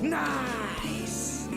Nice.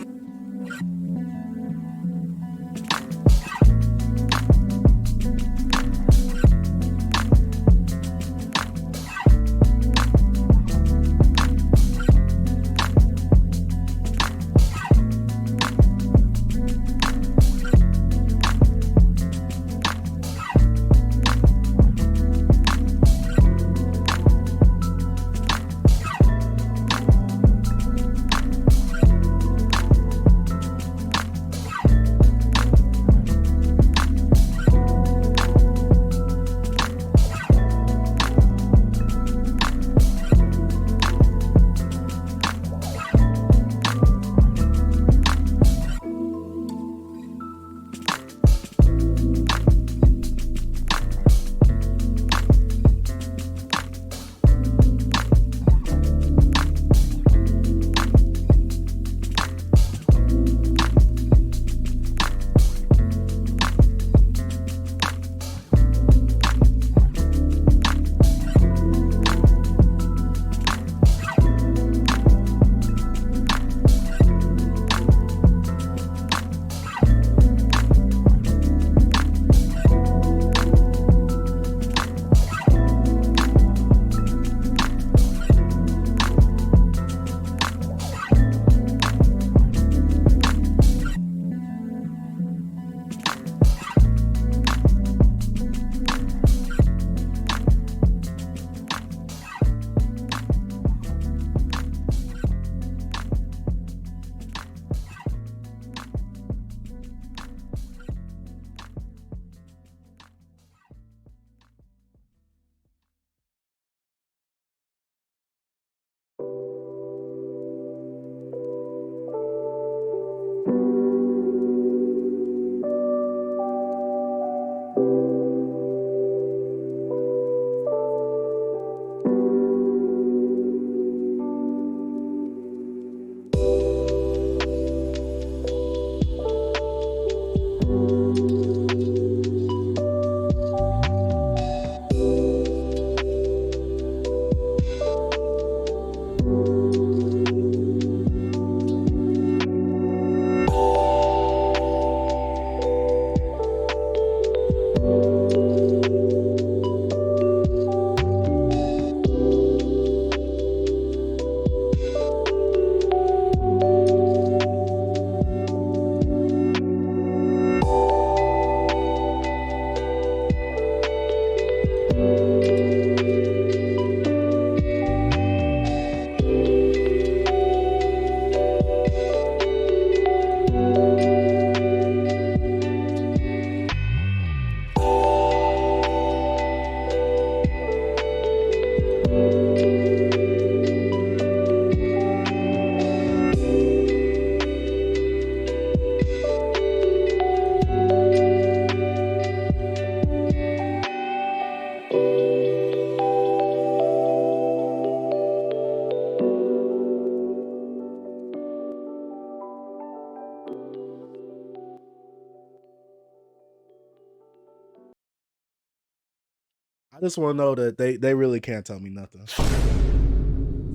I just want to know that they really can't tell me nothing.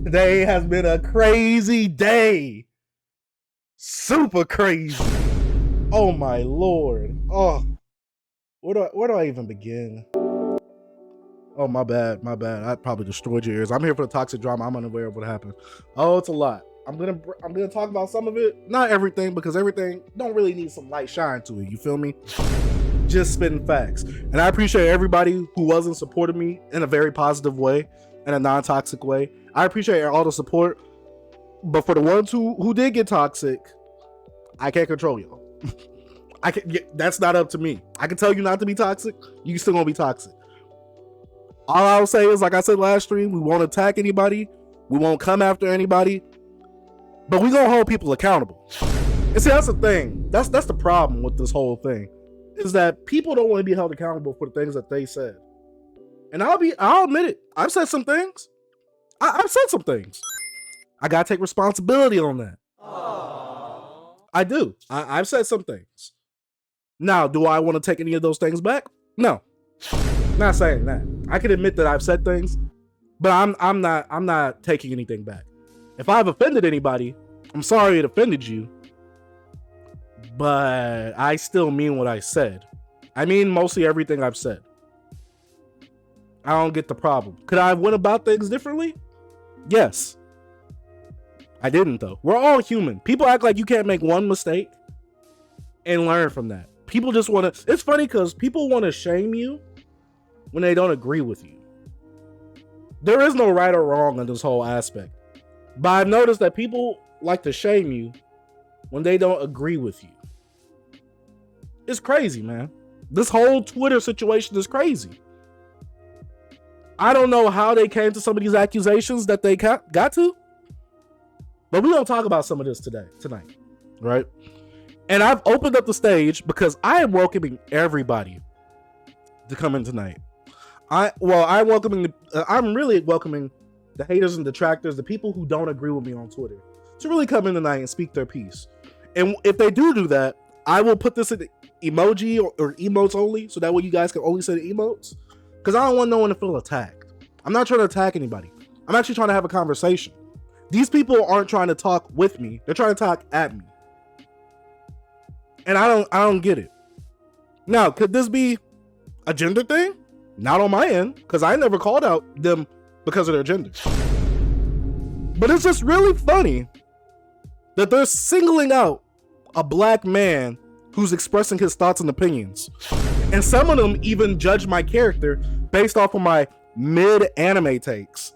Today has been a crazy day. Super crazy. Oh my lord. Oh, where do I even begin? Oh, my bad. I probably destroyed your ears. I'm here for the toxic drama. I'm unaware of what happened. Oh, it's a lot. I'm gonna talk about some of it, not everything, because everything don't really need some light shine to it. You feel me? Just spitting facts. And I appreciate everybody who wasn't supporting me in a very positive way, in a non-toxic way. I appreciate all the support, but for the ones who did get toxic, I can't control y'all. That's not up to me. I can tell you not to be toxic. You still gonna be toxic. All I'll say is, like I said last stream, we won't attack anybody. We won't come after anybody. But we gonna hold people accountable. And see, that's the thing. That's the problem with this whole thing. Is that people don't want to be held accountable for the things that they said. And I'll admit it. I've said some things. I've said some things. I gotta take responsibility on that. Aww. I do. I've said some things. Now, do I want to take any of those things back? No. Not saying that. I can admit that I've said things, but I'm not taking anything back. If I've offended anybody, I'm sorry it offended you, but I still mean what I said. I mean mostly everything I've said. I don't get the problem. Could I have went about things differently? Yes. I didn't though. We're all human. People act like you can't make one mistake and learn from that. People just want to, it's funny because people want to shame you when they don't agree with you. There is no right or wrong in this whole aspect. But I've noticed that people like to shame you when they don't agree with you. It's crazy, man. This whole Twitter situation is crazy. I don't know how they came to some of these accusations that they got to, but we're going to talk about some of this tonight, right? And I've opened up the stage because I am welcoming everybody to come in tonight. I'm really welcoming the haters and detractors, the people who don't agree with me on Twitter, to really come in tonight and speak their piece. And if they do that, I will put this in emoji or emotes only, so that way you guys can only send emotes. Because I don't want no one to feel attacked. I'm not trying to attack anybody. I'm actually trying to have a conversation. These people aren't trying to talk with me. They're trying to talk at me. And I don't get it. Now, could this be a gender thing? Not on my end, because I never called out them because of their gender. But it's just really funny that they're singling out a black man who's expressing his thoughts and opinions. And some of them even judge my character based off of my mid-anime takes.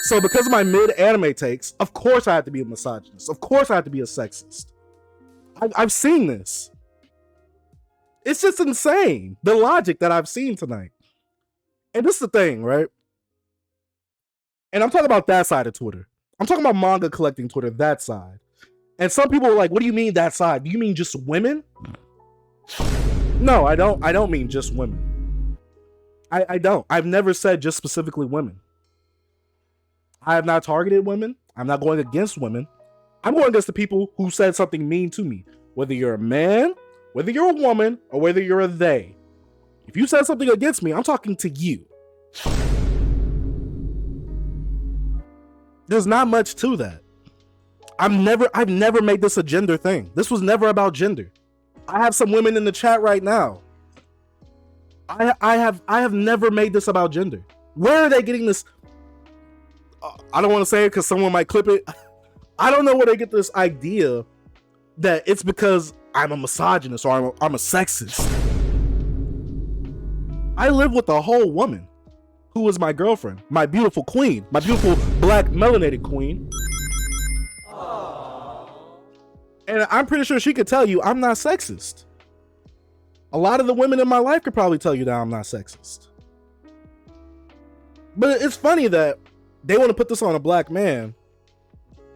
So because of my mid-anime takes, of course I have to be a misogynist. Of course I have to be a sexist. I've seen this. It's just insane, the logic that I've seen tonight. And this is the thing, right? And I'm talking about that side of Twitter. I'm talking about manga collecting Twitter, that side. And some people are like, what do you mean that side? Do you mean just women? No, I don't mean just women. I don't. I've never said just specifically women. I have not targeted women. I'm not going against women. I'm going against the people who said something mean to me. Whether you're a man, whether you're a woman, or whether you're a they. If you said something against me, I'm talking to you. There's not much to that. I've never made this a gender thing. This was never about gender. I have some women in the chat right now. I have never made this about gender. Where are they getting this? I don't want to say it because someone might clip it. I don't know where they get this idea that it's because I'm a misogynist or I'm a sexist. I live with a whole woman who is my girlfriend, my beautiful queen, my beautiful black melanated queen. And I'm pretty sure she could tell you I'm not sexist. A lot of the women in my life could probably tell you that I'm not sexist. But it's funny that they want to put this on a black man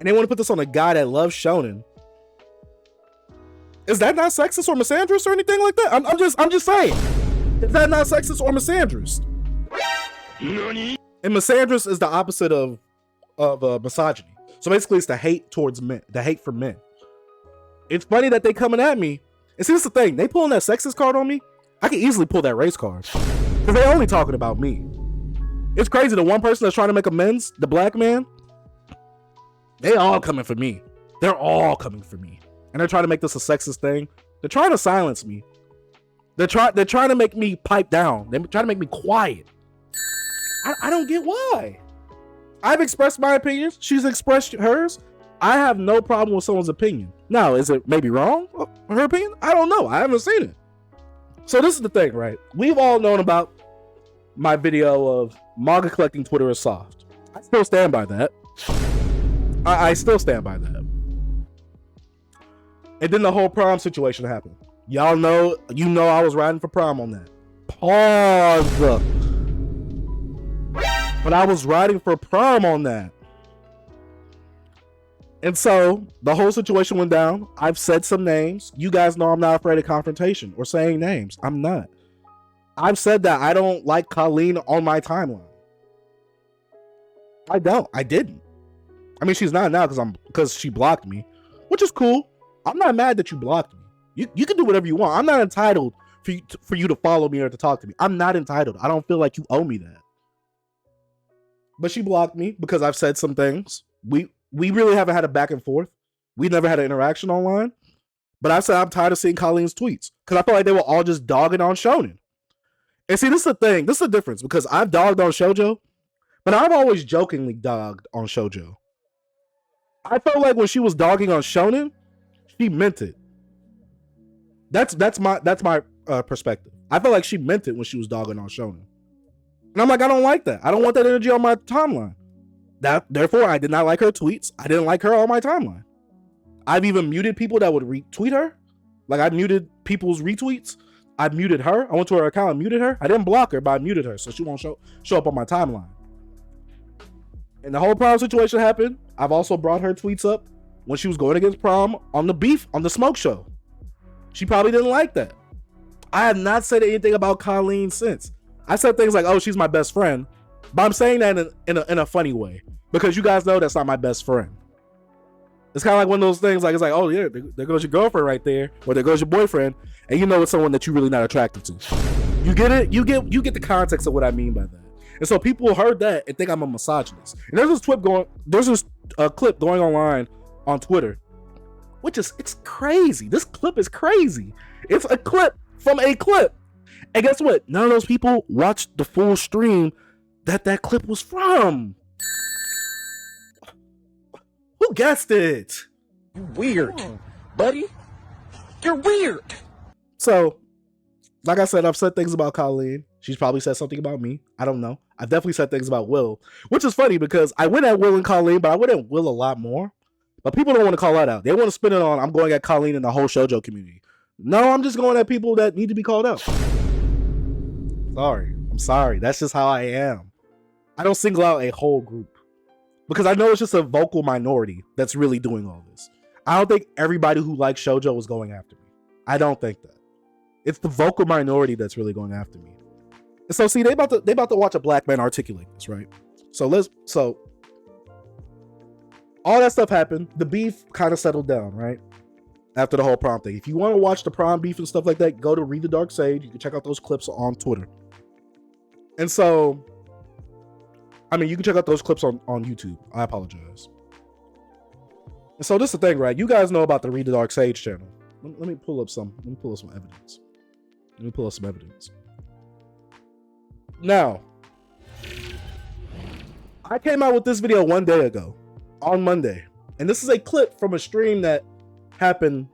and they want to put this on a guy that loves shonen. Is that not sexist or misandrist or anything like that? I'm just saying. Is that not sexist or misandrist? Nani? And misandrist is the opposite of misogyny. So basically it's the hate towards men, the hate for men. It's funny that they coming at me. And see, this is the thing. They pulling that sexist card on me. I can easily pull that race card. Because they only talking about me. It's crazy. The one person that's trying to make amends, the black man, they all coming for me. They're all coming for me. And they're trying to make this a sexist thing. They're trying to silence me. They're trying to make me pipe down. They're trying to make me quiet. I don't get why. I've expressed my opinions. She's expressed hers. I have no problem with someone's opinion. Now, is it maybe wrong, her opinion? I don't know. I haven't seen it. So this is the thing, right? We've all known about my video of manga collecting Twitter is soft. I still stand by that. I still stand by that. And then the whole prom situation happened. Y'all know, I was riding for prom on that. Pause. But I was riding for prom on that. And so the whole situation went down. I've said some names. You guys know I'm not afraid of confrontation or saying names. I'm not. I've said that I don't like Colleen on my timeline. I don't. I didn't. I mean, she's not now because she blocked me, which is cool. I'm not mad that you blocked me. You can do whatever you want. I'm not entitled for you to follow me or to talk to me. I'm not entitled. I don't feel like you owe me that. But she blocked me because I've said some things. We really haven't had a back and forth. We never had an interaction online. But I said I'm tired of seeing Colleen's tweets because I felt like they were all just dogging on Shonen. And see, this is the thing. This is the difference because I've dogged on Shoujo, but I've always jokingly dogged on Shoujo. I felt like when she was dogging on Shonen, she meant it. That's my perspective. I felt like she meant it when she was dogging on Shonen. And I'm like, I don't like that. I don't want that energy on my timeline. Therefore, I did not like her tweets. I didn't like her on my timeline. I've even muted people that would retweet her. Like, I muted people's retweets. I muted her. I went to her account and muted her. I didn't block her, but I muted her so she won't show up on my timeline. And the whole prom situation happened. I've also brought her tweets up when she was going against prom on the smoke show. She probably didn't like that. I have not said anything about Colleen since. I said things like, oh, she's my best friend. But I'm saying that in a funny way. Because you guys know that's not my best friend. It's kind of like one of those things, like, it's like, oh yeah, there goes your girlfriend right there, or there goes your boyfriend, and you know it's someone that you're really not attracted to. You get it? You get the context of what I mean by that. And so people heard that and think I'm a misogynist. And there's this clip going online on Twitter, it's crazy. This clip is crazy. It's a clip from a clip. And guess what? None of those people watched the full stream that clip was from. Who guessed it? You weird, buddy. You're weird. So, like I said, I've said things about Colleen. She's probably said something about me. I don't know. I've definitely said things about Will, which is funny because I went at Will and Colleen, but I went at Will a lot more. But people don't want to call that out. They want to spin it on, I'm going at Colleen and the whole shoujo community. No, I'm just going at people that need to be called out. Sorry. I'm sorry. That's just how I am. I don't single out a whole group. Because I know it's just a vocal minority that's really doing all this. I don't think everybody who likes shoujo is going after me. I don't think that. It's the vocal minority that's really going after me. And so see, they about to watch a black man articulate this, right? So all that stuff happened. The beef kind of settled down, right? After the whole prom thing. If you want to watch the prom beef and stuff like that, go to Read the Dark Sage. You can check out those clips on Twitter. And so, I mean, you can check out those clips on YouTube. I apologize. And so this is the thing, right? You guys know about the Read the Dark Sage channel. Let me pull up some evidence. Now, I came out with this video one day ago, on Monday. And this is a clip from a stream that happened.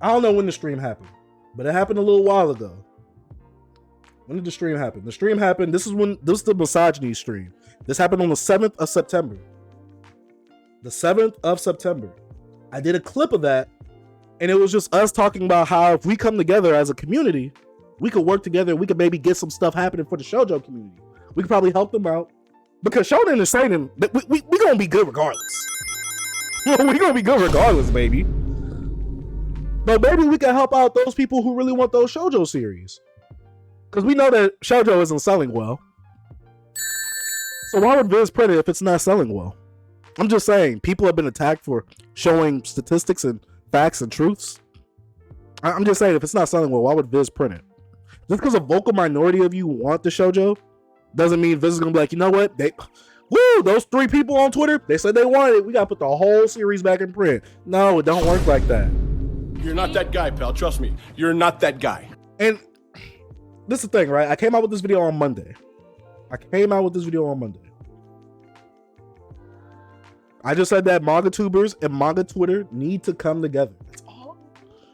I don't know when the stream happened, but it happened a little while ago. When did the stream happen? The stream happened. This is the misogyny stream. This happened on the 7th of September. The 7th of September. I did a clip of that, and it was just us talking about how if we come together as a community, we could work together and we could maybe get some stuff happening for the shoujo community. We could probably help them out. Because shonen is saying that we gonna be good regardless. We gonna be good regardless, baby. But maybe we can help out those people who really want those shoujo series. Because we know that shoujo isn't selling well. So why would Viz print it if it's not selling well? I'm just saying, people have been attacked for showing statistics and facts and truths. I'm just saying, if it's not selling well, why would Viz print it? Just because a vocal minority of you want the shoujo doesn't mean Viz is gonna be like, you know what? Those 3 people on Twitter, they said they wanted it. We gotta put the whole series back in print. No, it don't work like that. You're not that guy, pal. Trust me. You're not that guy. And this is the thing, right? I came out with this video on Monday. I just said that manga tubers and manga Twitter need to come together. That's all.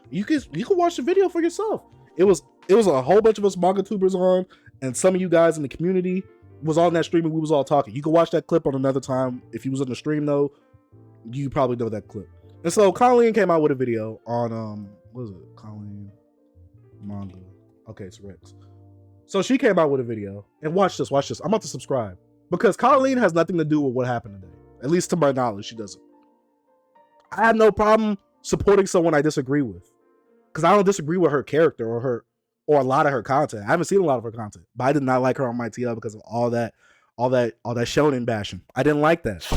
You can watch the video for yourself. It was a whole bunch of us manga tubers on, and some of you guys in the community was on that stream and we was all talking. You can watch that clip on another time. If you was on the stream though, you probably know that clip. And so Colleen came out with a video on what is it? Colleen Manga. Okay, it's Rex. So she came out with a video, and watch this. I'm about to subscribe because Colleen has nothing to do with what happened today. At least to my knowledge, she doesn't. I have no problem supporting someone I disagree with, because I don't disagree with her character or a lot of her content. I haven't seen a lot of her content, but I did not like her on my TL because of all that shonen bashing. I didn't like that.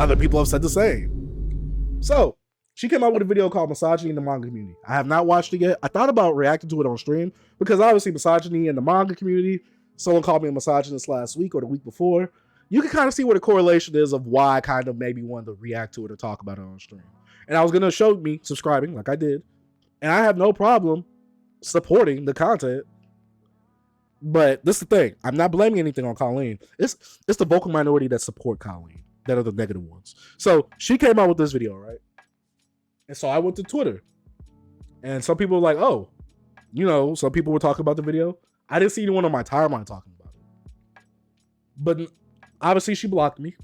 Other people have said the same. So she came out with a video called Misogyny in the Manga Community. I have not watched it yet. I thought about reacting to it on stream because obviously misogyny in the manga community. Someone called me a misogynist last week or the week before. You can kind of see what the correlation is of why I kind of maybe wanted to react to it or talk about it on stream. And I was going to show me subscribing like I did. And I have no problem supporting the content. But this is the thing. I'm not blaming anything on Colleen. It's the vocal minority that support Colleen that are the negative ones. So she came out with this video, right? And so I went to Twitter. And some people were like, oh, you know, some people were talking about the video. I didn't see anyone on my timeline talking about it. But obviously she blocked me.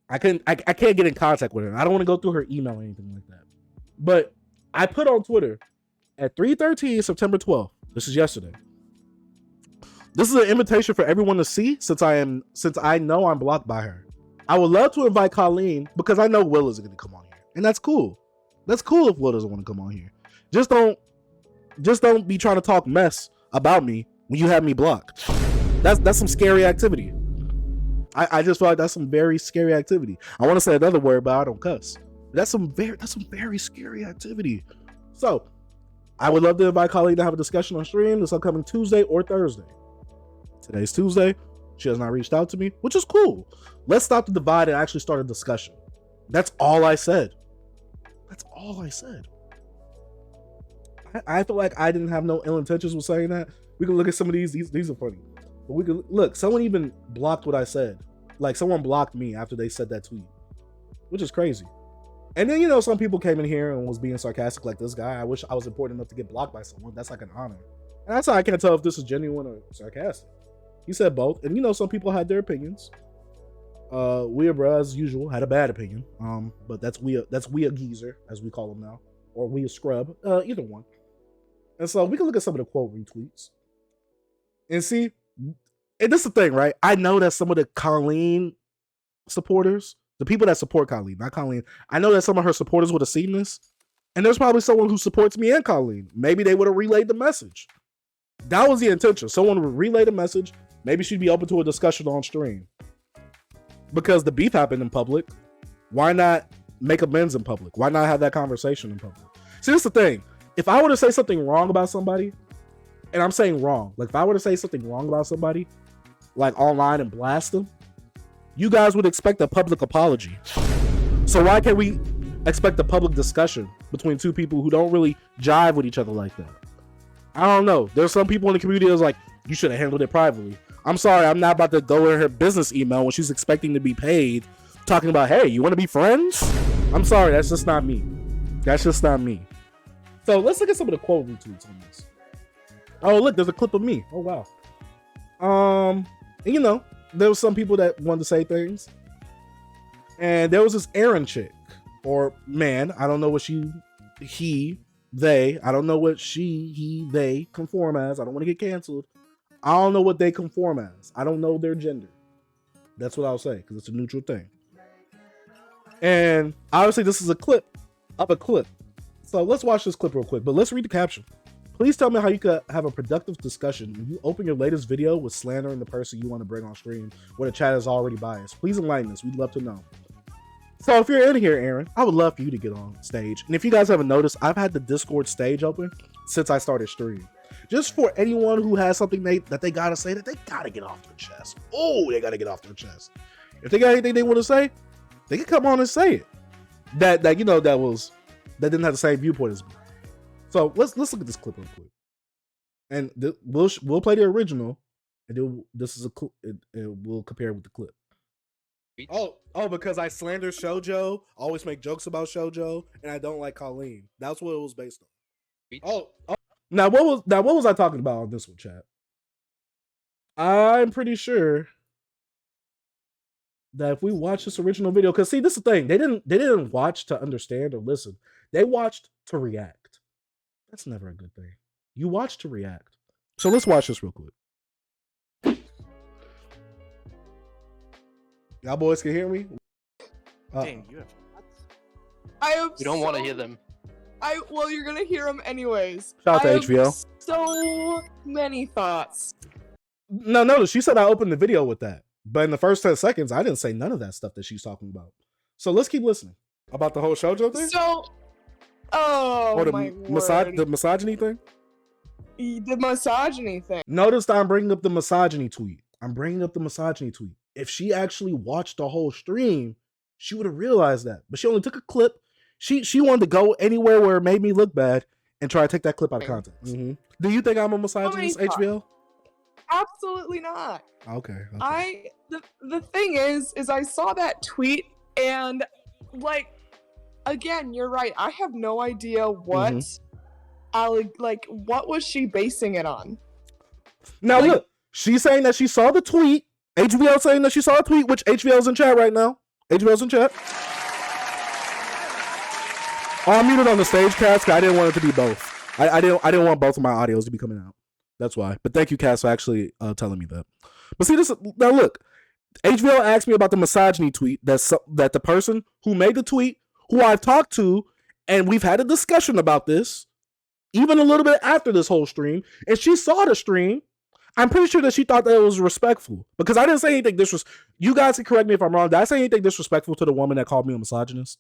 I can't get in contact with her. I don't want to go through her email or anything like that. But I put on Twitter at 3:13 September 12th. This is yesterday. This is an invitation for everyone to see since I know I'm blocked by her. I would love to invite Colleen because I know Will isn't going to come on here. And that's cool. That's cool if Will doesn't want to come on here. Just don't be trying to talk mess about me when you have me blocked. That's some scary activity. I just feel like that's some very scary activity. I want to say another word, but I don't cuss. That's some very scary activity. So I would love to invite Colleen to have a discussion on stream this upcoming Tuesday or Thursday. Today's Tuesday. She has not reached out to me, which is cool. Let's stop the divide and actually start a discussion. That's all I said. That's all I said. I feel like I didn't have no ill intentions with saying that. We can look at some of these are funny. But we could look, someone even blocked what I said. Like someone blocked me after they said that tweet, which is crazy. And then, you know, some people came in here and was being sarcastic like this guy. I wish I was important enough to get blocked by someone. That's like an honor. And that's how I can't tell if this is genuine or sarcastic. He said both. And, you know, some people had their opinions. Weird bro, as usual, had a bad opinion. But that's we a geezer, as we call him now. Or we a scrub. Either one. And so we can look at some of the quote retweets. And see, and this is the thing, right? I know that some of the Colleen supporters, the people that support Colleen, not Colleen, I know that some of her supporters would have seen this. And there's probably someone who supports me and Colleen. Maybe they would have relayed the message. That was the intention. Someone would relay the message. Maybe she'd be open to a discussion on stream. Because the beef happened in public. Why not make amends in public? Why not have that conversation in public? See, this is the thing. If I were to say something wrong about somebody, and I'm saying wrong, like if I were to say something wrong about somebody, like online and blast them, you guys would expect a public apology. So why can't we expect a public discussion between two people who don't really jive with each other like that? I don't know. There's some people in the community that's like, you should have handled it privately. I'm sorry, I'm not about to go in her business email when she's expecting to be paid, talking about, hey, you want to be friends? I'm sorry, that's just not me. That's just not me. So let's look at some of the quote retweets on this. Oh, look, there's a clip of me. Oh, wow. And, you know, there was some people that wanted to say things. And there was this Aaron chick, or man, I don't know what they, I don't know what they conform as. I don't want to get canceled. I don't know what they conform as. I don't know their gender. That's what I'll say, because it's a neutral thing. And obviously this is a clip of a clip. So let's watch this clip real quick, but let's read the caption. Please tell me how you could have a productive discussion when you open your latest video with slandering the person you want to bring on stream where the chat is already biased. Please enlighten us. We'd love to know. So if you're in here, Aaron, I would love for you to get on stage. And if you guys haven't noticed, I've had the Discord stage open since I started streaming. Just for anyone who has something that they gotta say, that they gotta get off their chest. Oh, they gotta get off their chest. If they got anything they want to say, they can come on and say it. That didn't have the same viewpoint as me. So let's look at this clip real quick, and we'll play the original, and then this is we'll compare with the clip. Oh, because I slander Shoujo, always make jokes about Shoujo, and I don't like Colleen. That's what it was based on. Oh. Now what was I talking about on this one, chat? I'm pretty sure that if we watch this original video, because see, this is the thing, they didn't watch to understand or listen. They watched to react. That's never a good thing. You watch to react. So let's watch this real quick. Y'all boys can hear me? Dang, you have. You don't want to hear them. Well, you're gonna hear them anyways. Shout out to HBO. So many thoughts. No, notice she said I opened the video with that, but in the first 10 seconds, I didn't say none of that stuff that she's talking about. So let's keep listening about the whole shoujo thing. So, or the my word. The misogyny thing. The misogyny thing. Notice that I'm bringing up the misogyny tweet. If she actually watched the whole stream, she would have realized that. But she only took a clip. She wanted to go anywhere where it made me look bad and try to take that clip out of context. Mm-hmm. Do you think I'm a misogynist, HBO? Absolutely not. Okay. The thing is I saw that tweet and like, again, you're right. I have no idea what what was she basing it on? Now look, she's saying that she saw the tweet. HBO saying that she saw a tweet, which HBO's in chat right now. HBO's in chat. I muted on the stage, Cass, because I didn't want it to be both. I didn't want both of my audios to be coming out. That's why. But thank you, Cass, for actually telling me that. But see this now. Look, HBO asked me about the misogyny tweet that the person who made the tweet, who I've talked to, and we've had a discussion about this, even a little bit after this whole stream, and she saw the stream. I'm pretty sure that she thought that it was respectful because I didn't say anything disrespectful. You guys can correct me if I'm wrong. Did I say anything disrespectful to the woman that called me a misogynist?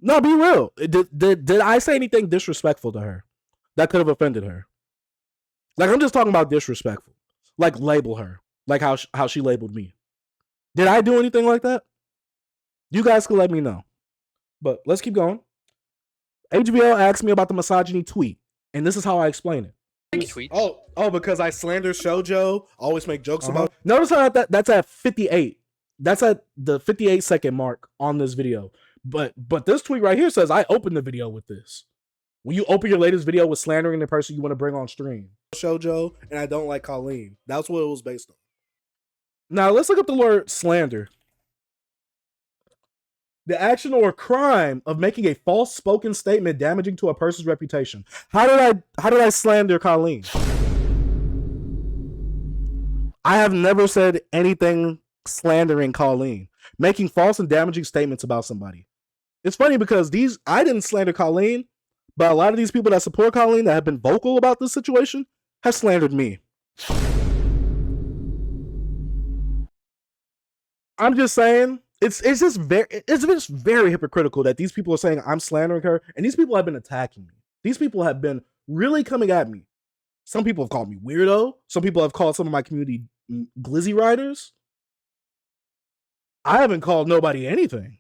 No, be real. Did I say anything disrespectful to her that could have offended her? Like, I'm just talking about disrespectful. Like, label her. Like how she labeled me. Did I do anything like that? You guys can let me know. But let's keep going. HBO asked me about the misogyny tweet, and this is how I explain it. Oh, because I slander shoujo, always make jokes about. Notice how that's at 58. That's at the 58-second mark on this video. But this tweet right here says I opened the video with this. When you open your latest video with slandering the person you want to bring on stream, shoujo, and I don't like Colleen. That's what it was based on. Now let's look up the word slander. The action or crime of making a false spoken statement damaging to a person's reputation. How did I slander Colleen? I have never said anything slandering Colleen. Making false and damaging statements about somebody. It's funny because I didn't slander Colleen, but a lot of these people that support Colleen that have been vocal about this situation have slandered me. I'm just saying. It's just very hypocritical that these people are saying I'm slandering her, and these people have been attacking me. These people have been really coming at me. Some people have called me weirdo. Some people have called some of my community glizzy riders. I haven't called nobody anything.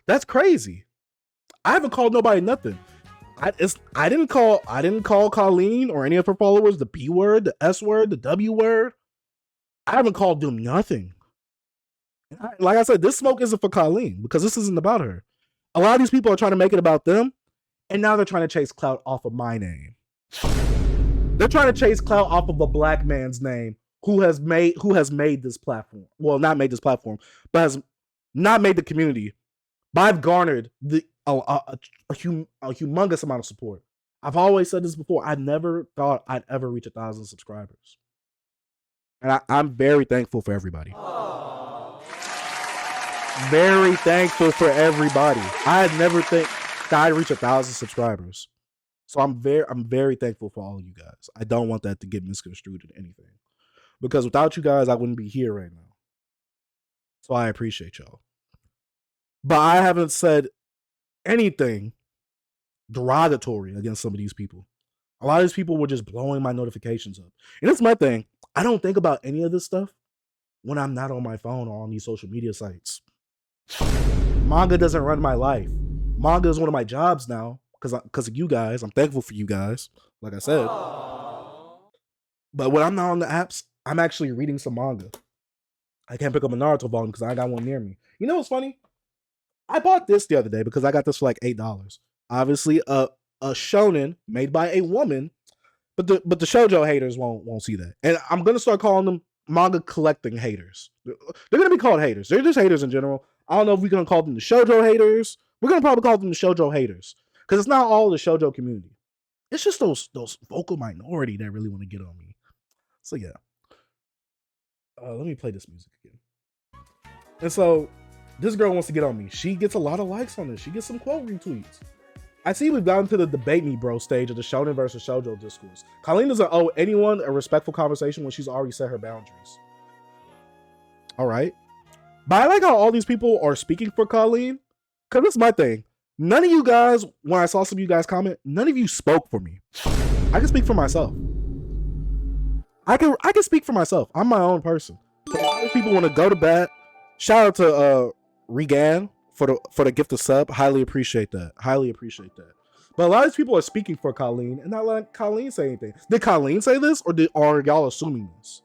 That's crazy. I haven't called nobody nothing. I didn't call Colleen or any of her followers the B word, the S word, the W word. I haven't called them nothing. Like I said, this smoke isn't for Colleen because this isn't about her. A lot of these people are trying to make it about them, and now they're trying to chase clout off of my name. They're trying to chase clout off of a black man's name who has made this platform. Well, not made this platform, but has not made the community. But I've garnered a humongous amount of support. I've always said this before. I never thought I'd ever reach 1,000 subscribers. And I'm very thankful for everybody. Aww. Very thankful for everybody. I had never think that I'd reach 1,000 subscribers. So I'm very thankful for all of you guys. I don't want that to get misconstrued in anything. Because without you guys, I wouldn't be here right now. So I appreciate y'all. But I haven't said anything derogatory against some of these people. A lot of these people were just blowing my notifications up. And that's my thing. I don't think about any of this stuff when I'm not on my phone or on these social media sites. Manga doesn't run my life. Manga is one of my jobs now because of you guys. I'm thankful for you guys, like I said. Aww. But when I'm not on the apps, I'm actually reading some manga. I can't pick up a Naruto volume because I got one near me. You know what's funny? I bought this the other day because I got this for like $8. Obviously, a shonen made by a woman, but the shoujo haters won't see that. And I'm gonna start calling them manga collecting haters. They're gonna be called haters. They're just haters in general. I don't know if we're gonna call them the shoujo haters. We're gonna probably call them the shoujo haters because it's not all the shoujo community. It's just those vocal minority that really want to get on me. So yeah, let me play this music again. And so this girl wants to get on me. She gets a lot of likes on this. She gets some quote retweets. I see we've gotten to the debate me bro stage of the shonen versus shoujo discourse. Colleen doesn't owe anyone a respectful conversation when she's already set her boundaries. All right. But I like how all these people are speaking for Colleen. Because this is my thing. None of you guys, when I saw some of you guys comment, none of you spoke for me. I can speak for myself. I can speak for myself. I'm my own person. So a lot of people want to go to bat. Shout out to Regan for the gift of sub. Highly appreciate that. Highly appreciate that. But a lot of these people are speaking for Colleen and not letting Colleen say anything. Did Colleen say this, or are y'all assuming this?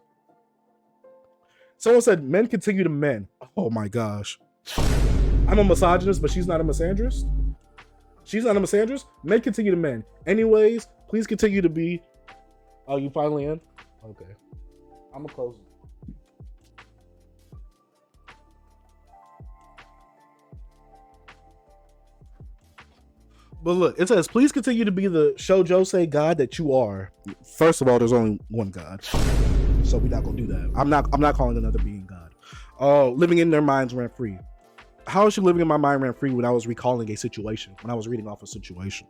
Someone said men continue to men. Oh my gosh. I'm a misogynist, but she's not a misandrist. She's not a misandrist. Men continue to men. Anyways, please continue to be. Oh, you finally in? Okay. I'm gonna close it. But look, it says, please continue to be the Shoujo God that you are. First of all, there's only one God. So we're not gonna do that. I'm not calling another being God. Oh, living in their minds rent free. How is she living in my mind rent free when I was recalling a situation, when I was reading off a situation?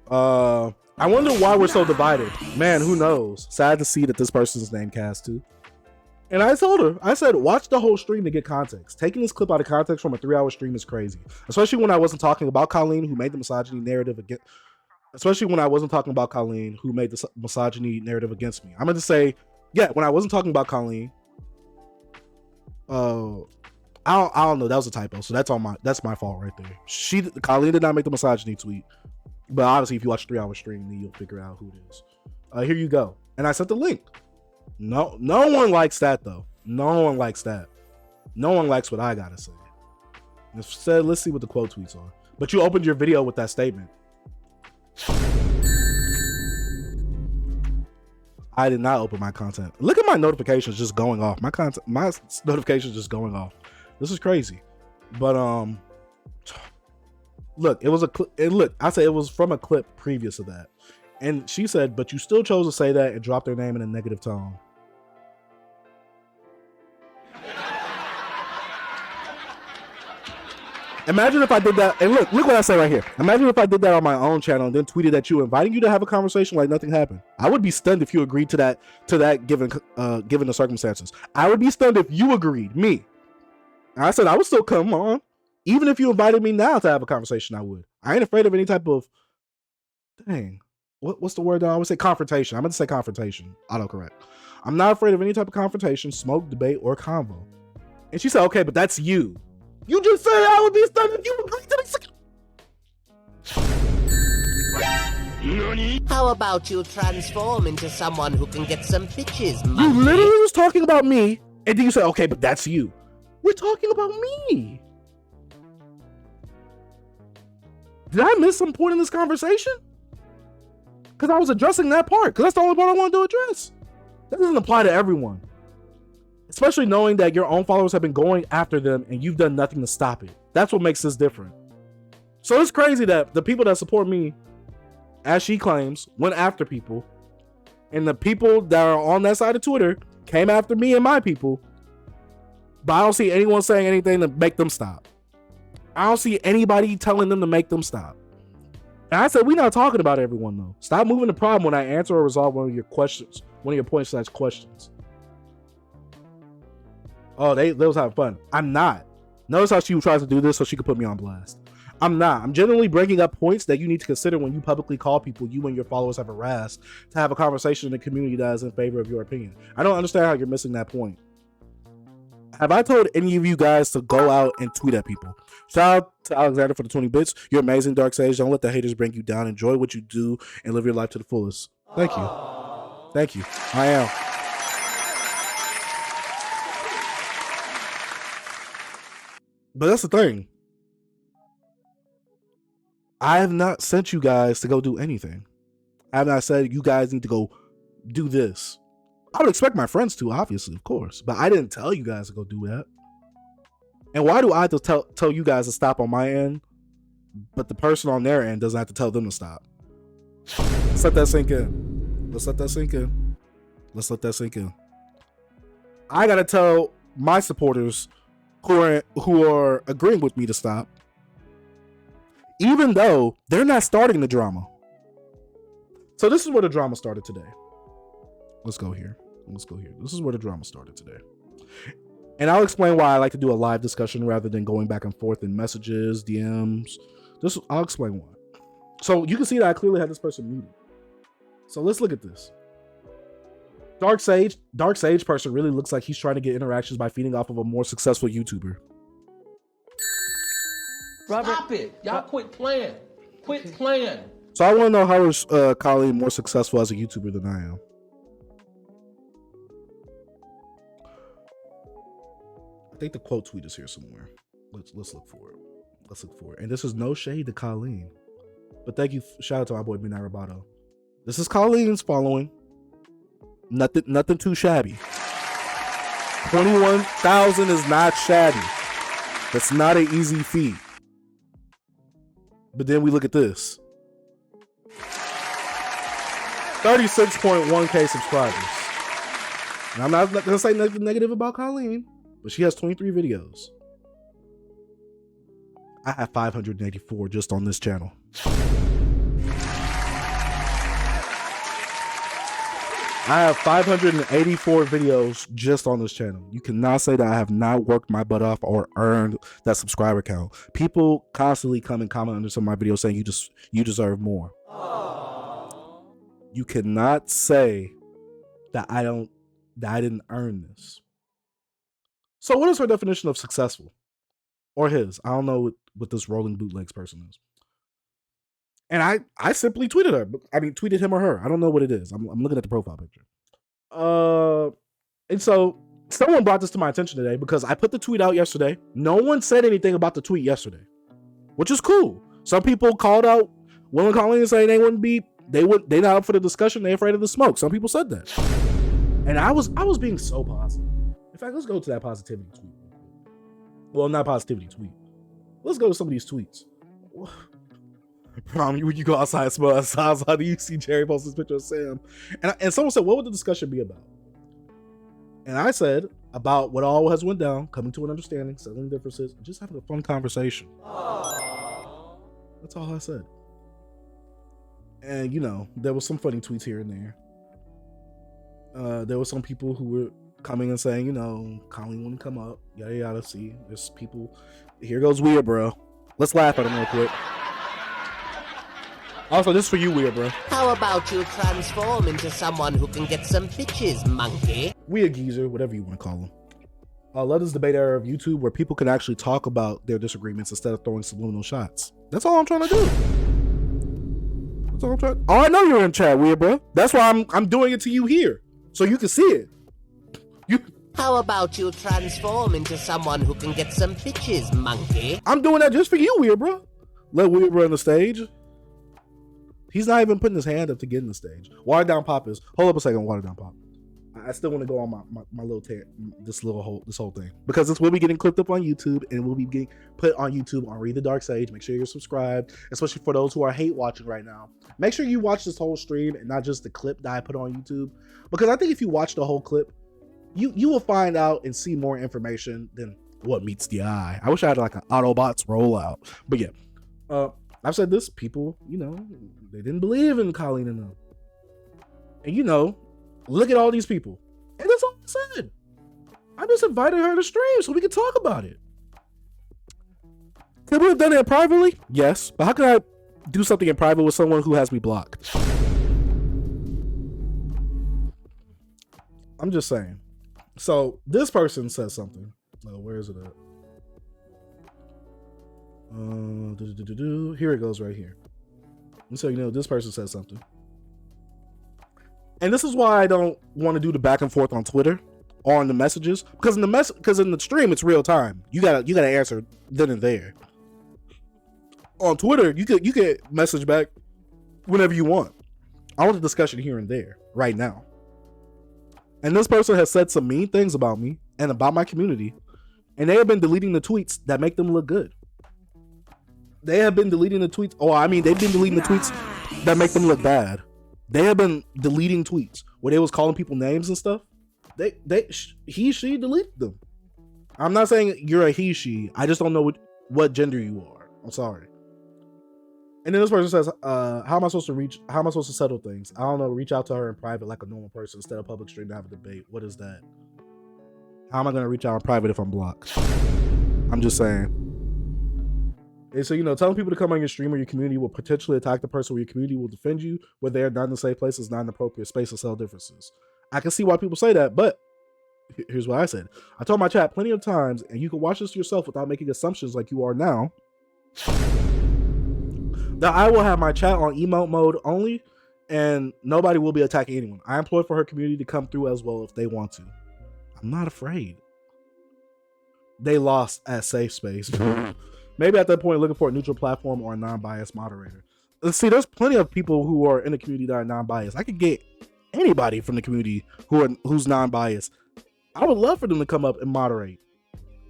I wonder why we're so divided. Man, who knows? Sad to see that this person's name cast too. And I told her, I said, watch the whole stream to get context. Taking this clip out of context from a 3-hour stream is crazy. Especially when I wasn't talking about Colleen, who made the misogyny narrative against. Especially when I wasn't talking about Colleen, who made the misogyny narrative against me. I'm going to say, yeah, when I wasn't talking about Colleen, I don't know. That was a typo. So that's my fault right there. Colleen did not make the misogyny tweet. But obviously, if you watch a 3-hour stream, then you'll figure out who it is. Here you go. And I sent the link. No one likes that though. No one likes that. No one likes what I gotta say. Instead, let's see what the quote tweets are. But you opened your video with that statement. I did not open my content. Look at my notifications just going off. My notifications just going off. This is crazy. But look, it was a clip. Look, I said it was from a clip previous to that. And she said, but you still chose to say that and drop their name in a negative tone. Imagine if I did that. And look what I say right here. Imagine if I did that on my own channel and then tweeted at you, inviting you to have a conversation like nothing happened. I would be stunned if you agreed to that given the circumstances. I would be stunned if you agreed, me. And I said I would still come on. Even if you invited me now to have a conversation, I would. I ain't afraid of any type of, dang. What's the word that I always say? Confrontation. I'm going to say confrontation. Autocorrect. I'm not afraid of any type of confrontation, smoke, debate, or convo. And she said, okay, but that's you. You just said I would be stunned if you agreed to this. How about you transform into someone who can get some bitches, monkey? You literally was talking about me, and then you said, okay, but that's you. We're talking about me. Did I miss some point in this conversation? Because I was addressing that part. Because that's the only part I wanted to address. That doesn't apply to everyone. Especially knowing that your own followers have been going after them and you've done nothing to stop it. That's what makes this different. So it's crazy that the people that support me, as she claims, went after people. And the people that are on that side of Twitter came after me and my people. But I don't see anyone saying anything to make them stop. I don't see anybody telling them to make them stop. And I said, we're not talking about everyone though. Stop moving the problem when I answer or resolve one of your questions, one of your points/questions. Oh, they was having fun. I'm not. Notice how she tries to do this so she could put me on blast. I'm not. I'm generally bringing up points that you need to consider when you publicly call people you and your followers have harassed to have a conversation in the community that is in favor of your opinion. I don't understand how you're missing that point. Have I told any of you guys to go out and tweet at people? Shout out to Alexander for the 20 bits. You're amazing, Dark Sage. Don't let the haters bring you down. Enjoy what you do and live your life to the fullest. Thank you. Thank you. I am. But that's the thing. I have not sent you guys to go do anything. I have not said you guys need to go do this. I would expect my friends to, obviously, of course. But I didn't tell you guys to go do that. And why do I have to tell you guys to stop on my end, but the person on their end doesn't have to tell them to stop? Let's let that sink in. Let's let that sink in. Let's let that sink in. I gotta tell my supporters who are agreeing with me to stop, even though they're not starting the drama. So this is where the drama started today. Let's go here. This is where the drama started today. And I'll explain why I like to do a live discussion rather than going back and forth in messages, DMs. I'll explain why. So you can see that I clearly had this person muted. So let's look at this. Dark Sage person really looks like he's trying to get interactions by feeding off of a more successful YouTuber. Robert, stop it. Y'all quit playing. Quit playing. So I want to know, how is Colleen more successful as a YouTuber than I am? I think the quote tweet is here somewhere. Let's look for it. Let's look for it. And this is no shade to Colleen, but thank you. Shout out to my boy Midnight Roboto. This is Colleen's following. Nothing too shabby. 21,000 is not shabby. That's not an easy feat. But then we look at this. 36.1k subscribers. And I'm not gonna say nothing negative about Colleen, but she has 23 videos. I have 584 just on this channel. I have 584 videos just on this channel. You cannot say that I have not worked my butt off or earned that subscriber count. People constantly come and comment under some of my videos saying you deserve more. Aww. You cannot say that I didn't earn this. So what is her definition of successful? Or his? I don't know what this rolling bootlegs person is. And I simply tweeted her. I mean, tweeted him or her. I don't know what it is. I'm looking at the profile picture. And so someone brought this to my attention today because I put the tweet out yesterday. No one said anything about the tweet yesterday, which is cool. Some people called out Will and Colleen and saying they're not up for the discussion. They're afraid of the smoke. Some people said that, and I was being so positive. In fact, let's go to that positivity tweet. Well, not positivity tweet. Let's go to some of these tweets. When you go outside, smell outside, how do you see Jerry post this picture of Sam? And someone said, what would the discussion be about? And I said, about what all has went down, coming to an understanding, settling differences, and just having a fun conversation. Aww. That's all I said. And, there was some funny tweets here and there. There were some people who were coming and saying, Colleen wouldn't come up. Yada, yada, see. There's people. Here goes Weird, bro. Let's laugh at him real quick. Also, this is for you, Weird, bro. How about you transform into someone who can get some bitches, monkey? Weird geezer, whatever you want to call him. Let us debate era of YouTube where people can actually talk about their disagreements instead of throwing subliminal shots. That's all I'm trying to do. That's all I'm trying. Oh, I know you're in chat, Weird, bro. That's why I'm doing it to you here, so you can see it. How about you transform into someone who can get some bitches, monkey? I'm doing that just for you, Weird, bro. Let Weird bro on the stage. He's not even putting his hand up to get in the stage. Water Down Pop is. Hold up a second, Water Down Pop. I still want to go on my little this whole thing, because this will be getting clipped up on YouTube and will be getting put on YouTube on Read the Dark Sage. Make sure you're subscribed, especially for those who are hate watching right now. Make sure you watch this whole stream and not just the clip that I put on YouTube, because I think if you watch the whole clip, you will find out and see more information than what meets the eye. I wish I had like an Autobots rollout, but yeah. I've said this, people, they didn't believe in Colleen enough. And look at all these people. And that's all I said. I just invited her to stream so we could talk about it. Could we have done it privately? Yes. But how can I do something in private with someone who has me blocked? I'm just saying. So this person says something. Oh, where is it at? Here it goes right here. And so this person says something, and this is why I don't want to do the back and forth on Twitter or on the messages, because in the stream it's real time. You gotta answer then and there. On Twitter you could message back whenever you want. I want the discussion here and there right now. And this person has said some mean things about me and about my community, and they have been deleting the tweets that make them look good. They have been deleting the tweets. They've been deleting the tweets that make them look bad. They have been deleting tweets where they was calling people names and stuff. She deleted them. I'm not saying you're a he, she. I just don't know what gender you are. I'm sorry. And then this person says, how am I supposed to settle things? I don't know. Reach out to her in private like a normal person instead of public stream to have a debate. What is that? How am I going to reach out in private if I'm blocked? I'm just saying. And so, telling people to come on your stream or your community will potentially attack the person, or your community will defend you, where they are not in the safe place, is not an appropriate space to settle differences. I can see why people say that, but here's what I said. I told my chat plenty of times, and you can watch this yourself without making assumptions like you are now, that I will have my chat on emote mode only, and nobody will be attacking anyone. I implore for her community to come through as well if they want to. I'm not afraid. They lost at safe space. Maybe at that point looking for a neutral platform or a non-biased moderator. See, there's plenty of people who are in the community that are non-biased. I could get anybody from the community who's non-biased. I would love for them to come up and moderate.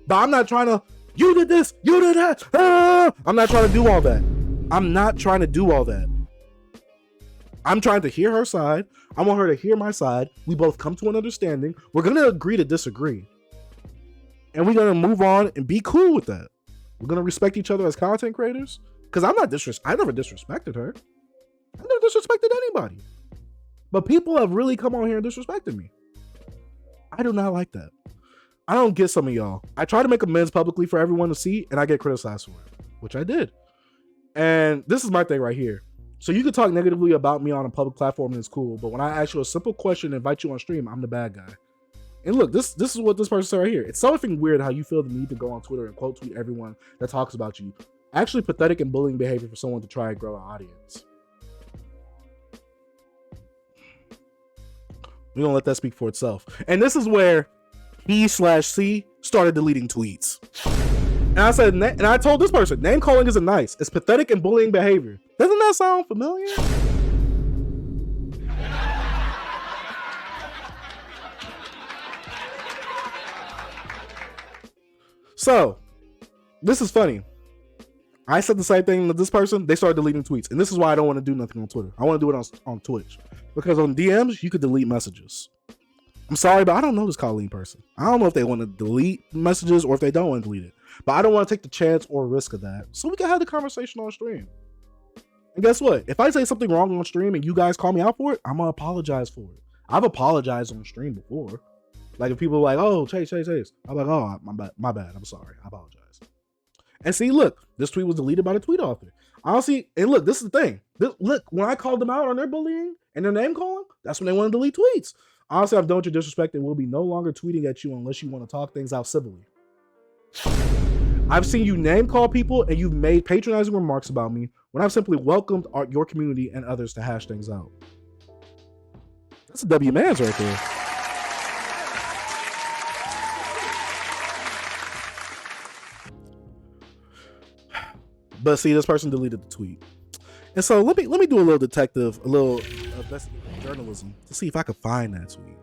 But I'm not trying to, you did this, you did that. I'm not trying to do all that. I'm not trying to do all that. I'm trying to hear her side. I want her to hear my side. We both come to an understanding. We're going to agree to disagree. And we're going to move on and be cool with that. We're going to respect each other as content creators. Because I never disrespected her. I never disrespected anybody. But people have really come on here and disrespected me. I do not like that. I don't get some of y'all. I try to make amends publicly for everyone to see, and I get criticized for it, which I did. And this is my thing right here. So you can talk negatively about me on a public platform and it's cool, but when I ask you a simple question and invite you on stream, I'm the bad guy. And look, this is what this person said right here. It's so effing weird how you feel the need to go on Twitter and quote tweet everyone that talks about you. Actually pathetic and bullying behavior for someone to try and grow an audience. We're gonna let that speak for itself. And this is where he/C started deleting tweets. And I said, and I told this person, name calling isn't nice. It's pathetic and bullying behavior. Doesn't that sound familiar? So, this is funny. I said the same thing to this person. They started deleting tweets. And this is why I don't want to do nothing on Twitter. I want to do it on Twitch. Because on DMs, you could delete messages. I'm sorry, but I don't know this Colleen person. I don't know if they want to delete messages or if they don't want to delete it. But I don't want to take the chance or risk of that. So we can have the conversation on stream. And guess what? If I say something wrong on stream and you guys call me out for it, I'm going to apologize for it. I've apologized on stream before. Like if people are like, oh, Chase. I'm like, oh, my bad. I'm sorry. I apologize. And see, look, this tweet was deleted by the tweet author. Honestly, and look, this is the thing. Look, when I called them out on their bullying and their name calling, that's when they want to delete tweets. Honestly, I've done your disrespect and will be no longer tweeting at you unless you want to talk things out civilly. I've seen you name call people and you've made patronizing remarks about me when I've simply welcomed your community and others to hash things out. That's a W man's right there. But see, this person deleted the tweet. And so let me do a little investigative journalism to see if I could find that tweet.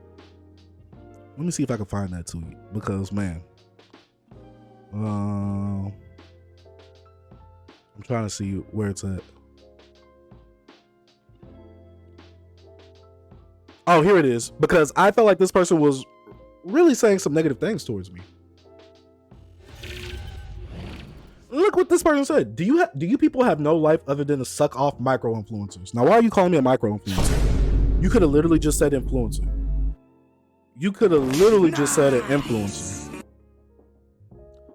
Let me see if I can find that tweet because, man, I'm trying to see where it's at. Oh, here it is. Because I felt like this person was really saying some negative things towards me. Look what this person said. Do you people have no life other than to suck off micro influencers? Now, why are you calling me a micro influencer? You could have literally just said influencer. You could have literally just said an influencer.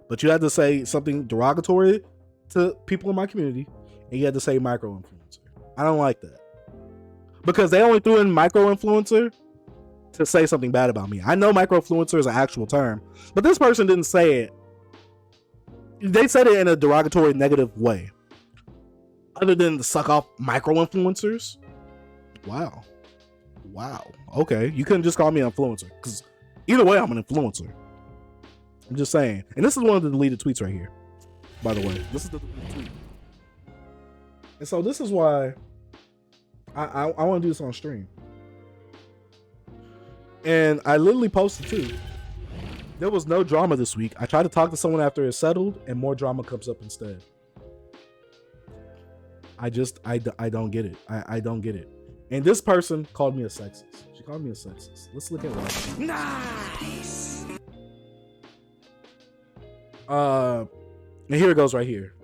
But you had to say something derogatory to people in my community, and you had to say micro influencer. I don't like that. Because they only threw in micro influencer to say something bad about me. I know micro influencer is an actual term, but this person didn't say it. They said it in a derogatory, negative way. Other than to suck off micro influencers. Wow. Okay. You couldn't just call me an influencer. Because either way, I'm an influencer. I'm just saying. And this is one of the deleted tweets right here. By the way. This is the deleted tweet. And so this is why I want to do this on stream. And I literally posted too. There was no drama this week. I tried to talk to someone after it's settled, and more drama comes up instead. I don't get it. I don't get it. And this person called me a sexist. She called me a sexist. Let's look at what. Nice. And here it goes right here.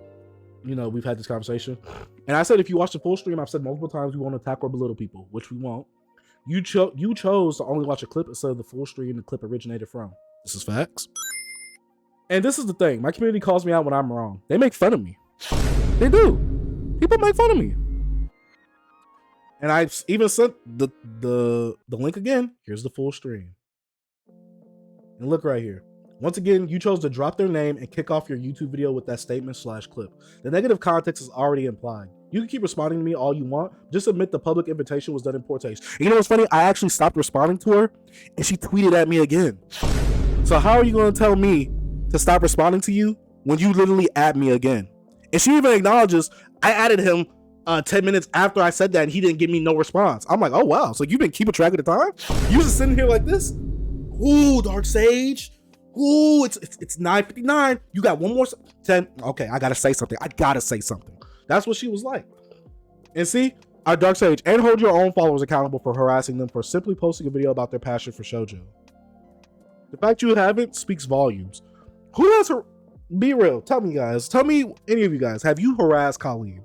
You know, we've had this conversation. And I said, if you watch the full stream, I've said multiple times we won't attack or belittle people, which we won't. You chose to only watch a clip instead of the full stream the clip originated from. This is facts. And this is the thing. My community calls me out when I'm wrong. They make fun of me. They do. People make fun of me. And I even sent the link again. Here's the full stream. And look right here. Once again, you chose to drop their name and kick off your YouTube video with that statement/clip. The negative context is already implied. You can keep responding to me all you want. Just admit the public invitation was done in poor taste. And you know what's funny? I actually stopped responding to her and she tweeted at me again. So how are you going to tell me to stop responding to you when you literally add me again? And she even acknowledges I added him 10 minutes after I said that and he didn't give me no response. I'm like, oh wow, so you've been keeping track of the time? You just sitting here like this? Ooh, Dark Sage. Ooh, it's 9:59. You got one more 10. Okay, I gotta say something. That's what she was like. And see, our Dark Sage, and hold your own followers accountable for harassing them for simply posting a video about their passion for shoujo. The fact you haven't speaks volumes. Who has her? Be real. Tell me, guys. Tell me, any of you guys, have you harassed Colleen?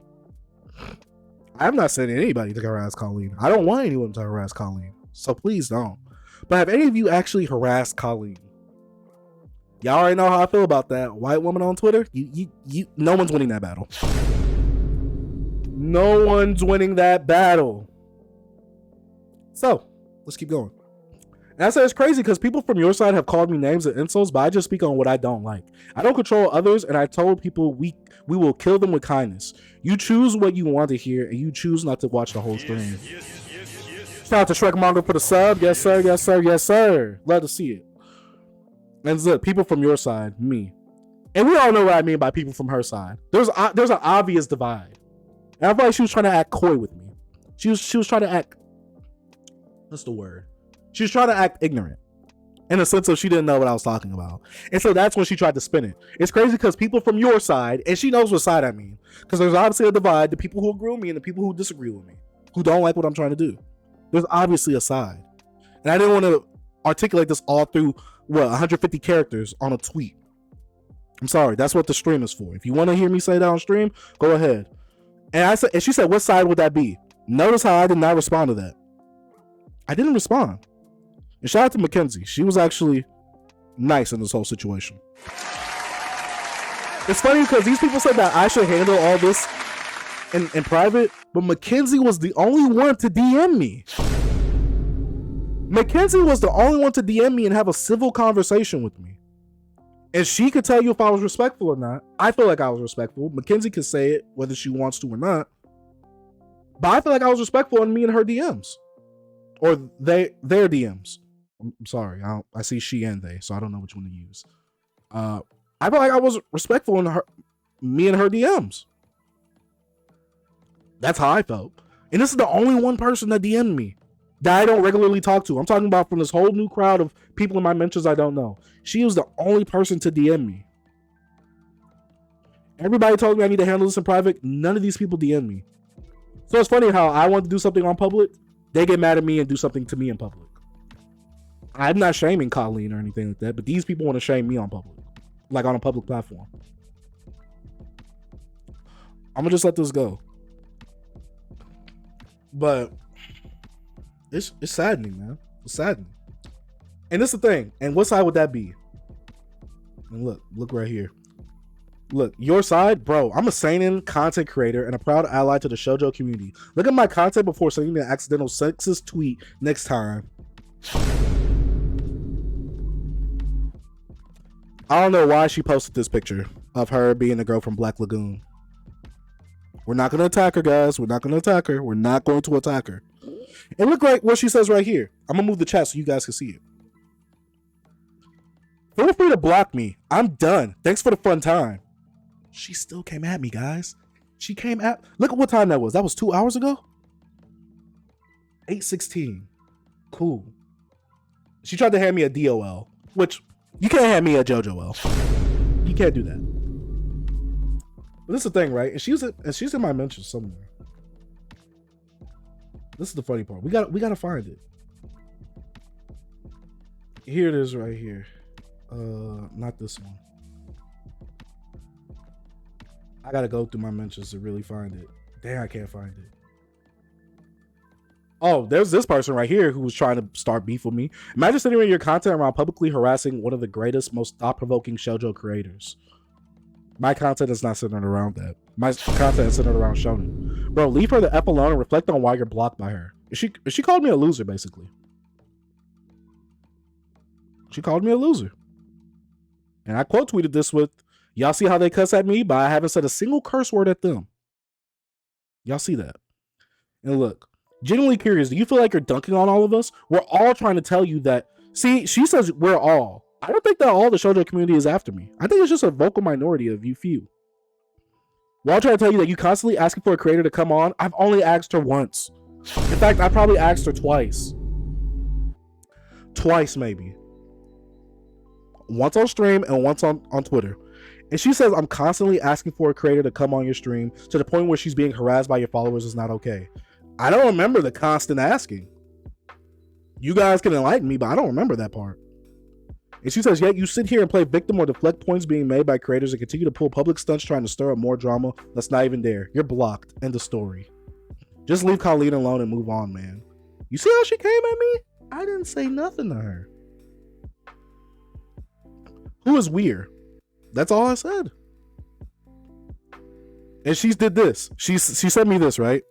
I'm not sending anybody to harass Colleen. I don't want anyone to harass Colleen, so please don't. But have any of you actually harassed Colleen? Y'all already know how I feel about that white woman on Twitter. No one's winning that battle. No one's winning that battle. So let's keep going. And I say it's crazy because people from your side have called me names and insults, but I just speak on what I don't like. I don't control others, and I told people we will kill them with kindness. You choose what you want to hear, and you choose not to watch the whole stream. Shout out to Shrek Manga for the sub. Yes, sir. Yes, sir. Yes, sir. Glad to see it. And look, people from your side, me. And we all know what I mean by people from her side. There's an obvious divide. And I feel like she was trying to act coy with me. She was trying to act, what's the word? She was trying to act ignorant. In a sense of she didn't know what I was talking about. And so that's when she tried to spin it. It's crazy because people from your side, and she knows what side I mean. Because there's obviously a divide, the people who agree with me and the people who disagree with me. Who don't like what I'm trying to do. There's obviously a side. And I didn't want to articulate this all through, 150 characters on a tweet. I'm sorry, that's what the stream is for. If you want to hear me say that on stream, go ahead. And she said, what side would that be? Notice how I did not respond to that. I didn't respond. And shout out to Mackenzie. She was actually nice in this whole situation. It's funny because these people said that I should handle all this in private, but Mackenzie was the only one to DM me. Mackenzie was the only one to DM me and have a civil conversation with me. And she could tell you if I was respectful or not. I feel like I was respectful. Mackenzie could say it whether she wants to or not. But I feel like I was respectful in me and her DMs. Or their DMs. I'm sorry. I see she and they, so I don't know which one to use. I feel like I was respectful in me and her DMs. That's how I felt. And this is the only one person that DM'd me that I don't regularly talk to. I'm talking about from this whole new crowd of people in my mentions I don't know. She was the only person to DM me. Everybody told me I need to handle this in private. None of these people DM me. So it's funny how I want to do something on public. They get mad at me and do something to me in public. I'm not shaming Colleen or anything like that, but these people want to shame me on public. Like on a public platform. I'm going to just let this go. But it's saddening, man. It's saddening. And this is the thing. And what side would that be? And look right here. Look, your side, bro. I'm a seinen content creator and a proud ally to the shoujo community. Look at my content before sending an accidental sexist tweet next time. I don't know why she posted this picture of her being the girl from Black Lagoon. We're not going to attack her, guys. We're not going to attack her. We're not going to attack her. And look like what she says right here. I'm going to move the chat so you guys can see it. Feel free to block me. I'm done. Thanks for the fun time. She still came at me, guys. She came at... Look at what time that was. That was 2 hours ago? 8:16. Cool. She tried to hand me a DOL, which you can't hand me a JoJo-L. You can't do that. But this is the thing, right? And she's in my mentions somewhere. This is the funny part. We gotta find it. Here it is right here. Not this one. I gotta go through my mentions to really find it. Dang, I can't find it. Oh, there's this person right here who was trying to start beef with me. Imagine sitting in your content around publicly harassing one of the greatest, most thought-provoking shoujo creators. My content is not centered around that. My content is centered around shonen. Bro, leave her the F alone and reflect on why you're blocked by her. She called me a loser, basically. She called me a loser. And I quote tweeted this with, y'all see how they cuss at me, but I haven't said a single curse word at them. Y'all see that? And look, genuinely curious, do you feel like you're dunking on all of us? We're all trying to tell you that. See, she says we're all. I don't think that all the shoujo community is after me. I think it's just a vocal minority of you few. We're all trying to tell you that you constantly asking for a creator to come on. I've only asked her once. In fact, I probably asked her twice. Twice, maybe. Once on stream and once on Twitter. And she says, I'm constantly asking for a creator to come on your stream to the point where she's being harassed by your followers is not okay. I don't remember the constant asking. You guys can enlighten me, but I don't remember that part. And she says, yet you sit here and play victim or deflect points being made by creators and continue to pull public stunts trying to stir up more drama that's not even there. You're blocked. End of story. Just leave Colleen alone and move on, man. You see how she came at me? I didn't say nothing to her. Who is weird? That's all I said. And she did this. She sent me this, right?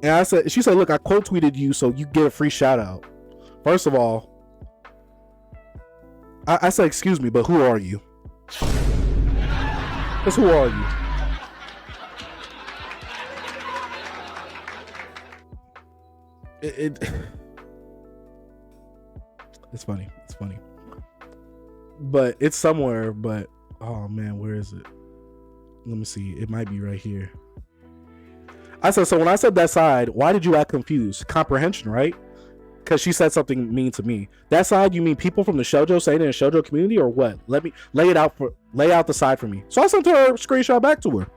And she said, look, I quote tweeted you so you get a free shout out. First of all, I said, excuse me, but who are you? Because who are you? It's funny. It's funny. But it's somewhere, but oh man, where is it? Let me see. It might be right here. I said, so when I said that side, why did you act confused? Comprehension, right? Because she said something mean to me. That side, you mean people from the shoujo saying in the shoujo community or what? Let me lay out the side for me. So I sent her a screenshot back to her.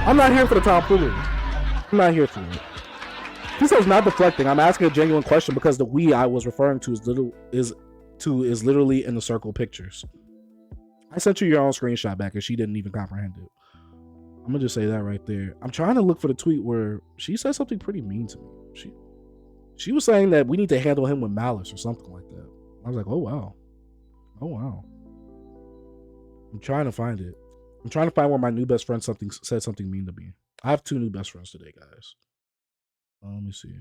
I'm not here for the tomfoolery. I'm not here for it. She says not deflecting. I'm asking a genuine question because the we I was referring to is literally in the circle pictures. I sent you your own screenshot back and she didn't even comprehend it. I'm gonna just say that right there. I'm trying to look for the tweet where she said something pretty mean to me. She was saying that we need to handle him with malice or something like that. I was like, oh wow. I'm trying to find it. I'm trying to find where my new best friend said something mean to me. I have 2 new best friends today, guys. Let me see.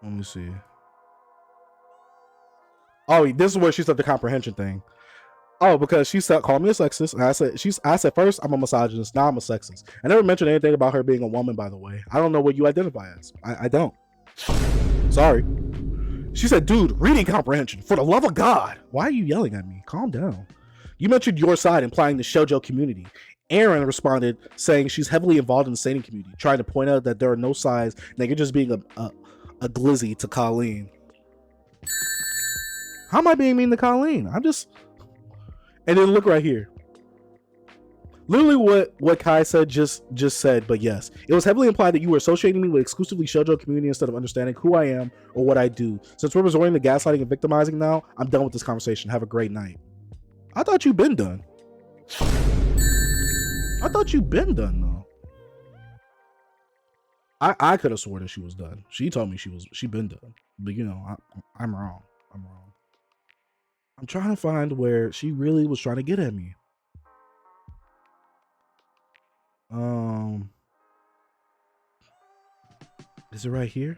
Let me see. Oh, this is where she said the comprehension thing. Oh, because she called me a sexist, and I said first I'm a misogynist, now I'm a sexist. I never mentioned anything about her being a woman, by the way. I don't know what you identify as. I don't. Sorry. She said, dude, reading comprehension, for the love of God. Why are you yelling at me? Calm down. You mentioned your side, implying the shoujo community. Aaron responded, saying she's heavily involved in the seinen community, trying to point out that there are no sides, and that you're just being a glizzy to Colleen. How am I being mean to Colleen? I'm just... And then look right here. Literally what Kai said just said, but yes. It was heavily implied that you were associating me with exclusively shoujo community instead of understanding who I am or what I do. Since we're resorting to gaslighting and victimizing now, I'm done with this conversation. Have a great night. I thought you'd been done. I thought you'd been done, though. I could have swore that she was done. She told me she'd been done. But, you know, I'm wrong. I'm wrong. I'm trying to find where she really was trying to get at me. Is it right here?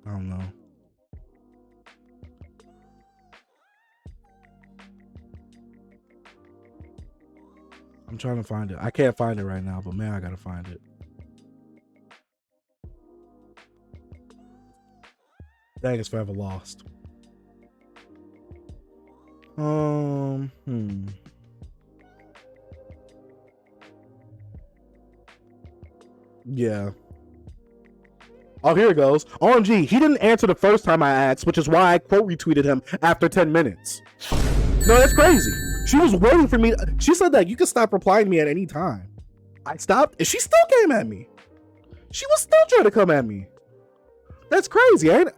I don't know. I'm trying to find it. I can't find it right now, but man, I gotta find it. Dang, it's forever lost. Yeah. Oh, here it goes. OMG, he didn't answer the first time I asked, which is why I quote retweeted him after 10 minutes. No, that's crazy. She was waiting for me. She said that you can stop replying to me at any time. I stopped, and she still came at me. She was still trying to come at me. That's crazy, ain't it?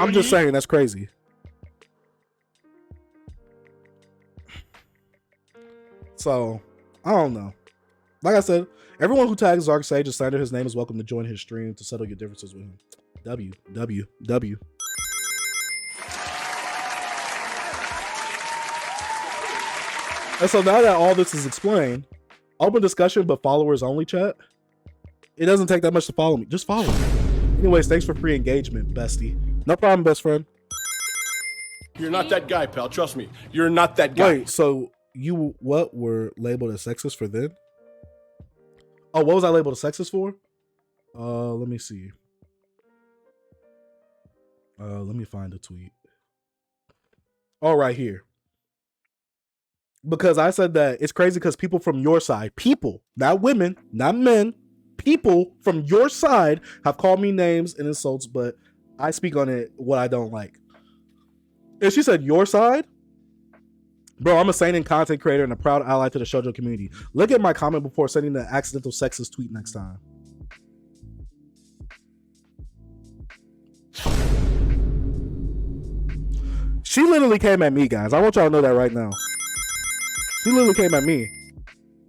I'm just saying, that's crazy. So, I don't know. Like I said, everyone who tags Zark Sage and slander his name is welcome to join his stream to settle your differences with him. W. And so now that all this is explained, open discussion but followers only chat. It doesn't take that much to follow me. Just follow me. Anyways, thanks for free engagement, bestie. No problem, best friend. You're not that guy, pal. Trust me. You're not that guy. Wait, so you were labeled as sexist for then? Oh, what was I labeled as sexist for? Let me see. Let me find the tweet. Oh, right here. Because I said that it's crazy because people from your side, people, not women, not men, people from your side have called me names and insults, but I speak on it what I don't like. And she said, your side? Bro, I'm a sane and content creator and a proud ally to the shoujo community. Look at my comment before sending the accidental sexist tweet next time. She literally came at me, guys. I want y'all to know that right now. She literally came at me.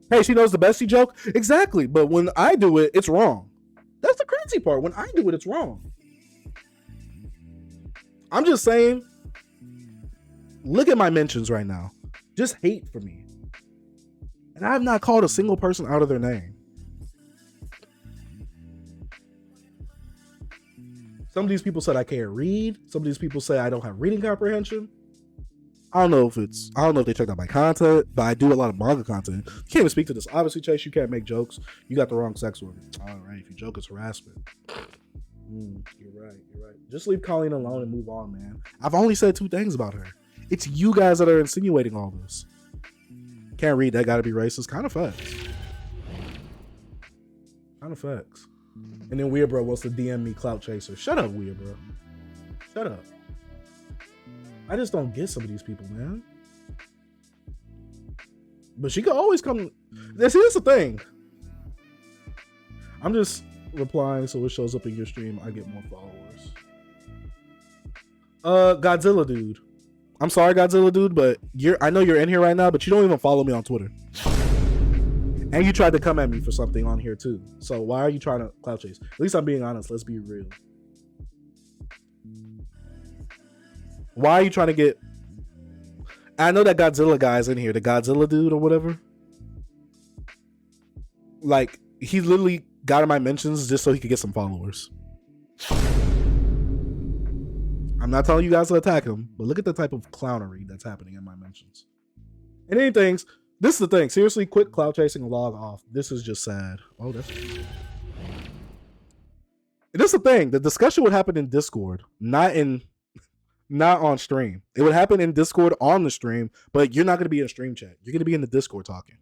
Hey, she knows the bestie joke? Exactly. But when I do it, it's wrong. That's the crazy part. When I do it, it's wrong. I'm just saying, look at my mentions right now. Just hate for me. And I have not called a single person out of their name. Some of these people said I can't read. Some of these people say I don't have reading comprehension. I don't know if they checked out my content, but I do a lot of manga content. You can't even speak to this. Obviously, Chase, you can't make jokes. You got the wrong sex worker. All right, if you joke, it's harassment. You're right. Just leave Colleen alone and move on, man. I've only said 2 things about her. It's you guys that are insinuating all this. Can't read, that gotta be racist. Kind of facts. And then Weird Bro wants to DM me Clout Chaser. Shut up, Weird Bro. Shut up. I just don't get some of these people, man. But she could always come. Here's the thing. I'm just replying so it shows up in your stream. I get more followers. Godzilla dude. I'm sorry, Godzilla dude, but I know you're in here right now, but you don't even follow me on Twitter. And you tried to come at me for something on here too. So why are you trying to clout chase? At least I'm being honest. Let's be real. Why are you trying to get... I know that Godzilla guy is in here. The Godzilla dude or whatever. Like, he literally got in my mentions just so he could get some followers. I'm not telling you guys to attack him, but look at the type of clownery that's happening in my mentions. And anything, this is the thing. Seriously, quit clout chasing and log off. This is just sad. Oh, that's... And this is the thing. The discussion would happen in Discord, not on stream. It would happen in Discord on the stream, but you're not going to be in a stream chat. You're going to be in the Discord talking.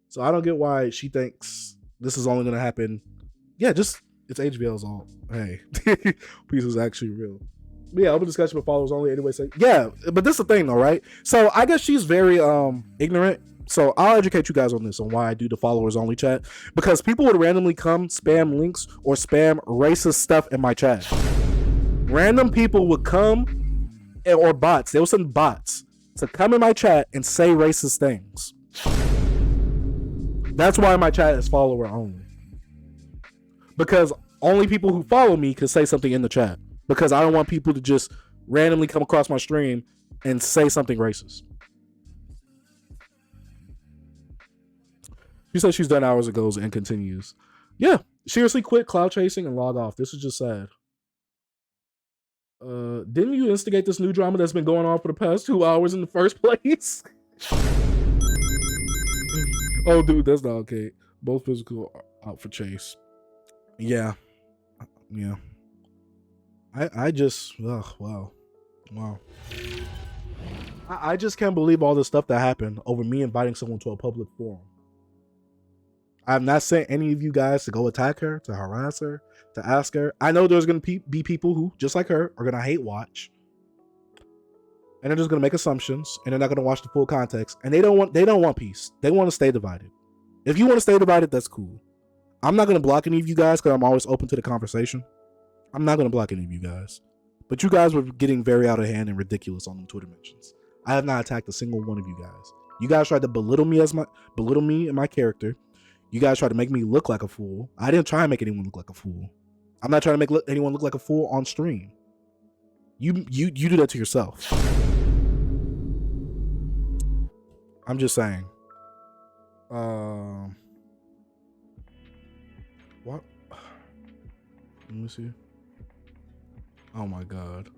So I don't get why she thinks this is only going to happen. Yeah, it's HBL's all. Hey, peace is actually real. But yeah, open discussion with followers only. Anyway, say yeah, but this is the thing though, right? So I guess she's very ignorant. So I'll educate you guys on this, on why I do the followers only chat, because people would randomly come spam links or spam racist stuff in my chat. Random people would come, or bots. They will send bots to come in my chat and say racist things. That's why my chat is follower only. Because only people who follow me can say something in the chat. Because I don't want people to just randomly come across my stream and say something racist. She said she's done hours ago and continues. Yeah, seriously, quit cloud chasing and log off. This is just sad. Didn't you instigate this new drama that's been going on for the past 2 hours in the first place? Oh, dude, that's not okay. Both physical out for chase. Yeah. I just, wow. I just can't believe all the stuff that happened over me inviting someone to a public forum. I have not sent any of you guys to go attack her, to harass her, to ask her. I know there's going to be people who, just like her, are going to hate watch. And they're just going to make assumptions, and they're not going to watch the full context. And they don't want peace. They want to stay divided. If you want to stay divided, that's cool. I'm not going to block any of you guys because I'm always open to the conversation. I'm not going to block any of you guys. But you guys were getting very out of hand and ridiculous on them Twitter mentions. I have not attacked a single one of you guys. You guys tried to belittle me and my character. You guys try to make me look like a fool. I didn't try and make anyone look like a fool. I'm not trying to make anyone look like a fool on stream. You do that to yourself. I'm just saying. What? Let me see. Oh my god.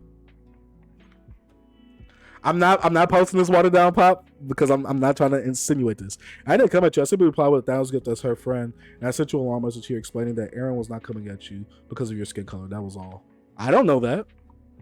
I'm not posting this watered down pop because I'm not trying to insinuate this. I didn't come at you. I simply replied with a $1,000 gift as her friend, and I sent you a long message here explaining that Aaron was not coming at you because of your skin color. That was all. I don't know that.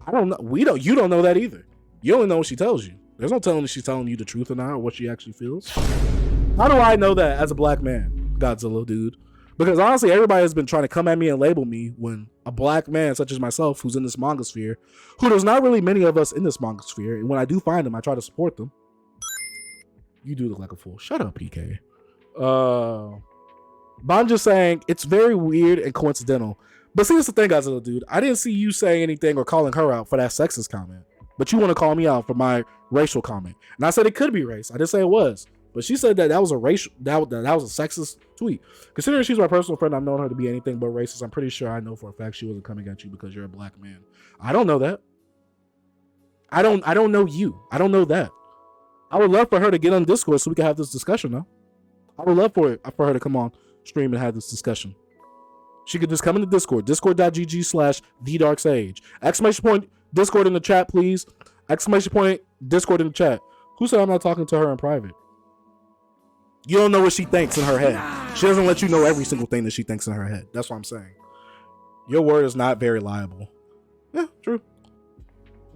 I don't know. You don't know that either. You only know what she tells you. There's no telling if she's telling you the truth or not, or what she actually feels. How do I know that as a black man, Godzilla dude? Because honestly, everybody has been trying to come at me and label me when a black man such as myself, who's in this manga sphere, who there's not really many of us in this manga sphere, and when I do find them, I try to support them. You do look like a fool. Shut up, PK. But I'm just saying, it's very weird and coincidental. But see, that's the thing, Godzilla dude. I didn't see you saying anything or calling her out for that sexist comment. But you want to call me out for my racial comment. And I said it could be race. I didn't say it was. But she said that was a racial, that was a sexist tweet. Considering she's my personal friend, I've known her to be anything but racist. I'm pretty sure I know for a fact she wasn't coming at you because you're a black man. I don't know that. I don't know you. I don't know that. I would love for her to get on Discord so we can have this discussion, though. I would love for her to come on stream and have this discussion. She could just come into Discord, discord.gg/thedarksage. Exclamation point Discord in the chat, please. Exclamation point Discord in the chat. Who said I'm not talking to her in private? You don't know what she thinks in her head. She doesn't let you know every single thing that she thinks in her head. That's what I'm saying. Your word is not very liable. Yeah, true.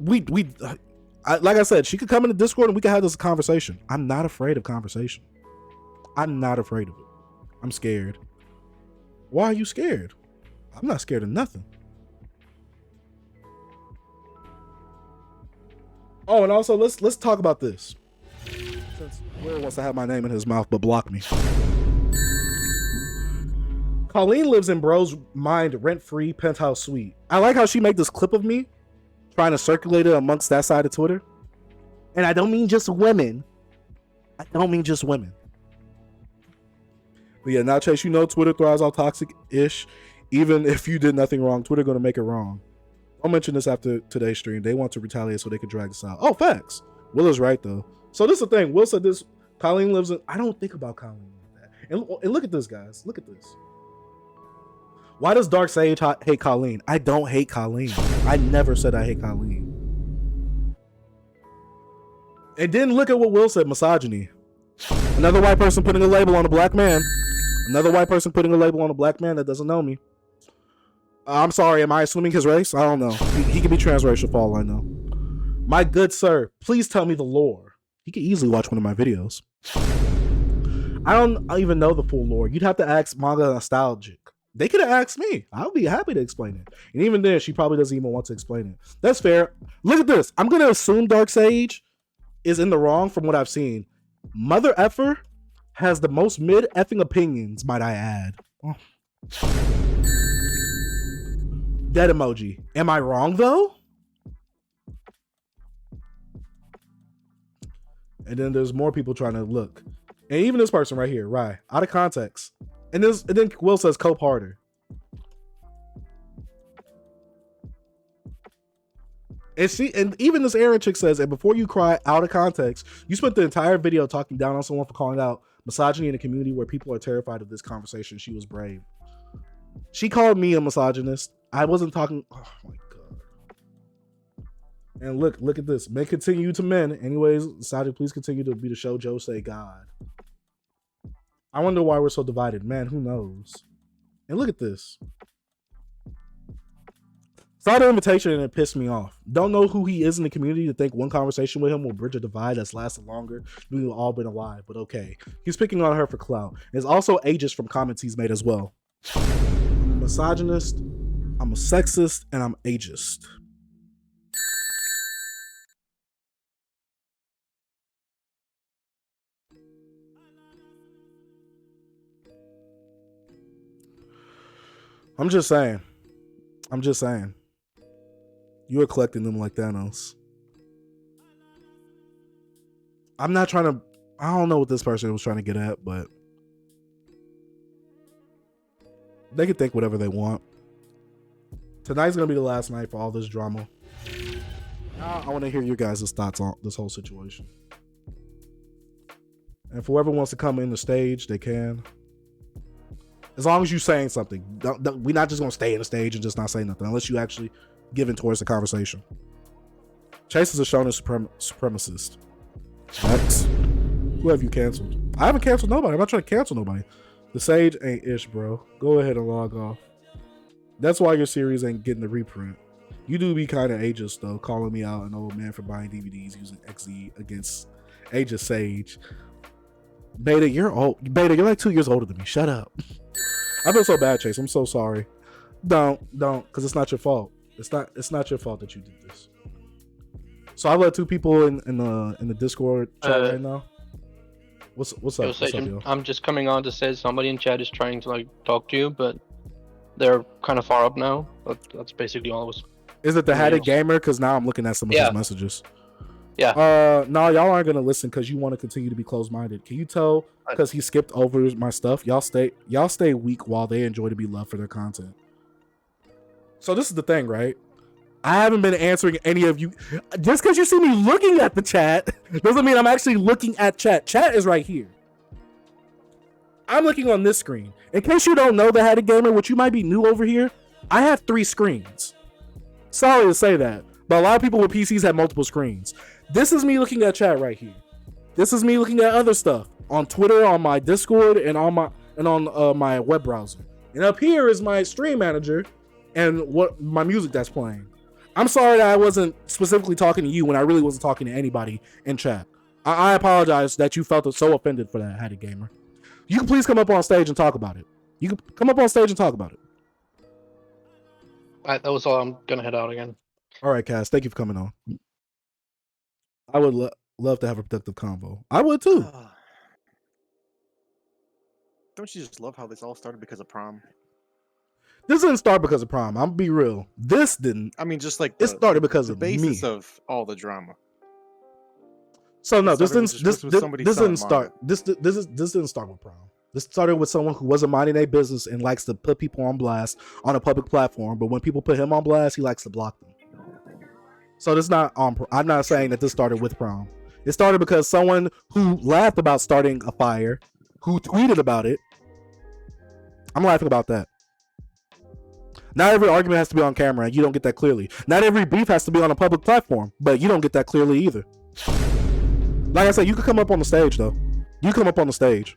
Like I said, she could come into Discord and we could have this conversation. I'm not afraid of conversation. I'm not afraid of it. I'm scared. Why are you scared? I'm not scared of nothing. Oh, and also let's talk about this. Since Will wants to have my name in his mouth but block me. Colleen lives in bro's mind rent-free penthouse suite. I like how she made this clip of me trying to circulate it amongst that side of Twitter. And I don't mean just women. But yeah, now Chase, you know Twitter thrives off toxic-ish. Even if you did nothing wrong, Twitter gonna make it wrong. I'll mention this after today's stream. They want to retaliate so they can drag this out. Oh, facts. Will is right though. So this is the thing. Will said this. Colleen lives in. I don't think about Colleen like that. And look at this, guys. Look at this. Why does Dark Sage hate Colleen? I don't hate Colleen. I never said I hate Colleen. And then look at what Will said. Misogyny. Another white person putting a label on a black man. Another white person putting a label on a black man that doesn't know me. I'm sorry, am I assuming his race? I don't know. He could be transracial for all I know. My good sir, please tell me the lore. He could easily watch one of my videos. I don't even know the full lore. You'd have to ask Manga Nostalgic. They could have asked me. I'll be happy to explain it. And even then, she probably doesn't even want to explain it. That's fair. Look at this. I'm going to assume Dark Sage is in the wrong from what I've seen. Mother effer has the most mid-effing opinions, might I add. Oh. Dead emoji. Am I wrong though? And then there's more people trying to look. And even this person right here, right? Out of context. And then Will says cope harder. And even this Aaron chick says, and before you cry, out of context, you spent the entire video talking down on someone for calling out misogyny in a community where people are terrified of this conversation. She was brave. She called me a misogynist. I wasn't talking. Oh my god. And look at this. Men continue to men. Anyways, Sajid, please continue to be the show Joe say God. I wonder why we're so divided. Man, who knows? And look at this. Saw the invitation and it pissed me off. Don't know who he is in the community to think one conversation with him will bridge a divide that's lasted longer. We've all been alive, but okay. He's picking on her for clout. It's also ageist from comments he's made as well. I'm a misogynist, I'm a sexist, and I'm ageist. I'm just saying. You are collecting them like Thanos. I'm not trying to. I don't know what this person was trying to get at, but They can think whatever they want. Tonight's gonna be the last night for all this drama. Now I want to hear your guys' thoughts on this whole situation. And for whoever wants to come in the stage, they can. As long as you're saying something. We're not just gonna stay in the stage and just not say nothing unless you actually give in towards the conversation. Chase is a shonen supremacist. X. Who have you canceled? I haven't canceled nobody. I'm not trying to cancel nobody. The Sage ain't ish, bro. Go ahead and log off. That's why your series ain't getting the reprint. You do be kind of ageist, though, calling me out an old man for buying DVDs using XZ against Aegis Sage. Beta, you're old. Beta, you're like 2 years older than me. Shut up. I feel so bad, Chase. I'm so sorry. Don't, because it's not your fault. It's not your fault that you did this. So I let 2 people in the Discord chat right now. What's up? Yo, Sage, I'm just coming on to say somebody in chat is trying to like talk to you, but they're kind of far up now. But that's basically all it was. Is it the Hatted Gamer? Because now I'm looking at some of his messages. Yeah. No, y'all aren't gonna listen because you want to continue to be closed-minded. Can you tell? Because he skipped over my stuff. Y'all stay weak while they enjoy to be loved for their content. So this is the thing, right? I haven't been answering any of you. Just because you see me looking at the chat doesn't mean I'm actually looking at chat. Chat is right here. I'm looking on this screen. In case you don't know the Hatted Gamer, which you might be new over here, I have 3 screens. Sorry to say that, but a lot of people with PCs have multiple screens. This is me looking at chat right here. This is me looking at other stuff on Twitter, on my Discord, and on my web browser. And up here is my stream manager and what my music that's playing. I'm sorry that I wasn't specifically talking to you when I really wasn't talking to anybody in chat. I apologize that you felt so offended for that, Hatted Gamer. You can please come up on stage and talk about it. You can come up on stage and talk about it. That was all. I'm gonna head out again. All right, Cass. Thank you for coming on. I would love to have a productive convo. I would too. Don't you just love how this all started because of prom? This didn't start because of prom. I'm gonna be real. This didn't. I mean, just like it started because of basis me. of all the drama. So no, this didn't start. This didn't start with prom. This started with someone who wasn't minding their business and likes to put people on blast on a public platform. But when people put him on blast, he likes to block them. So this not on. I'm not saying that this started with prom. It started because someone who laughed about starting a fire, who tweeted about it. I'm laughing about that. Not every argument has to be on camera, and you don't get that clearly. Not every beef has to be on a public platform, but you don't get that clearly either. Like I said, you can come up on the stage, though. You come up on the stage.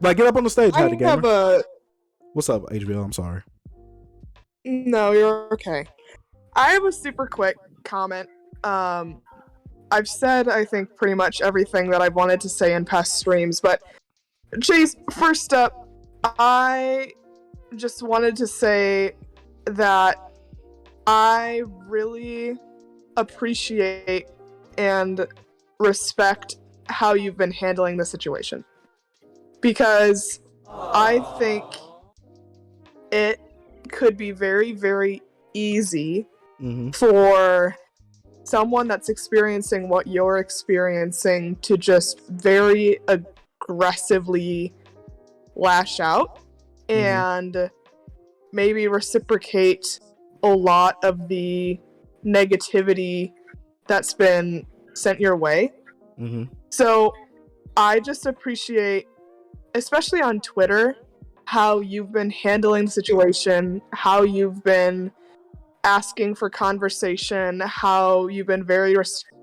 Like, get up on the stage, Hatted Gamer. What's up, HBO? I'm sorry. No, you're okay. I have a super quick comment. I've said, I think, pretty much everything that I've wanted to say in past streams, but Chase, first up, I just wanted to say that I really appreciate and respect how you've been handling the situation. Because I think it could be very, very easy for someone that's experiencing what you're experiencing to just very aggressively lash out and maybe reciprocate a lot of the negativity that's been sent your way. So I just appreciate, especially on Twitter, how you've been handling the situation, how you've been asking for conversation, how you've been very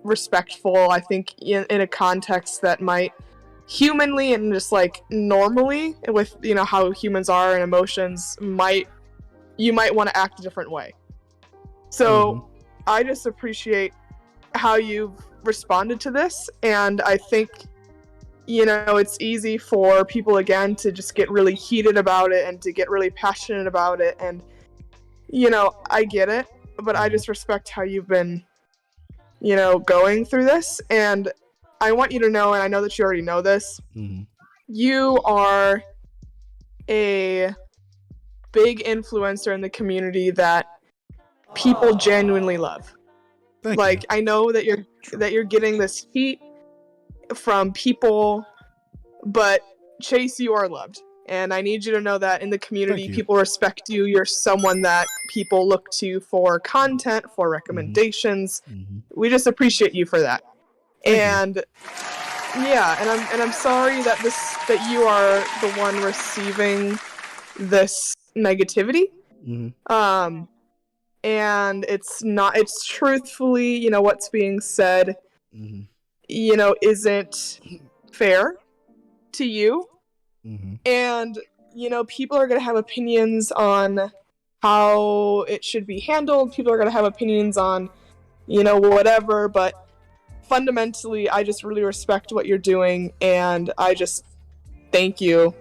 respectful, I think, in a context that might humanly and just like normally with, you know, how humans are and emotions, you might want to act a different way. So I just appreciate how you've responded to this, and I think, you know, it's easy for people again to just get really heated about it and to get really passionate about it, and you know, I get it, but I just respect how you've been, you know, going through this. And I want you to know, and I know that you already know this, you are a big influencer in the community that people genuinely love. I know that you're getting this heat from people but Chase, you are loved. And I need you to know that in the community, Thank you. people respect you. You're someone that people look to for content, for recommendations. We just appreciate you for that. Thank Yeah, and I'm sorry that you are the one receiving this negativity. And it's truthfully, you know, what's being said, you know, isn't fair to you. And, you know, people are going to have opinions on how it should be handled. People are going to have opinions on, you know, whatever. But fundamentally, I just really respect what you're doing. And I just thank you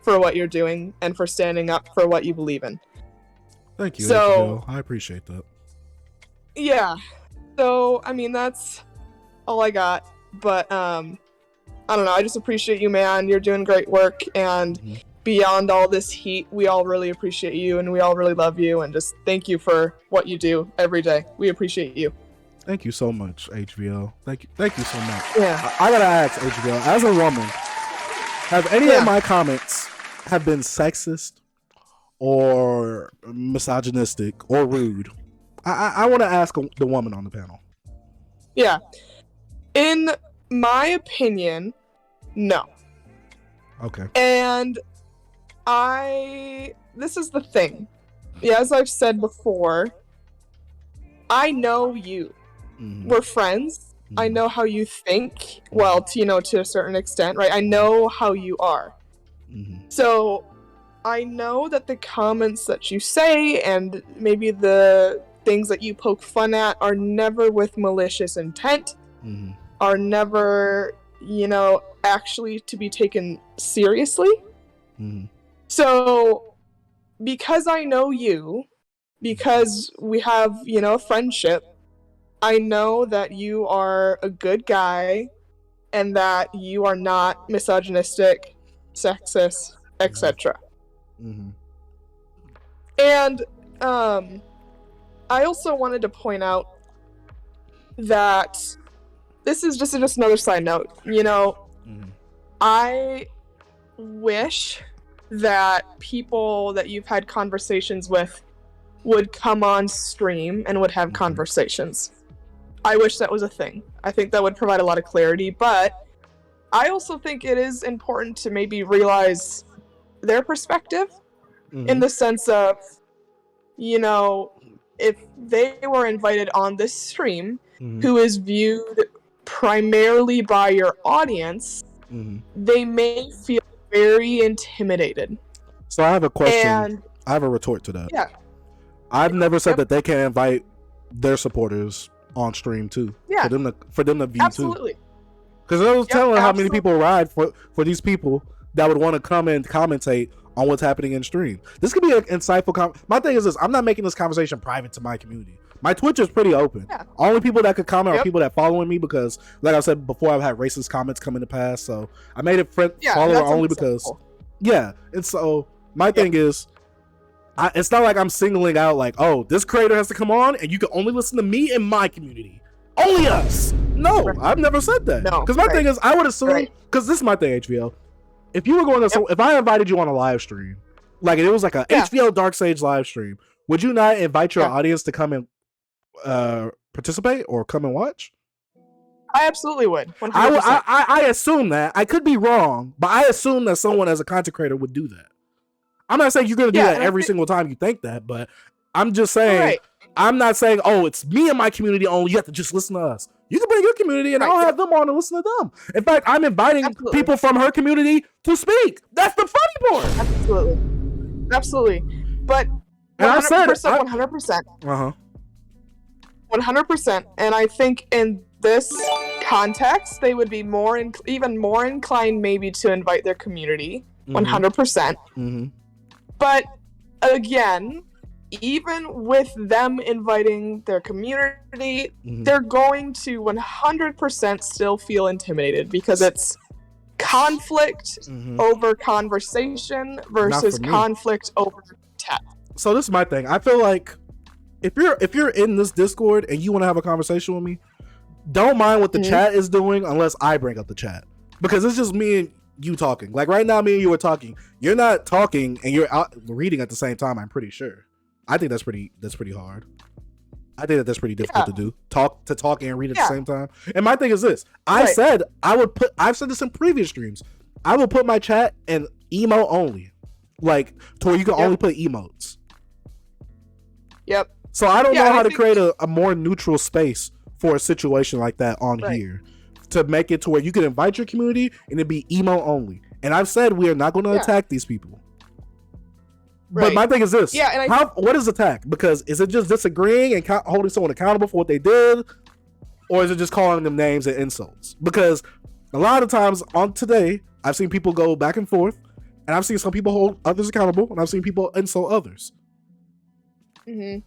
for what you're doing and for standing up for what you believe in. Thank you, So, HBO. I appreciate that. Yeah. So, I mean, that's all I got. But, I don't know. I just appreciate you, man. You're doing great work. And beyond all this heat, we all really appreciate you. And we all really love you. And just thank you for what you do every day. We appreciate you. Thank you so much, HBO. Thank you so much. Yeah. I gotta ask, HBO, as a woman, have any of my comments have been sexist or misogynistic or rude? I want to ask the woman on the panel. Yeah. In my opinion, no. Okay. And this is the thing. Yeah, as I've said before, I know you. We're friends. I know how you think. Well, to a certain extent, right? I know how you are. So I know that the comments that you say and maybe the things that you poke fun at are never with malicious intent, are never, actually to be taken seriously. So because I know you, because we have, a friendship, I know that you are a good guy and that you are not misogynistic, sexist, etc. And I also wanted to point out that this is just another side note. I wish that people that you've had conversations with would come on stream and would have conversations. I wish that was a thing. I think that would provide a lot of clarity, but I also think it is important to maybe realize their perspective in the sense of, if they were invited on this stream, who is viewed primarily by your audience, they may feel very intimidated. So I have a question. And I have a retort to that. Yeah. I've never said that they can't invite their supporters on stream too. Yeah. For them to view Absolutely. too. Because I was telling how many absolutely. people ride for these people that would want to come and commentate on what's happening in stream. This could be an insightful my thing is this: I'm not making this conversation private to my community. My Twitch is pretty open. Only people that could comment are people that following me, because like I said before, I've had racist comments come in the past, so I made it follower only because and so my thing is, it's not like I'm singling out like, oh, this creator has to come on and you can only listen to me and my community, only us. No, I've never said that. No, because my thing is, I would assume, because this is my thing, HBO, if you were going to if I invited you on a live stream, like it was like a HBO Dark Sage live stream, would you not invite your audience to come and participate or come and watch? I absolutely would. 100%. I assume that. I could be wrong, but I assume that someone as a content creator would do that. I'm not saying you're going to do that every single time you think that, but I'm just saying, I'm not saying, oh, it's me and my community only. You have to just listen to us. You can bring your community and I'll have them on and listen to them. In fact, I'm inviting people from her community to speak. That's the funny part. Absolutely. But 100%. 100%. And I think in this context, they would be even more inclined maybe to invite their community. 100%. But again, even with them inviting their community, they're going to 100% still feel intimidated, because it's conflict over conversation versus conflict over text. So this is my thing. I feel like if you're in this Discord and you want to have a conversation with me, don't mind what the chat is doing unless I bring up the chat, because it's just me and you talking. Like right now, me and you are talking. You're not talking and you're out reading at the same time. I'm pretty sure. I think that's pretty hard. I think that's pretty difficult to do. Talk and read at the same time. And my thing is this: I've said this in previous streams. I will put my chat in emote only, like to where you can only put emotes. Yep. So I don't know how to create a more neutral space for a situation like that on here to make it to where you can invite your community and it be emote only. And I've said we are not going to attack these people. But my thing is this: what is attack? Because is it just disagreeing and holding someone accountable for what they did, or is it just calling them names and insults? Because a lot of times on today, I've seen people go back and forth, and I've seen some people hold others accountable, and I've seen people insult others. Mm-hmm.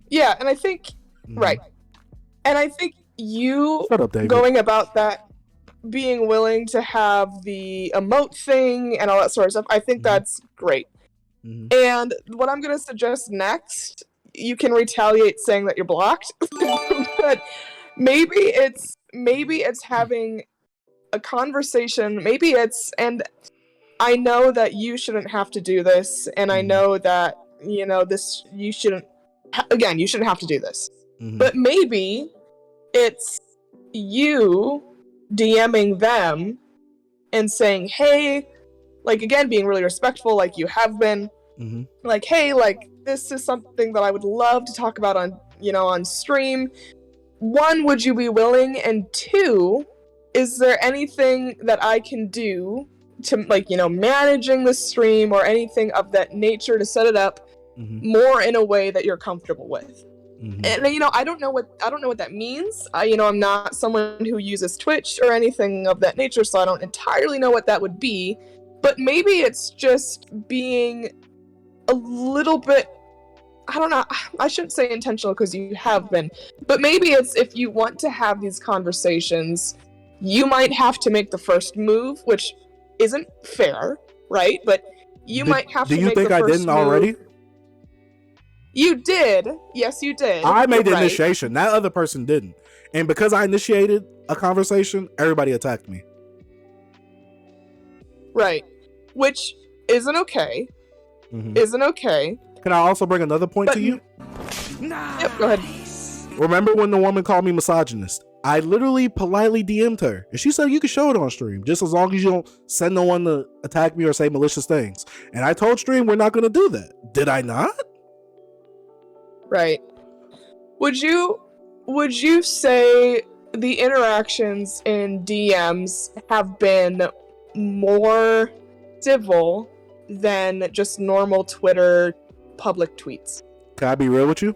Yeah, and I think and I think you going about that, being willing to have the emote thing and all that sort of stuff, I think that's great. And what I'm going to suggest next, you can retaliate saying that you're blocked, but maybe it's having a conversation. Maybe it's, and I know that you shouldn't have to do this, and I know that, this, you shouldn't have to do this. But maybe it's you DMing them and saying, hey, like, again, being really respectful, like you have been, like, hey, like, this is something that I would love to talk about on stream. 1, would you be willing? And 2, is there anything that I can do to, like, managing the stream or anything of that nature to set it up more in a way that you're comfortable with? And I don't know what that means. I'm not someone who uses Twitch or anything of that nature, so I don't entirely know what that would be. But maybe it's just being a little bit, I don't know, I shouldn't say intentional because you have been, but maybe it's, if you want to have these conversations, you might have to make the first move, which isn't fair, right? But you might have to make the first move. Do you think I didn't already? You did. Yes, you did. I made the initiation. That other person didn't. And because I initiated a conversation, everybody attacked me. Right. Which isn't okay. Isn't okay. Can I also bring another point to you? Yep, go ahead. Remember when the woman called me misogynist? I literally politely DM'd her. And she said you can show it on stream, just as long as you don't send no one to attack me or say malicious things. And I told stream we're not going to do that. Did I not? Right. Would you say the interactions in DMs have been more civil than just normal Twitter public tweets? Can I be real with you?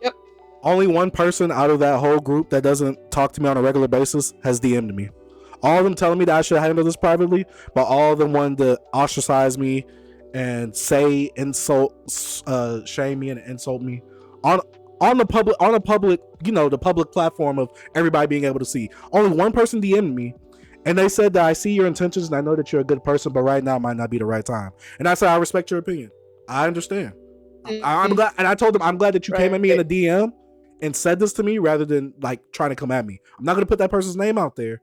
Yep. Only one person out of that whole group that doesn't talk to me on a regular basis has DM'd me. All of them telling me that I should handle this privately, but all of them wanted to ostracize me and say shame me and insult me on the public, the public platform of everybody being able to see. Only one person DM'd me, and they said that I see your intentions and I know that you're a good person, but right now might not be the right time. And I said I respect your opinion. I understand. I'm glad, and I told them I'm glad that you came at me in a DM and said this to me rather than like trying to come at me. I'm not gonna put that person's name out there.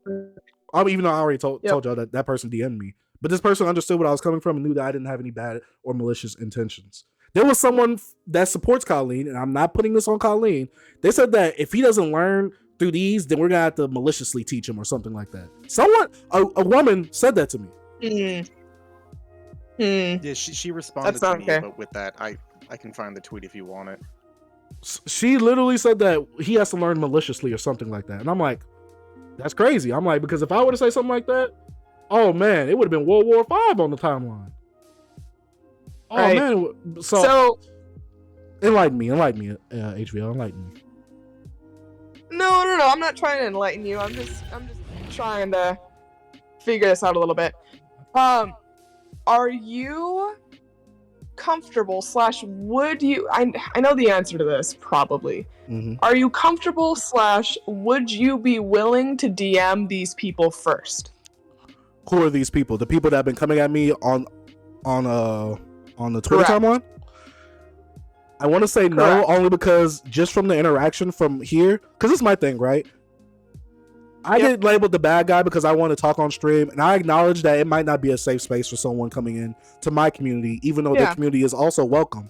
Even though I already told y'all that person DM'd me. But this person understood what I was coming from and knew that I didn't have any bad or malicious intentions. There was someone that supports Colleen, and I'm not putting this on Colleen. They said that if he doesn't learn through these, then we're going to have to maliciously teach him or something like that. A woman said that to me. Yeah, she responded to me, but with that, I can find the tweet if you want it. She literally said that he has to learn maliciously or something like that. And I'm like, that's crazy. I'm like, because if I were to say something like that, oh man, it would have been World War V on the timeline. Oh man, so enlighten me, HVL, enlighten me. No, I'm not trying to enlighten you. I'm just trying to figure this out a little bit. Are you comfortable / would you? I know the answer to this probably. Are you comfortable / would you be willing to DM these people first? Who are these people? The people that have been coming at me on the Twitter timeline? I want to say no, only because just from the interaction from here, because it's my thing, right? I get labeled the bad guy because I want to talk on stream, and I acknowledge that it might not be a safe space for someone coming in to my community, even though their community is also welcome.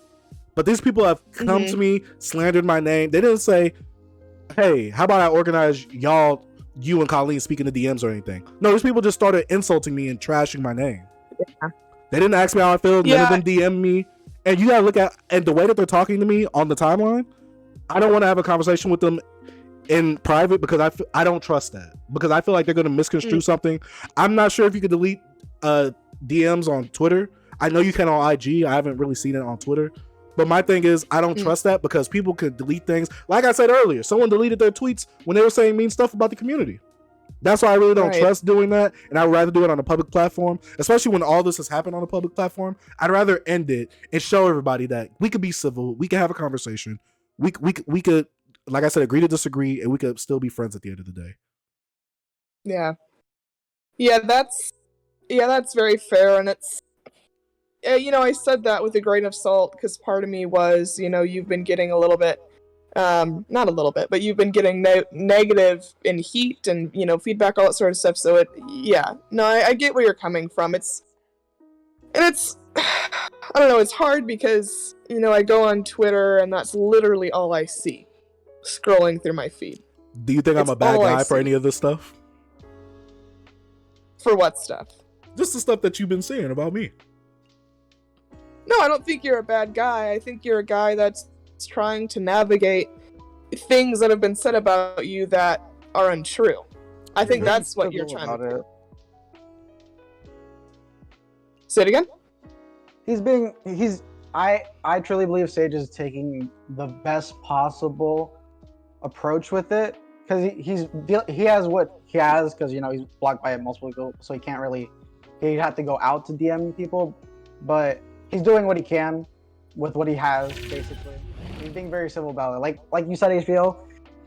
But these people have come to me, slandered my name. They didn't say, hey, how about I organize you and Colleen speaking to DMs or anything. No, these people just started insulting me and trashing my name. Yeah. They didn't ask me how I feel. None of them DM me. And you gotta look at, and the way that they're talking to me on the timeline, I don't want to have a conversation with them in private because I don't trust that, because I feel like they're going to misconstrue something. I'm not sure if you could delete DMs on Twitter. I know you can on IG. I haven't really seen it on Twitter, but my thing is I don't trust that, because people could delete things. Like I said earlier, someone deleted their tweets when they were saying mean stuff about the community. That's why I really don't trust doing that, and I'd rather do it on a public platform, especially when all this has happened on a public platform. I'd rather end it and show everybody that we could be civil, we could have a conversation, we could, like I said, agree to disagree, and we could still be friends at the end of the day. Yeah, that's very fair, and it's, I said that with a grain of salt because part of me was, you've been getting a little bit, not a little bit, but you've been getting negative in heat and, feedback, all that sort of stuff. So I get where you're coming from. It's I don't know, it's hard because, I go on Twitter and that's literally all I see scrolling through my feed. Do you think I'm a bad guy for any of this stuff? For what stuff? Just the stuff that you've been saying about me. No, I don't think you're a bad guy. I think you're a guy that's trying to navigate things that have been said about you that are untrue. I think that's what you're trying to do. Say it again? I truly believe Sage is taking the best possible approach with it, because he has what he has, because he's blocked by multiple people, so he'd have to go out to DM people, but he's doing what he can with what he has. Basically, he's being very civil about it. Like you said, HBO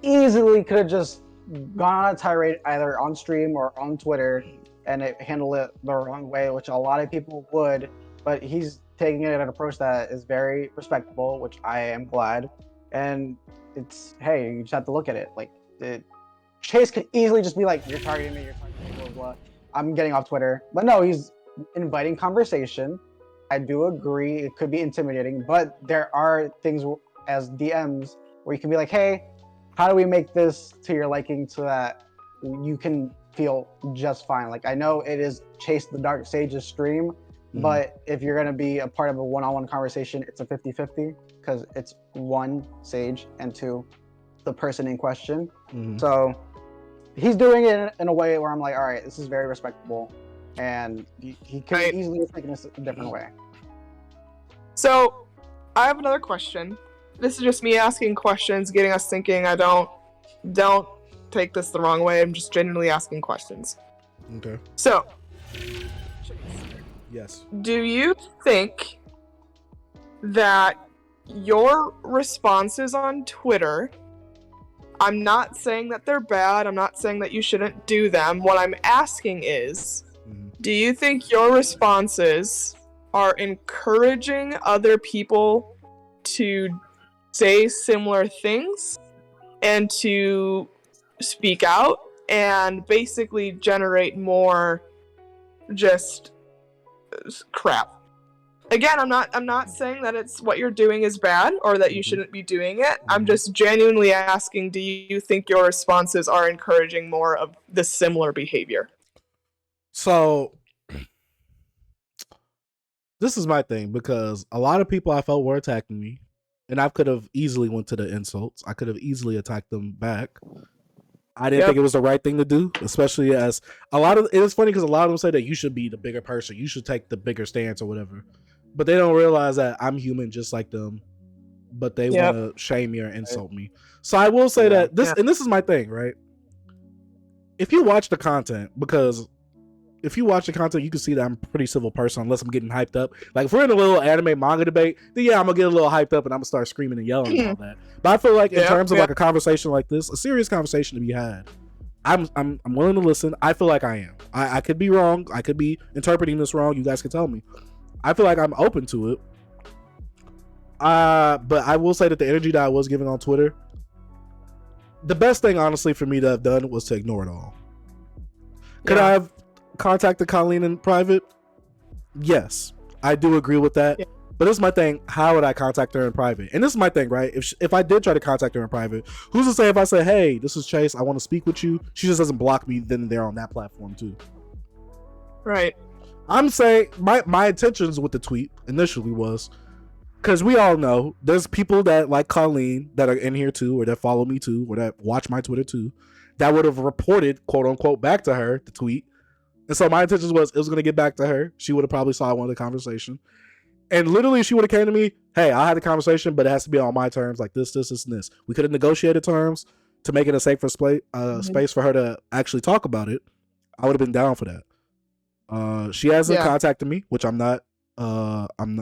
easily could have just gone on a tirade either on stream or on Twitter and handle it the wrong way, which a lot of people would, but he's taking it an approach that is very respectable, which I am glad. And it's, hey, you just have to look at it. Chase could easily just be like, you're targeting me, blah, blah, blah. I'm getting off Twitter. But no, he's inviting conversation. I do agree, it could be intimidating, but there are things as DMs where you can be like, hey, how do we make this to your liking so that you can feel just fine? I know it is Chase the Dark Sage's stream, but if you're going to be a part of a one-on-one conversation, it's a 50-50, because it's one, Sage, and two, the person in question. So he's doing it in a way where I'm like, all right, this is very respectable, and he could easily have taken this a different way. So I have another question. This is just me asking questions, getting us thinking. I don't take this the wrong way. I'm just genuinely asking questions. Okay. So, yes. Do you think that your responses on Twitter, I'm not saying that they're bad, I'm not saying that you shouldn't do them. What I'm asking is, do you think your responses are encouraging other people to say similar things and to speak out and basically generate more just crap? Again, I'm not saying that it's what you're doing is bad or that you shouldn't be doing it. I'm just genuinely asking, do you think your responses are encouraging more of the similar behavior? So this is my thing, because a lot of people I felt were attacking me, and I could have easily went to the insults. I could have easily attacked them back. I didn't think it was the right thing to do, especially as it's funny because a lot of them say that you should be the bigger person. You should take the bigger stance or whatever. But they don't realize that I'm human just like them, but they want to shame me or insult me. So I will say that this is my thing, right? If you watch the content, because if you watch the content, you can see that I'm a pretty civil person unless I'm getting hyped up. Like, if we're in a little anime manga debate, then I'm going to get a little hyped up and I'm going to start screaming and yelling and all that. But I feel like in terms of like a conversation like this, a serious conversation to be had, I'm willing to listen. I feel like I am. I could be wrong. I could be interpreting this wrong. You guys can tell me. I feel like I'm open to it. But I will say that the energy that I was giving on Twitter, the best thing, honestly, for me to have done was to ignore it all. Could I have contacted Colleen in private? Yes, I do agree with that. Yeah. But this is my thing. How would I contact her in private? And this is my thing, right? If I did try to contact her in private, who's to say if I say, hey, this is Chase, I want to speak with you, she just doesn't block me then and there on that platform too. Right. I'm saying my intentions with the tweet initially was, because we all know there's people that like Colleen that are in here too, or that follow me too, or that watch my Twitter too, that would have reported, quote unquote, back to her the tweet. And so my intentions was it was going to get back to her. She would have probably saw one of the conversation. And literally, she would have came to me, hey, I had a conversation, but it has to be on my terms, like this, and this. We could have negotiated terms to make it a safer space for her to actually talk about it. I would have been down for that. She hasn't contacted me, which I'm not.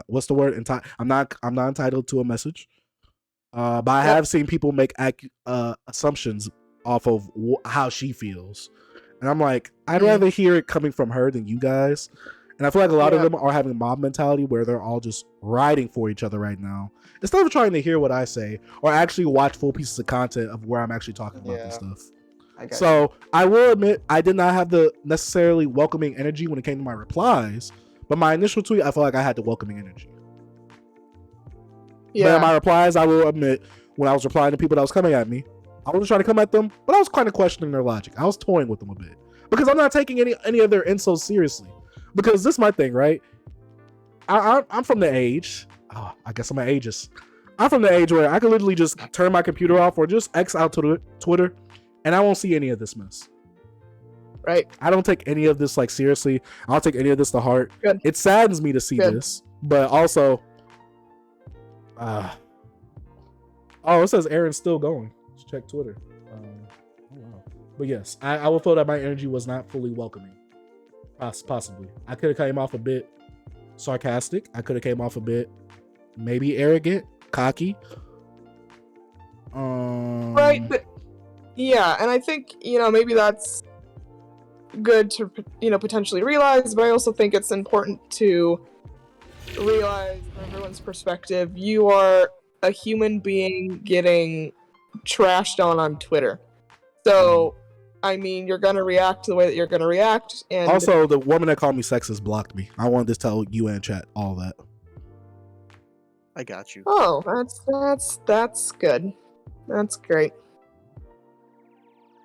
What's the word? I'm not entitled to a message. But I have seen people make assumptions off of how she feels, and I'm like, I'd rather hear it coming from her than you guys. And I feel like a lot of them are having mob mentality where they're all just riding for each other right now, instead of trying to hear what I say or actually watch full pieces of content of where I'm actually talking about this stuff. So I will admit I did not have the necessarily welcoming energy when it came to my replies, but my initial tweet, I felt like I had the welcoming energy. Yeah. But in my replies, I will admit, when I was replying to people that was coming at me, I wasn't trying to come at them, but I was kind of questioning their logic. I was toying with them a bit because I'm not taking any of their insults seriously. Because this is my thing, right? I'm from the age. Oh, I guess I'm an ageist. I'm from the age where I can literally just turn my computer off or just X out to Twitter, and I won't see any of this mess. Right. I don't take any of this like seriously. I don't take any of this to heart. Good. It saddens me to see this, but also, oh, it says Aaron's still going. Let's check Twitter. Oh wow. But yes, I will feel that my energy was not fully welcoming. Possibly. I could have came off a bit sarcastic. I could have came off a bit maybe arrogant, cocky. Right, but yeah, and I think, maybe that's good to, potentially realize, but I also think it's important to realize from everyone's perspective, you are a human being getting trashed on Twitter. So I mean, you're gonna react to the way that you're gonna react, and also the woman that called me sexist blocked me. I wanted to tell you and chat all that. I got you. Oh, that's good. That's great.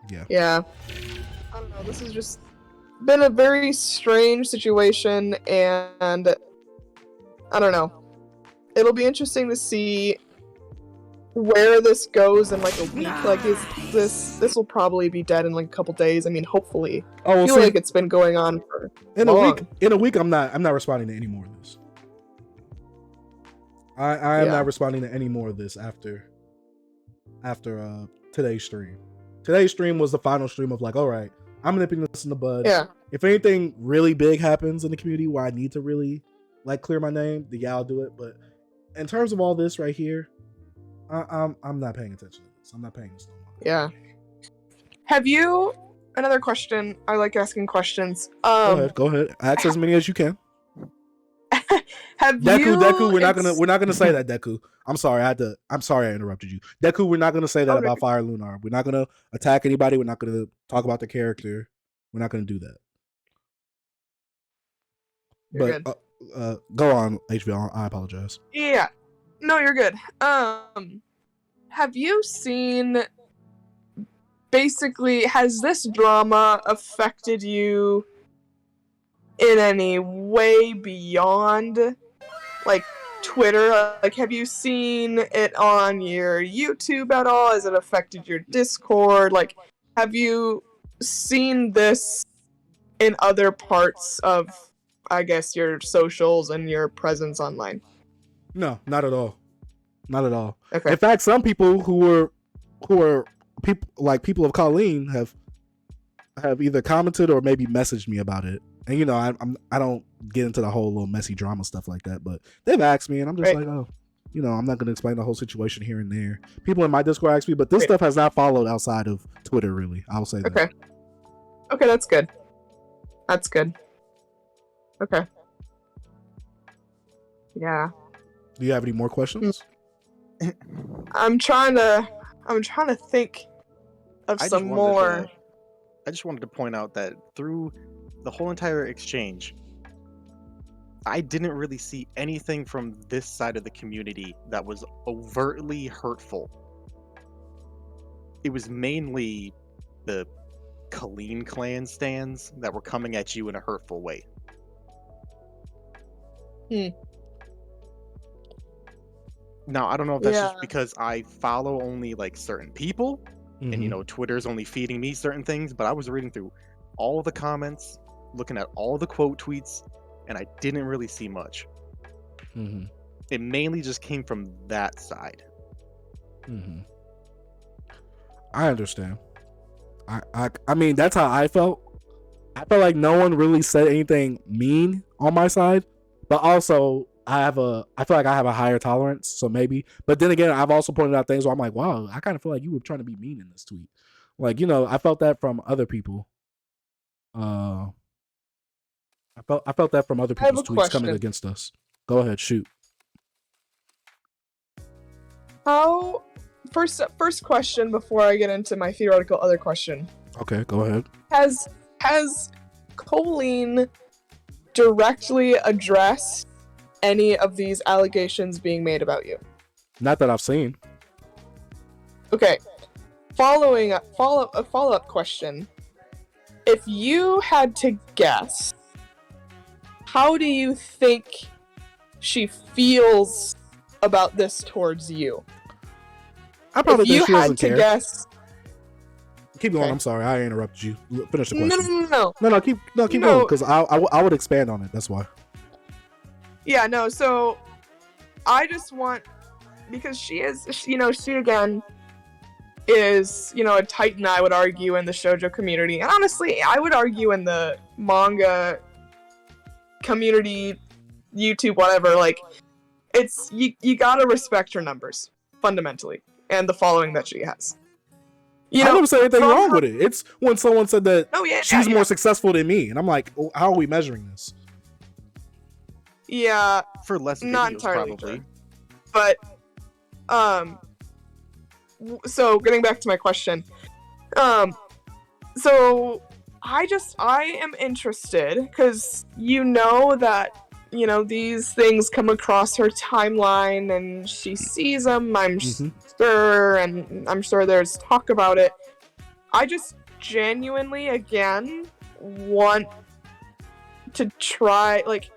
Yeah. I don't know. This has just been a very strange situation, and I don't know. It'll be interesting to see where this goes in like a week. Like, this will probably be dead in like a couple days. I mean, hopefully. I feel like it's been going on for long. In a week, I'm not responding to any more of this. I am not responding to any more of this after today's stream. Today's stream was the final stream of like, all right, I'm nipping this in the bud. Yeah. If anything really big happens in the community where I need to really like clear my name, then I'll do it. But in terms of all this right here, I'm not paying attention to this. I'm not paying this no more. Yeah. Have you? Another question. I like asking questions. Go ahead. Ask as many as you can. Have Deku, we're not gonna say that, Deku. I'm sorry I interrupted you. Deku, we're not gonna say that about Fire Lunar. We're not gonna attack anybody. We're not gonna talk about the character. We're not gonna do that. You're but go on, HBO. I apologize. Yeah. No, you're good. Have you seen, basically, has this drama affected you in any way beyond, like, Twitter? Like, have you seen it on your YouTube at all? Has it affected your Discord? Like, have you seen this in other parts of, I guess, your socials and your presence online? No, not at all. Not at all. Okay. In fact, some people who are people of Colleen have either commented or maybe messaged me about it. And I don't get into the whole little messy drama stuff like that, but they've asked me, and I'm just like, oh, I'm not gonna explain the whole situation here and there. People in my Discord ask me, but this stuff has not followed outside of Twitter, really. I will say that. Okay, that's good. That's good. Okay. Yeah. Do you have any more questions? I'm trying to think of some more. I just wanted to point out that through the whole entire exchange, I didn't really see anything from this side of the community that was overtly hurtful. It was mainly the Colleen clan stands that were coming at you in a hurtful way. Now, I don't know if that's just because I follow only like certain people and, you know, Twitter's only feeding me certain things, but I was reading through all of the comments, looking at all the quote tweets, and I didn't really see much. It mainly just came from that side. I understand. I mean, that's how I felt. I felt like no one really said anything mean on my side, but also I feel like I have a higher tolerance, so maybe. But then again, I've also pointed out things where I'm like, wow, I kind of feel like you were trying to be mean in this tweet. Like, you know, I felt that from other people. I felt that from other people's tweets coming against us. Go ahead, shoot. How first question before I get into my theoretical other question. Okay, go ahead. Has Colleen directly addressed any of these allegations being made about you? Not that I've seen. Okay. Follow-up question. If you had to guess, how do you think she feels about this towards you? I probably think she doesn't care. Guess, keep going. Okay. I'm sorry, I interrupted you. Finish the question. No. Keep going, because I would expand on it. That's why. Yeah, no. So I just want, because she again is, you know, a titan, I would argue, in the shoujo community, and honestly, I would argue in the manga community, YouTube, whatever. Like, it's you gotta respect her numbers fundamentally and the following that she has. You know, I never said anything wrong with it. It's when someone said that she's more successful than me, and I'm like, oh, how are we measuring this? Yeah, for less videos, not entirely probably. True. But so getting back to my question, so I am interested because you know that, you know, these things come across her timeline and she sees them, I'm sure, and I'm sure there's talk about it. I just genuinely, again, want to try, like,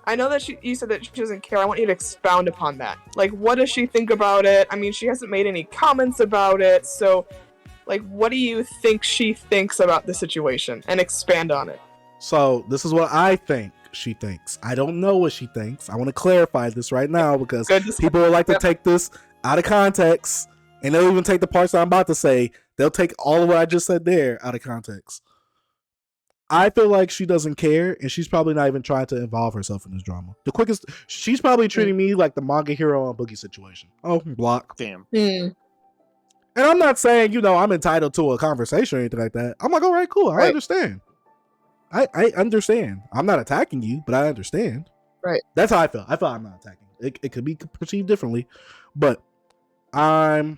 I know that you said that she doesn't care. I want you to expound upon that. Like, what does she think about it? I mean, she hasn't made any comments about it, so, like, what do you think she thinks about the situation? And expand on it. So, this is what I think she thinks. I don't know what she thinks. I want to clarify this right now, because people would like to take this out of context, and they'll even take the parts that I'm about to say. They'll take all of what I just said there out of context. I feel like she doesn't care, and she's probably not even trying to involve herself in this drama. She's probably treating me like the manga hero on Boogie situation. Oh, block. Damn. And I'm not saying, you know, I'm entitled to a conversation or anything like that. I'm like, all right, cool. I understand. I understand. I'm not attacking you, but I understand. Right. That's how I feel. I feel I'm not attacking. It could be perceived differently, but I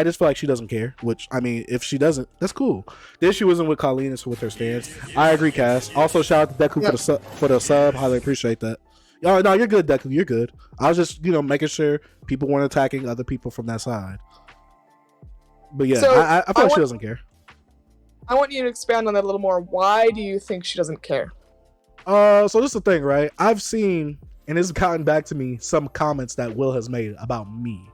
just feel like she doesn't care, which, I mean, if she doesn't, that's cool. The issue isn't with Colleen, it's with her stance. I agree, Cass. Also, shout out to Deku for the sub. Highly appreciate that. Oh, no, you're good, Deku. You're good. I was just, you know, making sure people weren't attacking other people from that side. But yeah, so I feel like she doesn't care. I want you to expand on that a little more. Why do you think she doesn't care? So this is the thing, right? I've seen, and it's gotten back to me, some comments that Will has made about me.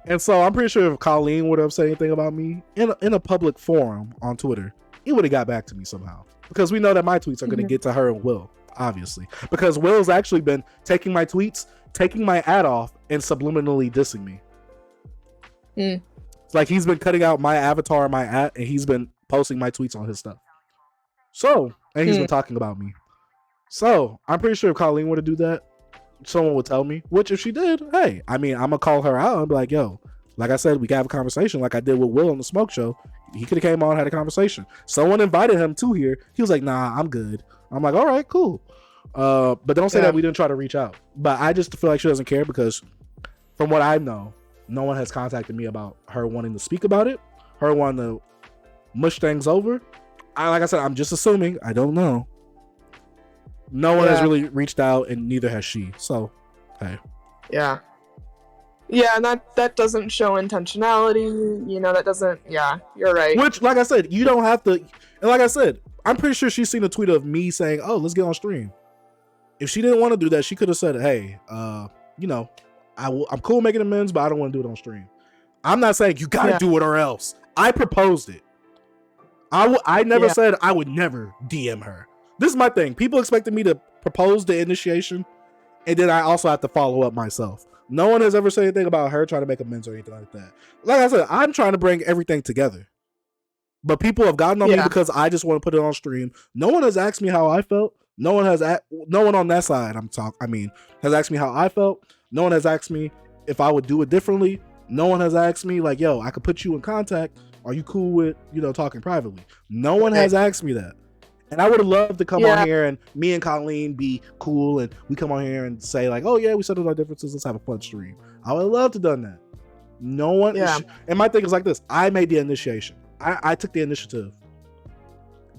And so I'm pretty sure if Colleen would have said anything about me in a public forum on Twitter, it would have got back to me somehow. Because we know that my tweets are going to get to her and Will, obviously. Because Will's actually been taking my tweets, taking my ad off, and subliminally dissing me. It's like he's been cutting out my avatar and my ad, and he's been posting my tweets on his stuff. So, and he's been talking about me. So, I'm pretty sure if Colleen were to do that, someone would tell me, which if she did, hey, I mean, I'm gonna call her out and be like, yo, like I said, we can have a conversation like I did with Will on the Smoke Show. He could have came on and had a conversation. Someone invited him to here. He was like, nah, I'm good. I'm like, all right, cool. But don't say that we didn't try to reach out. But I just feel like she doesn't care, because from what I know, no one has contacted me about her wanting to speak about it, her wanting to mush things over. Like I said, I'm just assuming. I don't know. No one has really reached out, and neither has she. So, hey. Yeah. Yeah, and that doesn't show intentionality. You know, that doesn't. Yeah, you're right. Which, like I said, you don't have to. And like I said, I'm pretty sure she's seen a tweet of me saying, "Oh, let's get on stream." If she didn't want to do that, she could have said, "Hey, you know, I'm cool making amends, but I don't want to do it on stream." I'm not saying you gotta do it or else. I proposed it. I never said I would never DM her. This is my thing. People expected me to propose the initiation, and then I also have to follow up myself. No one has ever said anything about her trying to make amends or anything like that. Like I said, I'm trying to bring everything together. But people have gotten on me because I just want to put it on stream. No one has asked me how I felt. No one on that side has asked me how I felt. No one has asked me if I would do it differently. No one has asked me like, yo, I could put you in contact. Are you cool with, talking privately? No one has asked me that. And I would have loved to come on here and me and Colleen be cool and we come on here and say like, oh yeah, we settled our differences. Let's have a fun stream. I would have loved to have done that. No one. And my thing is like this. I made the initiation. I took the initiative.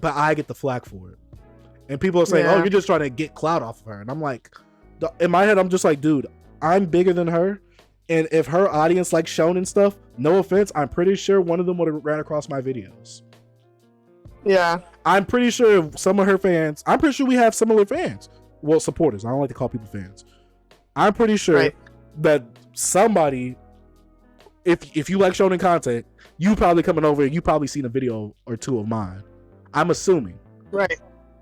But I get the flack for it. And people are saying, oh, you're just trying to get clout off of her. And I'm like, in my head, I'm just like, dude, I'm bigger than her. And if her audience likes shonen stuff, no offense, I'm pretty sure one of them would have ran across my videos. Yeah. I'm pretty sure some of her fans, I'm pretty sure we have similar fans. Well, supporters. I don't like to call people fans. I'm pretty sure that somebody, if you like shonen content, you probably coming over and you probably seen a video or two of mine. I'm assuming. Right.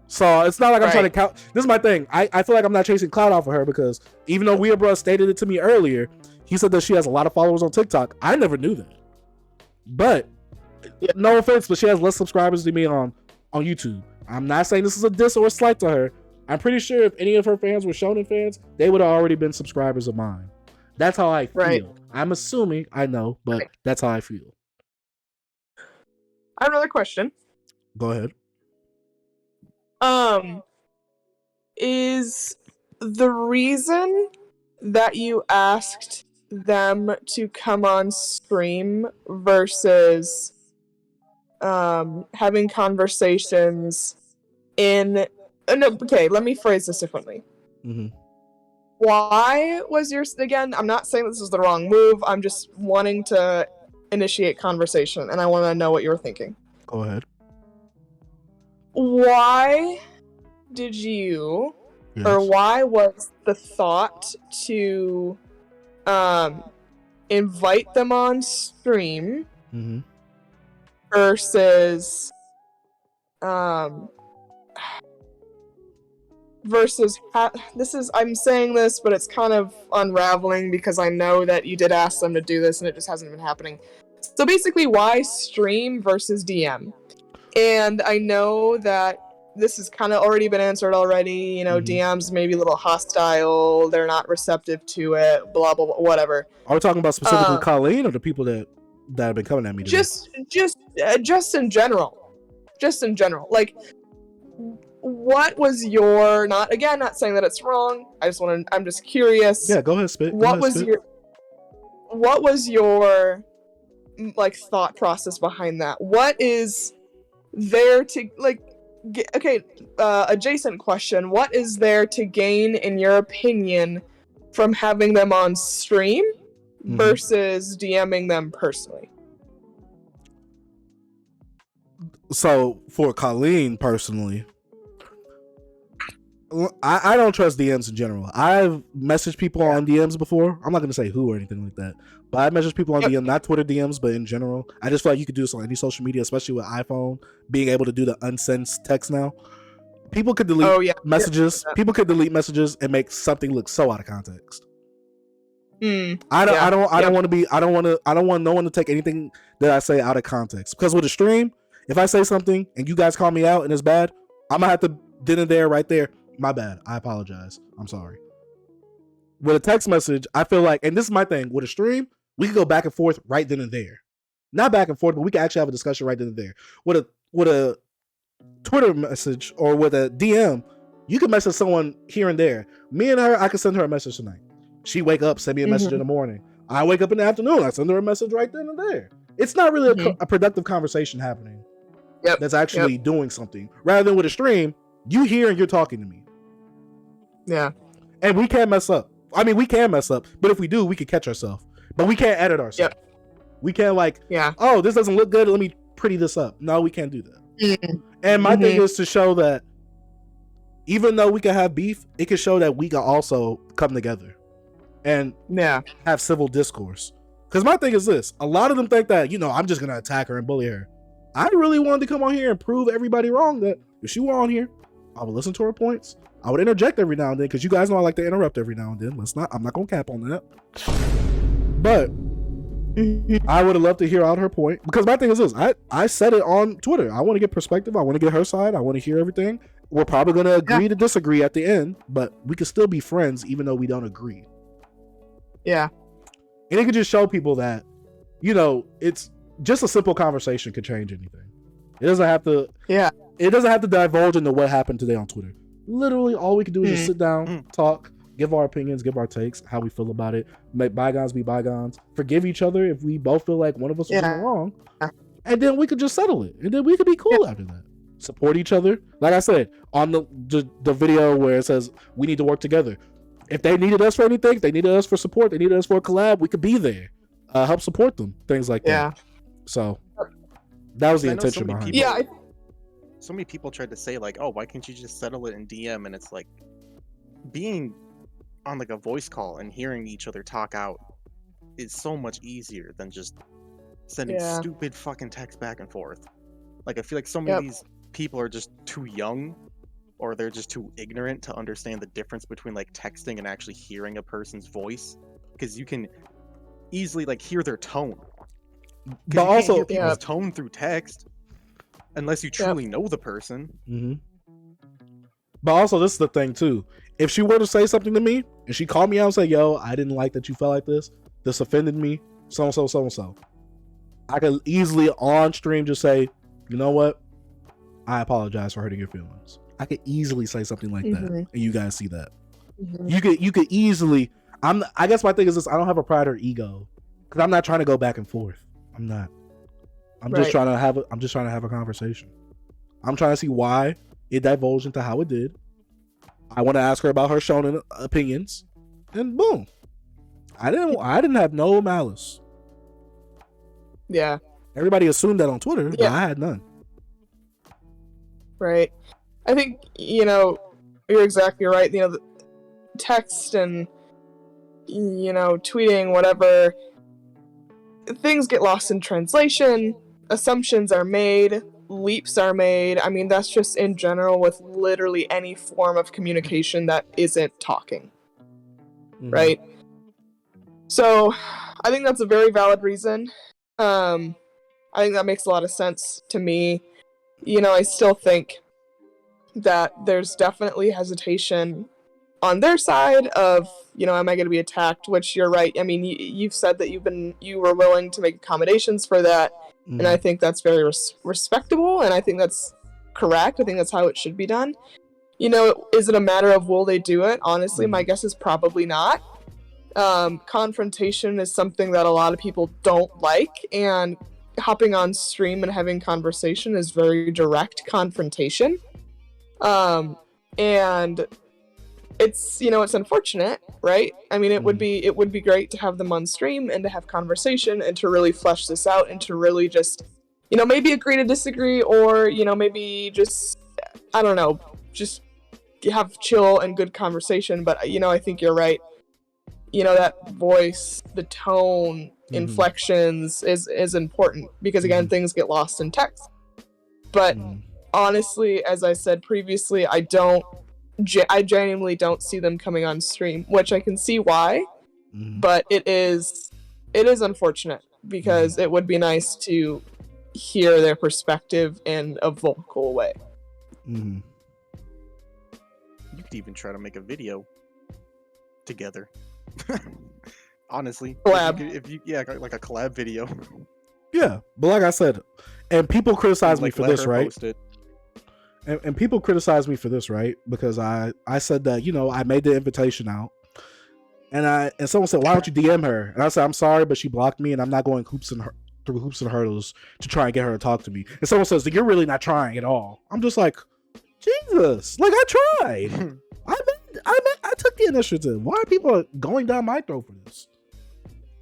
So it's not like I'm trying to count. This is my thing. I feel like I'm not chasing clout off of her because even though Weird Bro stated it to me earlier, he said that she has a lot of followers on TikTok. I never knew that. But no offense, but she has less subscribers than me on YouTube. I'm not saying this is a diss or a slight to her. I'm pretty sure if any of her fans were shonen fans, they would have already been subscribers of mine. That's how I feel. Right. I'm assuming, I know, but that's how I feel. I have another question. Go ahead. Is the reason that you asked them to come on stream versus having conversations in okay, let me phrase this differently. Why was your, again, I'm not saying this is the wrong move, I'm just wanting to initiate conversation and I want to know what you're thinking. Go ahead. Why did you or why was the thought to invite them on stream versus this is, I'm saying this, but it's kind of unraveling because I know that you did ask them to do this and it just hasn't been happening. So basically, why stream versus DM? And I know that this has kind of already been answered already. DMs maybe a little hostile. They're not receptive to it. Blah blah blah. Whatever. Are we talking about specifically Colleen or the people that have been coming at me today? Just in general. Just in general. Like, what was your not saying that it's wrong. I'm just curious. Yeah, go ahead, spit. What was your like thought process behind that? What is there to like? Adjacent question. What is there to gain, in your opinion, from having them on stream versus DMing them personally? So, for Colleen personally, I don't trust DMs in general. I've messaged people on DMs before. I'm not going to say who or anything like that. But I've messaged people on DM, not Twitter DMs, but in general. I just feel like you could do this on any social media, especially with iPhone, being able to do the unsend text now. People could delete messages. People could delete messages and make something look so out of context. I don't want no one to take anything that I say out of context. Because with a stream, if I say something and you guys call me out and it's bad, I'm gonna have to then and there, right there. My bad. I apologize. I'm sorry. With a text message, I feel like, and this is my thing, with a stream, we can go back and forth right then and there. Not back and forth, but we can actually have a discussion right then and there. With a Twitter message or with a DM, you can message someone here and there. Me and her, I can send her a message tonight. She wake up, send me a message in the morning. I wake up in the afternoon, I send her a message right then and there. It's not really a productive conversation happening that's actually doing something. Rather than with a stream, you hear and you're talking to me. Yeah. And we can't mess up. I mean, we can mess up, but if we do, we can catch ourselves. But we can't edit ourselves. We can't oh, this doesn't look good, let me pretty this up. No, we can't do that. And my thing is to show that even though we can have beef, it can show that we can also come together and have civil discourse. Because my thing is this, a lot of them think that, I'm just going to attack her and bully her. I really wanted to come on here and prove everybody wrong, that if she were on here, I would listen to her points. I would interject every now and then, because you guys know I like to interrupt every now and then. I'm not going to cap on that. But I would have loved to hear out her point, because my thing is this, I said it on Twitter. I want to get perspective. I want to get her side. I want to hear everything. We're probably going to agree to disagree at the end, but we can still be friends even though we don't agree. Yeah. And it could just show people that, it's just a simple conversation could change anything. It doesn't have to. Yeah. It doesn't have to divulge into what happened today on Twitter. Literally, all we can do is just sit down, talk, give our opinions, give our takes, how we feel about it, make bygones be bygones, forgive each other if we both feel like one of us was wrong, and then we could just settle it, and then we could be cool after that. Support each other. Like I said, on the video where it says we need to work together. If they needed us for anything, if they needed us for support, they needed us for a collab, we could be there. Help support them. Things like that. So that was the intention behind it. So many people tried to say oh, why can't you just settle it in DM? And it's being on a voice call and hearing each other talk out is so much easier than just sending stupid fucking text back and forth. I feel like so many of these people are just too young, or they're just too ignorant to understand the difference between texting and actually hearing a person's voice, because you can easily hear their tone. But also, you can't hear people's tone through text unless you truly know the person. But also, this is the thing too. If she were to say something to me and she called me out and say, "Yo, I didn't like that you felt like this. This offended me. So and so, so and so," I could easily on stream just say, "You know what? I apologize for hurting your feelings." I could easily say something like that, and you guys see that. You could easily. I guess my thing is this: I don't have a pride or ego, because I'm not trying to go back and forth. I'm not. I'm just trying to have a conversation. I'm trying to see why it divulged into how it did. I want to ask her about her shonen opinions, and boom, I didn't have no malice. Yeah. Everybody assumed that on Twitter, but I had none. Right. I think, you're exactly right. The text and, tweeting, whatever, things get lost in translation, assumptions are made, leaps are made. I mean, that's just in general with literally any form of communication that isn't talking. Right? So, I think that's a very valid reason. I think that makes a lot of sense to me. I still think that there's definitely hesitation on their side of, am I going to be attacked? Which you're right. I mean, you've said that you were willing to make accommodations for that, and I think that's very respectable, and I think that's correct. I think that's how it should be done. Is it a matter of will they do it? Honestly, my guess is probably not. Confrontation is something that a lot of people don't like, and hopping on stream and having conversation is very direct confrontation. And it's, it's unfortunate, right? I mean, it would be great to have them on stream and to have conversation and to really flesh this out and to really just, maybe agree to disagree, or, maybe just, I don't know, just have chill and good conversation. But, I think you're right. That voice, the tone, inflections is important, because again, things get lost in text. But honestly, as I said previously, I genuinely don't see them coming on stream, which I can see why, but it is unfortunate, because it would be nice to hear their perspective in a vocal way. You could even try to make a video together. Honestly, collab. If you like a collab video. Yeah, but like I said, and people criticize me for this, right? And people criticize me for this, right? Because I said that, I made the invitation out, and someone said, "Why don't you DM her?" And I said, "I'm sorry, but she blocked me, and I'm not going hoops through hoops and hurdles to try and get her to talk to me. And someone says that you're really not trying at all. I'm just like, Jesus, like I tried. I took the initiative. Why are people going down my throat for this?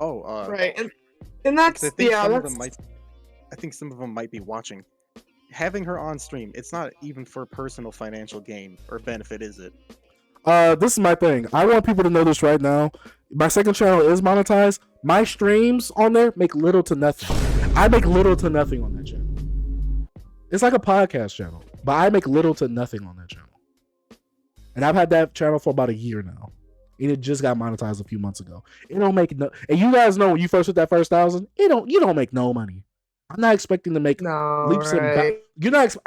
Right, and that's I think some of that's them might. I think some of them might be watching. Having her on stream, it's not even for personal financial gain or benefit, is it? This is my thing. I want people to know this right now. My second channel is monetized. My streams on there make little to nothing. I make little to nothing on that channel. It's like a podcast channel, but I make little to nothing on that channel. And I've had that channel for about a year now. And it just got monetized a few months ago. It don't make no. And you guys know when you first hit that first 1,000, you don't make no money. I'm not expecting to make leaps and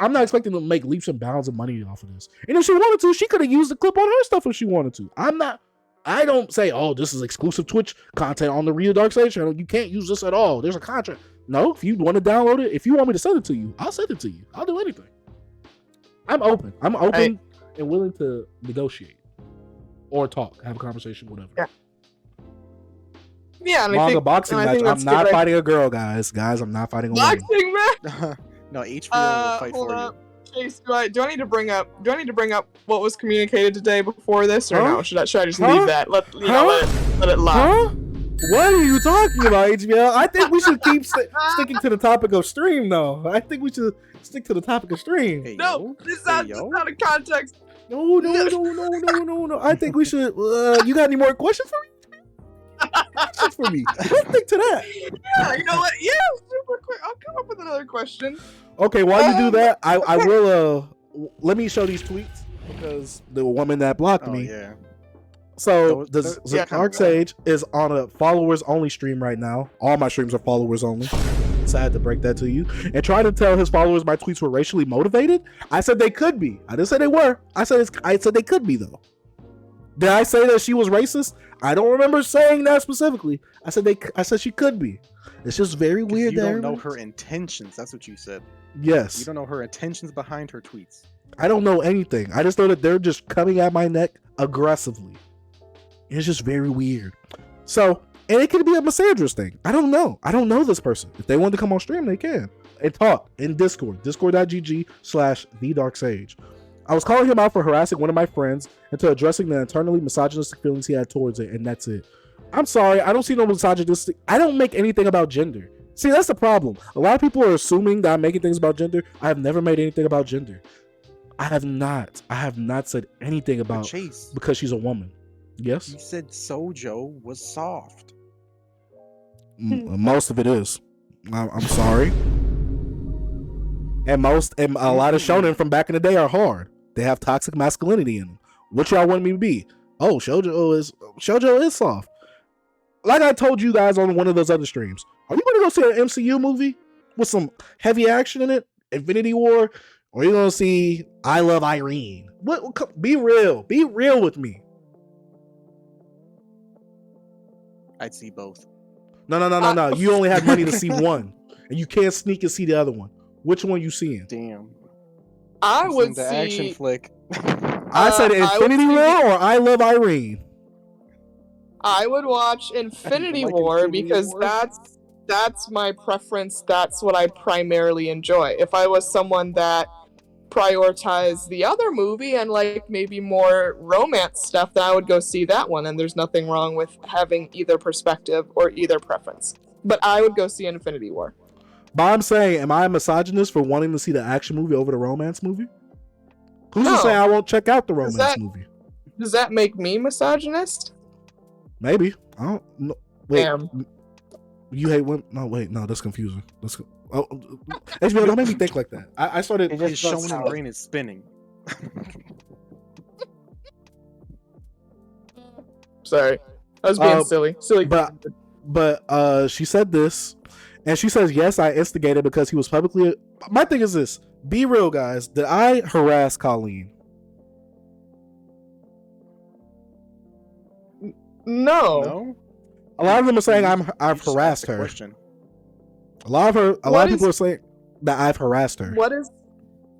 I'm not expecting to make leaps and bounds of money off of this. And if she wanted to, she could have used the clip on her stuff if she wanted to. I don't say, oh, this is exclusive Twitch content on the Real Dark Sage channel. You can't use this at all. There's a contract. No, if you want to download it, if you want me to send it to you, I'll send it to you. I'll do anything. I'm open. And willing to negotiate or talk, have a conversation, whatever. Yeah, and Manga boxing match. I'm not fighting a girl, guys. I'm not fighting a woman. Boxing match. No, HBO will fight for you. Chase, do I need to bring up what was communicated today before this, or no? Should I just leave that? Let it lie. Huh? What are you talking about, HBO? I think we should keep sticking to the topic of stream, though. I think we should stick to the topic of stream. Hey, No, this is out of context. No. I think we should. You got any more questions for me? Questions for me? Let's stick to that. Yeah, you know what? Yeah, super quick. I'll come up with another question. Okay, while you do that, I will. Let me show these tweets because the woman that blocked me. Yeah. So the Dark Sage is on a followers only stream right now. All my streams are followers only. Sad to break that to you. And trying to tell his followers my tweets were racially motivated. I said they could be. I didn't say they were. I said they could be though. Did I say that she was racist? I don't remember saying that specifically. I said she could be. It's just very weird. You don't know her intentions. That's what you said. Yes. You don't know her intentions behind her tweets. I don't know anything. I just know that they're just coming at my neck aggressively. It's just very weird. So, and it could be a misandrist thing. I don't know. I don't know this person. If they want to come on stream, they can. And talk in Discord. Discord.gg/TheDarkSage. I was calling him out for harassing one of my friends and to addressing the internally misogynistic feelings he had towards it, and that's it. I'm sorry, I don't see no misogynistic. I don't make anything about gender. See, that's the problem. A lot of people are assuming that I'm making things about gender. I have never made anything about gender. I have not said anything about Chase, because she's a woman. Yes? You said Sojo was soft. Most of it is. I'm sorry. And a lot of shonen from back in the day are hard. They have toxic masculinity in them. What y'all want me to be? Oh, Shoujo is soft. Like I told you guys on one of those other streams. Are you gonna go see an MCU movie with some heavy action in it? Infinity War? Or are you gonna see I Love Irene? What? Be real. Be real with me. I'd see both. No. You only have money to see one. And you can't sneak and see the other one. Which one you seeing? Damn. I would the see action flick. I said Infinity War or I Love Irene. I would watch Infinity War because that's my preference. That's what I primarily enjoy. If I was someone that prioritized the other movie and like maybe more romance stuff, then I would go see that one. And there's nothing wrong with having either perspective or either preference. But I would go see Infinity War. But I'm saying, am I a misogynist for wanting to see the action movie over the romance movie? Who's to say I won't check out the romance movie? Does that make me misogynist? Maybe. I don't know. Wait. Damn. You hate women? No, wait. No, that's confusing. HBO, don't make me think like that. I started. His shonen brain is spinning. Sorry. I was being silly. But she said this, and she says, yes, I instigated because he was publicly. My thing is this. Be real, guys. Did I harass Colleen? No. A lot of them are saying I've harassed her. Question. A lot of people are saying that I've harassed her. What is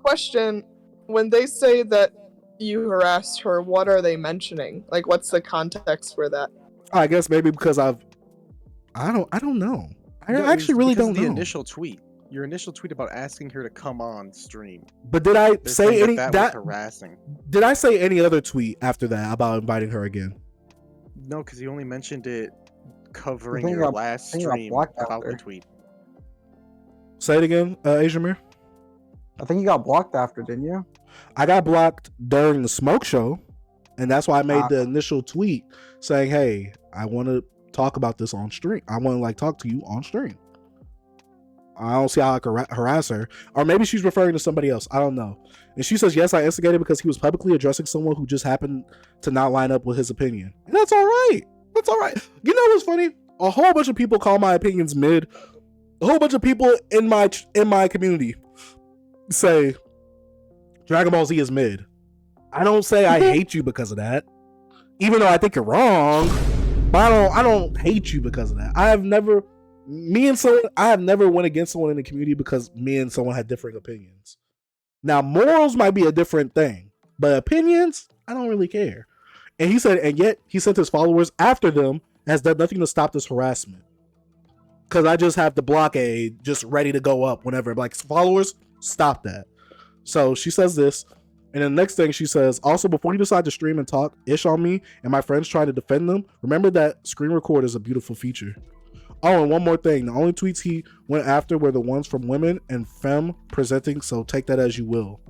question when they say that you harassed her? What are they mentioning? Like, what's the context for that? I guess maybe because I don't know. I No, it actually was really because don't of the know. initial tweet. Your initial tweet about asking her to come on stream. But did I They're say saying any that was harassing? Did I say any other tweet after that about inviting her again? No, because you only mentioned it covering I think your I- last I think I stream blocked about the after. tweet. Say it again, Asiamir. I think you got blocked after, didn't you? I got blocked during the smoke show, and that's why I made the initial tweet saying, "Hey, I want to talk about this on stream. I want to like talk to you on stream." I don't see how I could harass her, or maybe she's referring to somebody else. I don't know. And she says, "Yes, I instigated because he was publicly addressing someone who just happened to not line up with his opinion." And that's all right. That's all right. You know what's funny? A whole bunch of people call my opinions mid. A whole bunch of people in my community say Dragon Ball Z is mid. I don't say I hate you because of that, even though I think you're wrong. But I don't hate you because of that. I have never went against someone in the community because me and someone had different opinions. Now morals might be a different thing, but opinions, I don't really care. And he said, and yet he sent his followers after them, has done nothing to stop this harassment. Because I just have the blockade just ready to go up whenever. Like, followers, stop that. So she says this, and then the next thing she says, also before you decide to stream and talk ish on me and my friends trying to defend them, remember that screen record is a beautiful feature. Oh, and one more thing. The only tweets he went after were the ones from women and femme presenting, so take that as you will.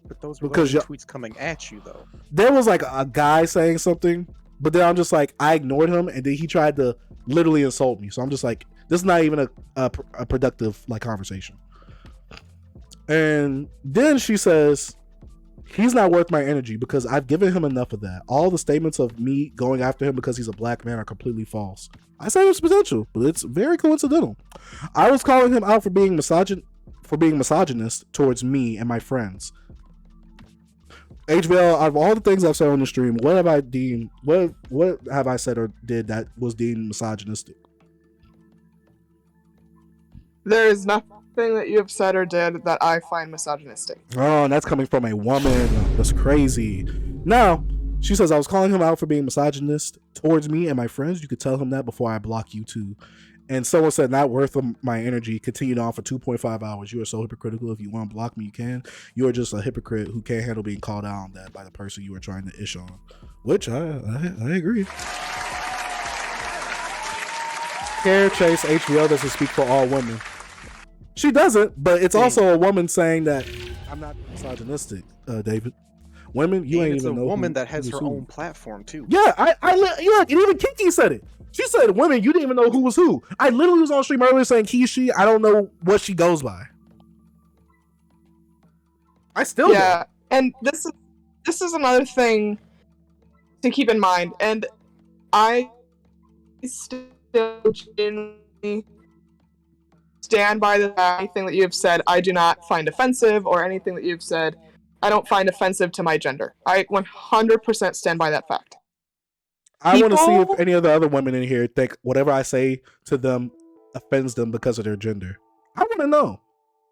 But those were Because the tweets coming at you, though. There was like a guy saying something, but then I'm just like, I ignored him, and then he tried to literally insult me. So I'm just like, this is not even a productive like conversation. And then she says, he's not worth my energy because I've given him enough of that. All the statements of me going after him because he's a black man are completely false. I say there's potential, but it's very coincidental. I was calling him out for being misogynist towards me and my friends. HVL, out of all the things I've said on the stream, what have I said or did that was deemed misogynistic? There is nothing that you have said or did that I find misogynistic. Oh, and that's coming from a woman. That's crazy. Now, she says, I was calling him out for being misogynist towards me and my friends. You could tell him that before I block you too. And someone said, not worth my energy. Continued on for 2.5 hours. You are so hypocritical. If you want to block me, you can. You are just a hypocrite who can't handle being called out on that by the person you are trying to ish on. Which I agree. Care Chase HVL doesn't speak for all women. She doesn't, but it's also a woman saying that I'm not misogynistic, David. Women, you ain't it's even a know woman who, that has who's her who. own platform too. Yeah, look, and even Kiki said it. She said, women, you didn't even know who was who. I literally was on stream earlier saying he, she, I don't know what she goes by. I still don't. And this is another thing to keep in mind, and I still genuinely stand by anything that you have said. I do not find offensive, or anything that you've said I don't find offensive to my gender. I 100% stand by that fact. I want to see if any of the other women in here think whatever I say to them offends them because of their gender. I want to know.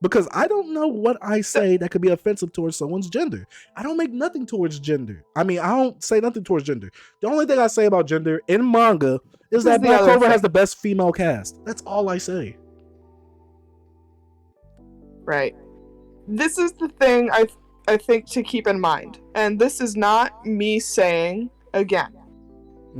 Because I don't know what I say that could be offensive towards someone's gender. I don't make nothing towards gender. I mean, I don't say nothing towards gender. The only thing I say about gender in manga is that Black Clover has the best female cast. That's all I say. Right. This is the thing I think to keep in mind. And this is not me saying, again,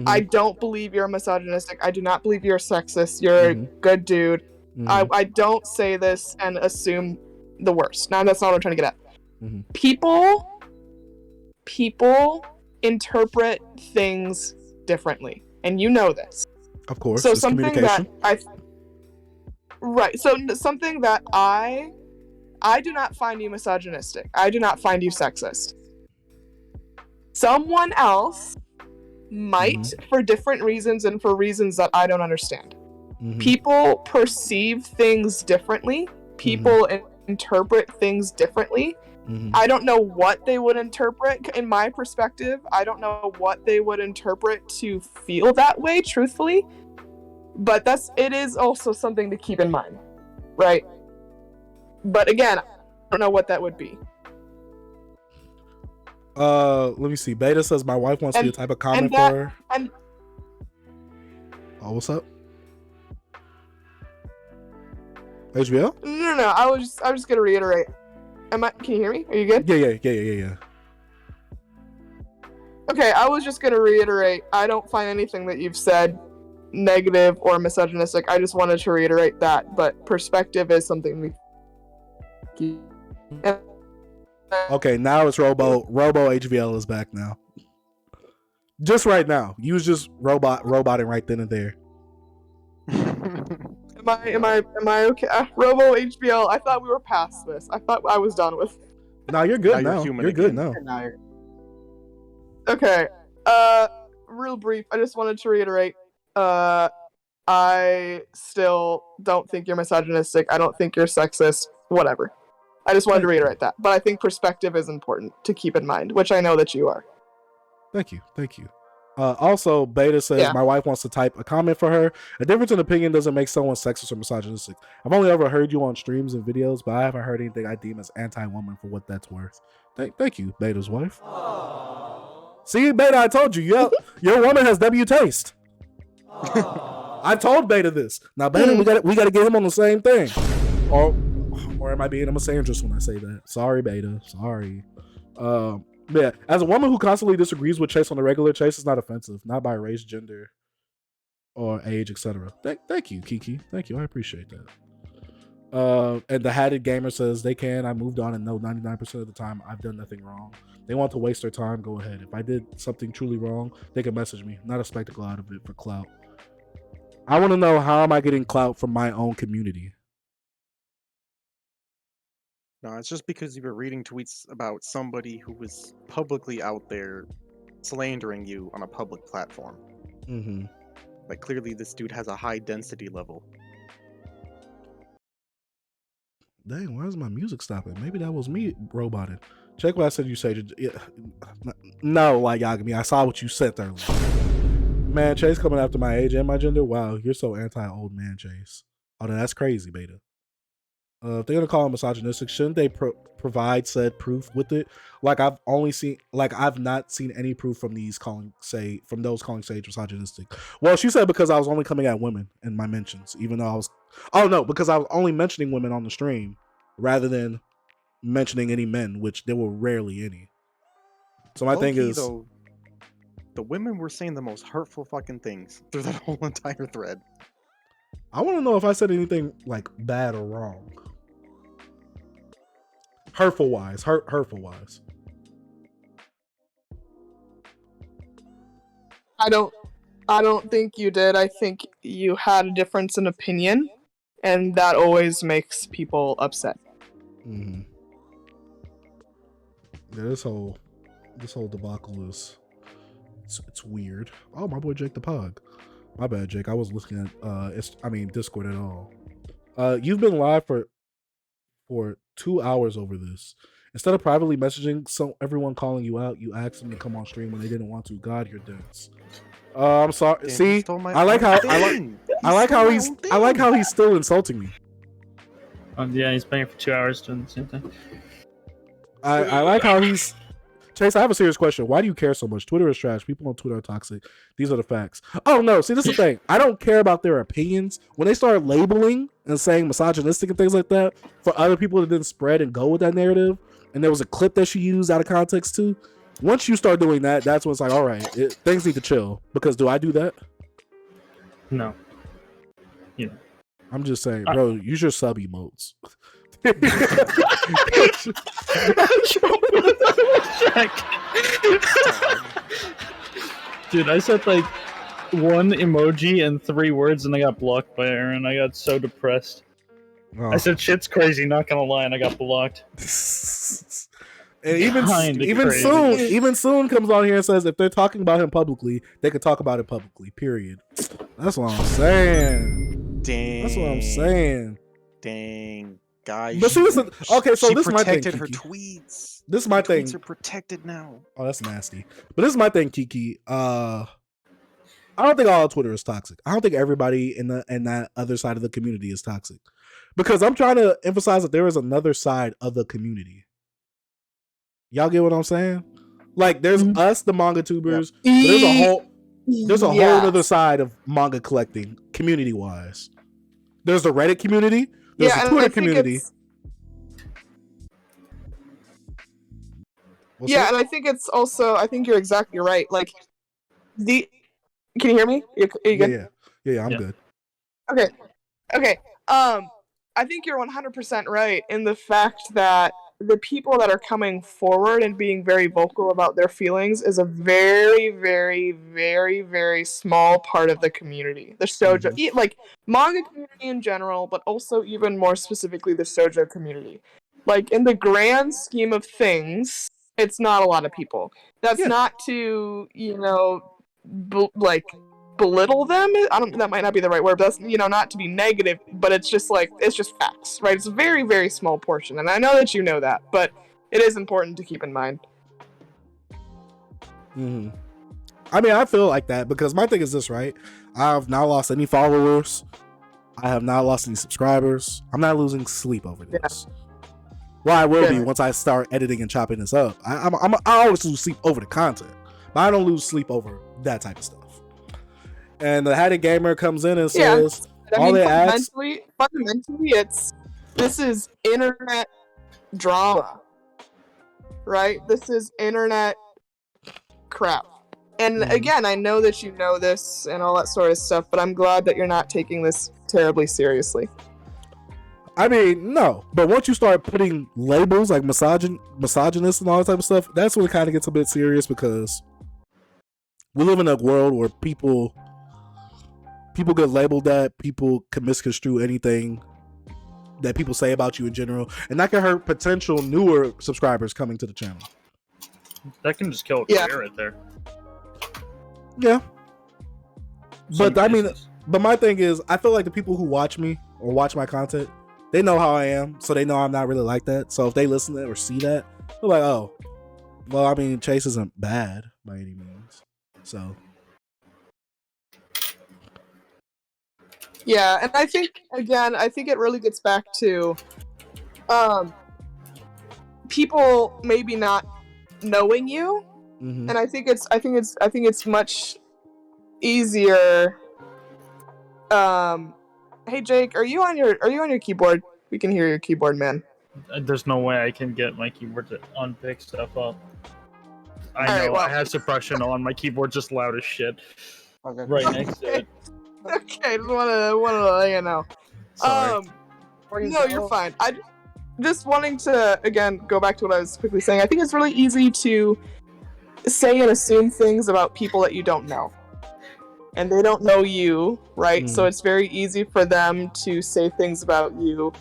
I don't believe you're misogynistic. I do not believe you're sexist. You're a good dude. I don't say this and assume the worst. Now, that's not what I'm trying to get at. People interpret things differently. And you know this. Of course. So something that something that I do not find you misogynistic. I do not find you sexist. Someone else might for different reasons and for reasons that I don't understand. People perceive things differently. People interpret things differently. I don't know what they would interpret in my perspective. I don't know what they would interpret to feel that way, truthfully. But it is also something to keep in mind, right? But again, I don't know what that would be. Let me see. Beta says my wife wants me to type a comment for her. Oh, what's up? HBO? No. I was just gonna reiterate. Can you hear me? Are you good? Yeah. Okay, I was just gonna reiterate. I don't find anything that you've said negative or misogynistic. I just wanted to reiterate that. But perspective is something we. Okay, now it's Robo HVL is back now. Just right now. You was just roboting right then and there. Am I okay? Robo HBL, I thought we were past this. I thought I was done with. No, you're good Now now. you're human You're good again. now. Now you're- Okay. Real brief. I just wanted to reiterate. I still don't think you're misogynistic. I don't think you're sexist. Whatever. I just wanted to reiterate that. But I think perspective is important to keep in mind, which I know that you are. Thank you. Also, Beta says my wife wants to type a comment for her. A difference in opinion doesn't make someone sexist or misogynistic. I've only ever heard you on streams and videos, but I haven't heard anything I deem as anti-woman for what that's worth. Thank you, Beta's wife. See, Beta, I told you, your woman has W taste. I told Beta this. Now, Beta, we gotta get him on the same thing. Or am I being a misandrist when I say that? Sorry, Beta. Sorry. Yeah, as a woman who constantly disagrees with Chase on the regular, Chase is not offensive, not by race, gender, or age, etc. Thank you, Kiki. Thank you. I appreciate that. And the Hatted Gamer says they can. I moved on and know 99% of the time I've done nothing wrong. They want to waste their time. Go ahead. If I did something truly wrong, they can message me. Not a spectacle out of it for clout. I want to know, how am I getting clout from my own community? No, it's just because you were reading tweets about somebody who was publicly out there slandering you on a public platform. Mm-hmm. Like, clearly this dude has a high density level. Dang, why is my music stopping? Maybe that was me roboting. Check what I said you said. No, like Yagami, I saw what you said there. Man, Chase coming after my age and my gender? Wow, you're so anti-old man, Chase. Oh, that's crazy, Beta. If they're gonna call him misogynistic, shouldn't they provide said proof with it? I've not seen any proof from those calling Sage misogynistic. Well, she said because I was only coming at women in my mentions, even though because I was only mentioning women on the stream rather than mentioning any men, which there were rarely any. So my thing is, though, the women were saying the most hurtful fucking things through that whole entire thread. I want to know if I said anything like bad or wrong. Hurtful wise. I don't think you did. I think you had a difference in opinion, and that always makes people upset. Mm-hmm. Yeah, this whole debacle is it's weird. Oh, my boy Jake the Pug. My bad, Jake. I was looking at Discord at all. You've been live for 2 hours over this. Instead of privately messaging everyone calling you out, you asked them to come on stream when they didn't want to. God, you're dense. I'm sorry. Damn, See, I like how he's still insulting me. Yeah, he's playing for 2 hours doing the same thing. I like how he's. Chase, I have a serious question. Why do you care so much? Twitter is trash. People on Twitter are toxic. These are the facts. Oh, no. See, this is the thing. I don't care about their opinions. When they start labeling and saying misogynistic and things like that for other people that didn't spread and go with that narrative, and there was a clip that she used out of context too, once you start doing that, that's when it's like, all right, things need to chill. Because do I do that? No. Yeah. I'm just saying, bro, use your sub emotes. Dude, I said like one emoji and 3 words and I got blocked by Aaron. I got so depressed. Oh. I said shit's crazy, not gonna lie, and I got blocked. And even soon comes on here and says if they're talking about him publicly, they could talk about it publicly. Period. That's what I'm saying. Dang. That's what I'm saying. Dang. Guys. But see, listen, okay, so this is my thing. She protected her Kiki. tweets. This is my thing. Tweets are protected now. Oh, that's nasty. But this is my thing, Kiki. I don't think all of Twitter is toxic. I don't think everybody in that other side of the community is toxic. Because I'm trying to emphasize that there is another side of the community. Y'all get what I'm saying? Like, there's us, the manga tubers. Yep. There's a whole other side of manga collecting, community wise. There's the Reddit community. There's Yeah, a and Twitter I think community. it's What's yeah, that? and I think it's also I think you're exactly right. Like the can you hear me? Are you Yeah, good? yeah. I'm Yeah. good. Okay. Okay. I think you're 100% right in the fact that the people that are coming forward and being very vocal about their feelings is a very, very, very, very small part of the community. The shoujo, like manga community in general, but also even more specifically the shoujo community. Like in the grand scheme of things, it's not a lot of people. That's Yeah. not to, you know, like belittle them. I don't. That might not be the right word. But that's not to be negative, but it's just facts, right? It's a very very small portion, and I know that you know that, but it is important to keep in mind. Mm-hmm. I mean, I feel like that because my thing is this, right? I've not lost any followers. I have not lost any subscribers. I'm not losing sleep over this. Well, I will be once I start editing and chopping this up. I always lose sleep over the content, but I don't lose sleep over that type of stuff. And the Hatted Gamer comes in and says, fundamentally, this is internet drama, right? This is internet crap. And again, I know that you know this and all that sort of stuff, but I'm glad that you're not taking this terribly seriously. I mean, no, but once you start putting labels like misogynist and all that type of stuff, that's when it kind of gets a bit serious because we live in a world where people get labeled that, people can misconstrue anything that people say about you in general, and that can hurt potential newer subscribers coming to the channel. That can just kill a career right there. Yeah. But I mean, but my thing is, I feel like the people who watch me or watch my content, they know how I am, so they know I'm not really like that. So if they listen to it or see that, they're like, oh, well, I mean, Chase isn't bad by any means. So. Yeah, and I think it really gets back to people maybe not knowing you, and I think it's much easier. Hey Jake, are you on your keyboard? We can hear your keyboard, man. There's no way I can get my keyboard to unpick stuff up. I have suppression on my keyboard, just loud as shit. Okay. Right next to it. Okay, just wanna let you know. Sorry. No, you're fine. I just wanting to again go back to what I was quickly saying. I think it's really easy to say and assume things about people that you don't know, and they don't know you, right? So it's very easy for them to say things about you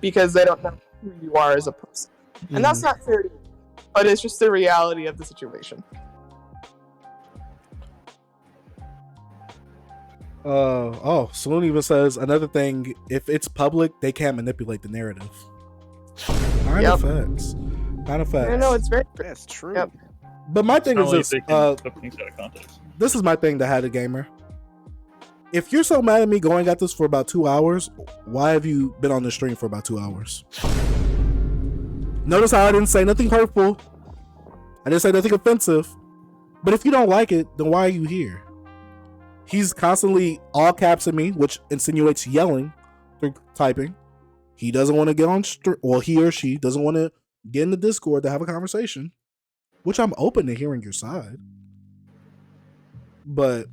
because they don't know who you are as a person, and that's not fair to you. But it's just the reality of the situation. Saloon even says another thing, if it's public, they can't manipulate the narrative. Kind of facts. I know, it's very That's true. Yep. But my thing is this, context. this is my thing to Hatted Gamer. If you're so mad at me going at this for about 2 hours, why have you been on the stream for about 2 hours? Notice how I didn't say nothing hurtful. I didn't say nothing offensive. But if you don't like it, then why are you here? He's constantly all caps at me, which insinuates yelling through typing. He doesn't want to get on he or she doesn't want to get in the Discord to have a conversation, which I'm open to hearing your side. But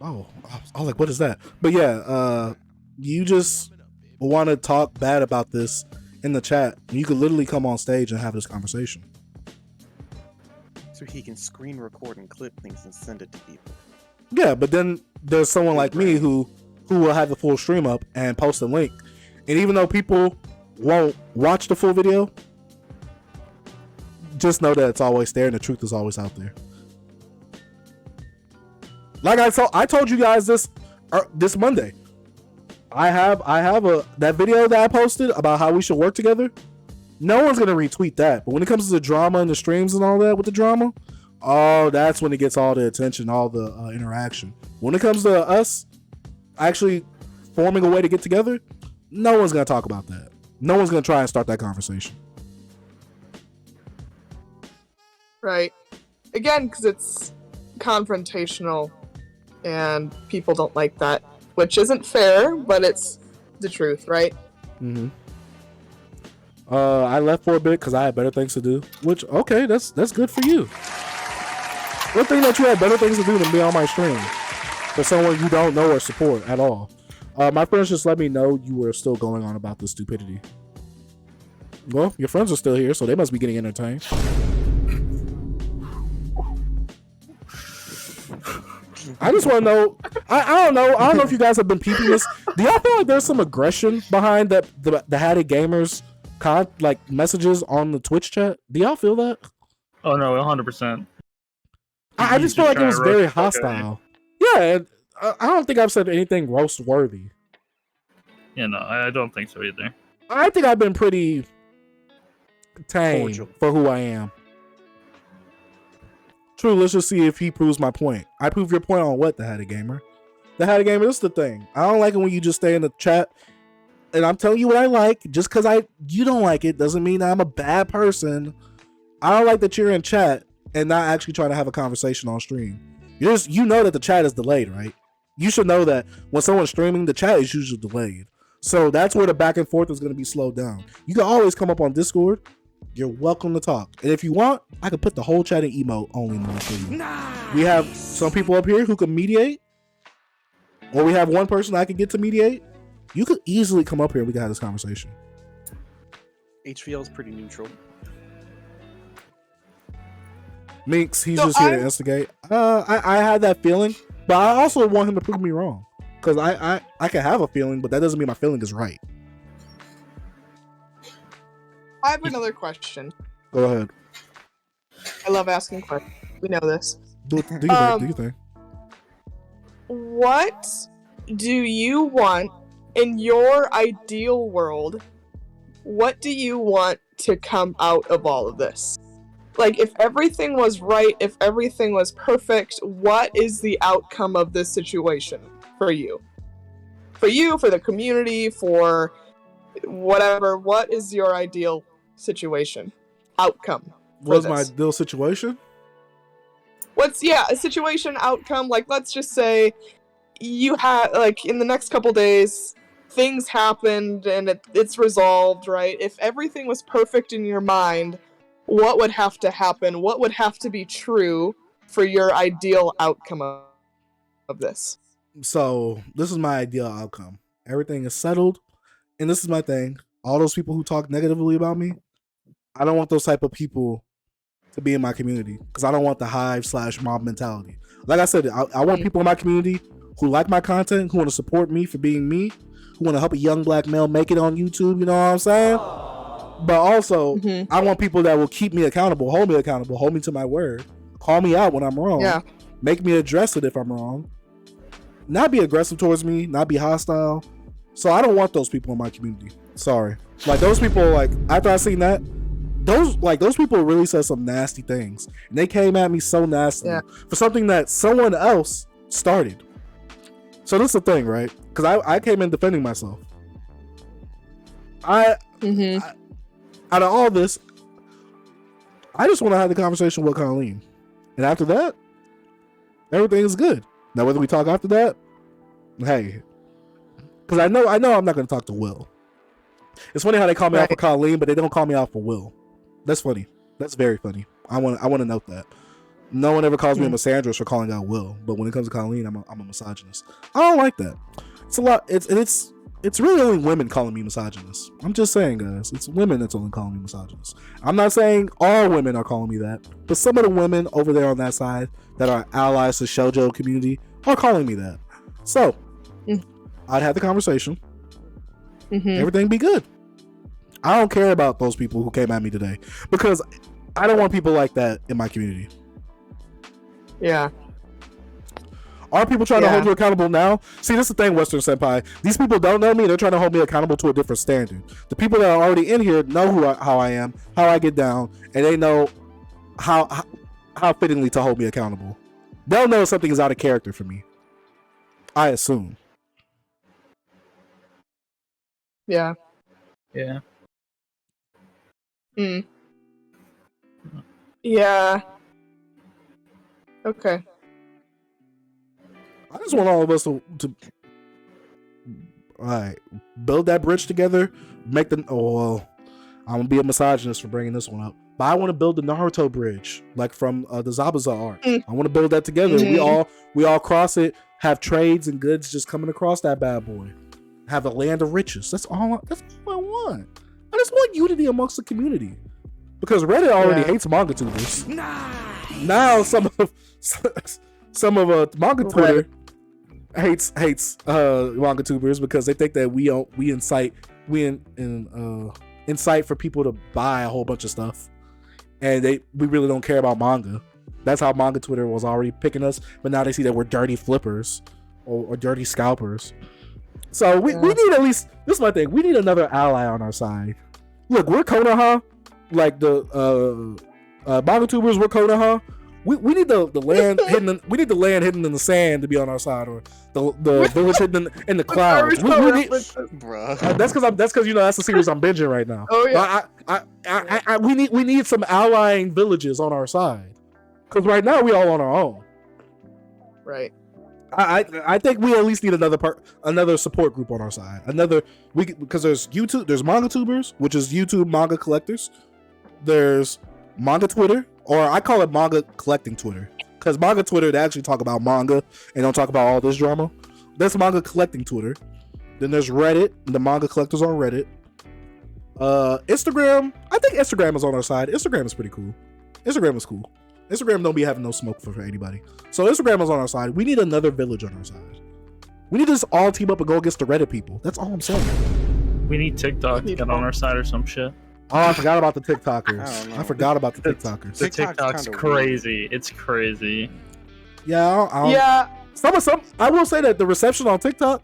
like, what is that? But yeah, you just want to talk bad about this in the chat. You could literally come on stage and have this conversation. So he can screen record and clip things and send it to people. Yeah, but then there's someone like me who will have the full stream up and post a link. And even though people won't watch the full video, just know that it's always there and the truth is always out there. Like I told you guys this Monday. I have that video that I posted about how we should work together. No one's gonna retweet that, but when it comes to the drama and the streams and all that with the drama, that's when it gets all the attention, all the interaction. When it comes to us actually forming a way to get together, no one's gonna talk about that. No one's gonna try and start that conversation. right. Again, because it's confrontational, and people don't like that, which isn't fair, but it's the truth, right? Mm-hmm. I left for a bit because I had better things to do. Which, okay, that's good for you. Good thing that you had better things to do than be on my stream for someone you don't know or support at all. My friends just let me know you were still going on about this stupidity. Well, your friends are still here, so they must be getting entertained. I just want to know. I don't know. I don't know if you guys have been peeping this. Do y'all feel like there's some aggression behind the Hattie Gamers like messages on the Twitch chat? Do y'all feel that? Oh no, 100%. I just feel like it was very hostile. Yeah, and I don't think I've said anything roast worthy. Yeah, no, I don't think so either. I think I've been pretty tame for who I am. True, let's just see if he proves my point. I prove your point on what, the Hattie Gamer? The Hattie Gamer, this is the thing. I don't like it when you just stay in the chat and I'm telling you what I like. Just because you don't like it doesn't mean I'm a bad person. I don't like that you're in chat and not actually trying to have a conversation on stream. You know that the chat is delayed, right? You should know that when someone's streaming, the chat is usually delayed. So that's where the back and forth is going to be slowed down. You can always come up on Discord. You're welcome to talk. And if you want, I can put the whole chat in emote only mode for you. We have some people up here who can mediate. Or we have one person I can get to mediate. You could easily come up here and we can have this conversation. HVL is pretty neutral. Minx, he's just here to instigate. I had that feeling, but I also want him to prove me wrong. Because I can have a feeling, but that doesn't mean my feeling is right. I have another question. Go ahead. I love asking questions. We know this. Do you think? What do you want in your ideal world? What do you want to come out of all of this? Like, if everything was right, if everything was perfect, what is the outcome of this situation for you? For you, for the community, for whatever, what is your ideal situation? Outcome. What's my ideal situation? A situation outcome, like, let's just say you had, like, in the next couple days, things happened and it's resolved, right? If everything was perfect in your mind, what would have to happen? What would have to be true for your ideal outcome of this? So, this is my ideal outcome. Everything is settled, and this is my thing. All those people who talk negatively about me, I don't want those type of people to be in my community because I don't want the hive/mob mentality. Like I said, I want people in my community who like my content, who want to support me for being me, who want to help a young black male make it on YouTube, you know what I'm saying? But also, I want people that will keep me accountable, hold me to my word, call me out when I'm wrong, make me address it if I'm wrong, not be aggressive towards me, not be hostile. So I don't want those people in my community. Sorry. Like, those people, like, after I seen that, those people really said some nasty things. And they came at me so nasty for something that someone else started. So this is the thing, right? Because I came in defending myself. I out of all this, I just want to have the conversation with Colleen. And after that, everything is good. Now, whether we talk after that, hey. Because I know I'm not going to talk to Will. It's funny how they call me out for Colleen, but they don't call me out for Will. That's funny. That's very funny. I want to note that. No one ever calls me a misandrist for calling out Will, but when it comes to Colleen, I'm a misogynist. I don't like that. It's a lot. It's really only women calling me misogynist. I'm just saying, guys. It's women that's only calling me misogynist. I'm not saying all women are calling me that, but some of the women over there on that side that are allies to shoujo community are calling me that. So, I'd have the conversation. Everything be good. I don't care about those people who came at me today because I don't want people like that in my community. Yeah. Are people trying to hold you accountable now? See, this is the thing, Western Senpai. These people don't know me. They're trying to hold me accountable to a different standard. The people that are already in here know how I am, how I get down, and they know how fittingly to hold me accountable. They'll know if something is out of character for me. I assume. Yeah. Yeah. Yeah. Okay. I just want all of us to All right, build that bridge together. Make the I'm gonna be a misogynist for bringing this one up, but I want to build the Naruto bridge, like from the Zabuza arc. I want to build that together. We all cross it. Have trades and goods just coming across that bad boy. Have a land of riches. That's all I want. I just want unity amongst the community, because Reddit already hates manga tubers. Now some of manga Twitter hates manga tubers because they think that we incite for people to buy a whole bunch of stuff, and we really don't care about manga. That's how manga Twitter was already picking us, but now they see that we're dirty flippers or dirty scalpers. So we need at least, this is my thing, we need another ally on our side. Look, we're Konoha, like the manga tubers, we're Konoha. We need the land hidden. We need the land hidden in the sand to be on our side, or the village hidden in the clouds. That's because that's the series I'm binging right now. Oh yeah. We need some allying villages on our side, because right now we all on our own. Right. I think we at least need another support group on our side. Because there's manga tubers, which is YouTube manga collectors. There's manga Twitter. Or I call it manga collecting Twitter. Because manga Twitter, they actually talk about manga and don't talk about all this drama. That's manga collecting Twitter. Then there's Reddit, the manga collectors on Reddit. Instagram, I think Instagram is on our side. Instagram is pretty cool. Instagram is cool. Instagram don't be having no smoke for anybody. So Instagram is on our side. We need another village on our side. We need to just all team up and go against the Reddit people. That's all I'm saying. We need TikTok to get on our side or some shit. Oh, I forgot about the TikTokers. I forgot about the TikTokers. The TikTok's crazy. It's crazy. Yeah. Yeah. Some. I will say that the reception on TikTok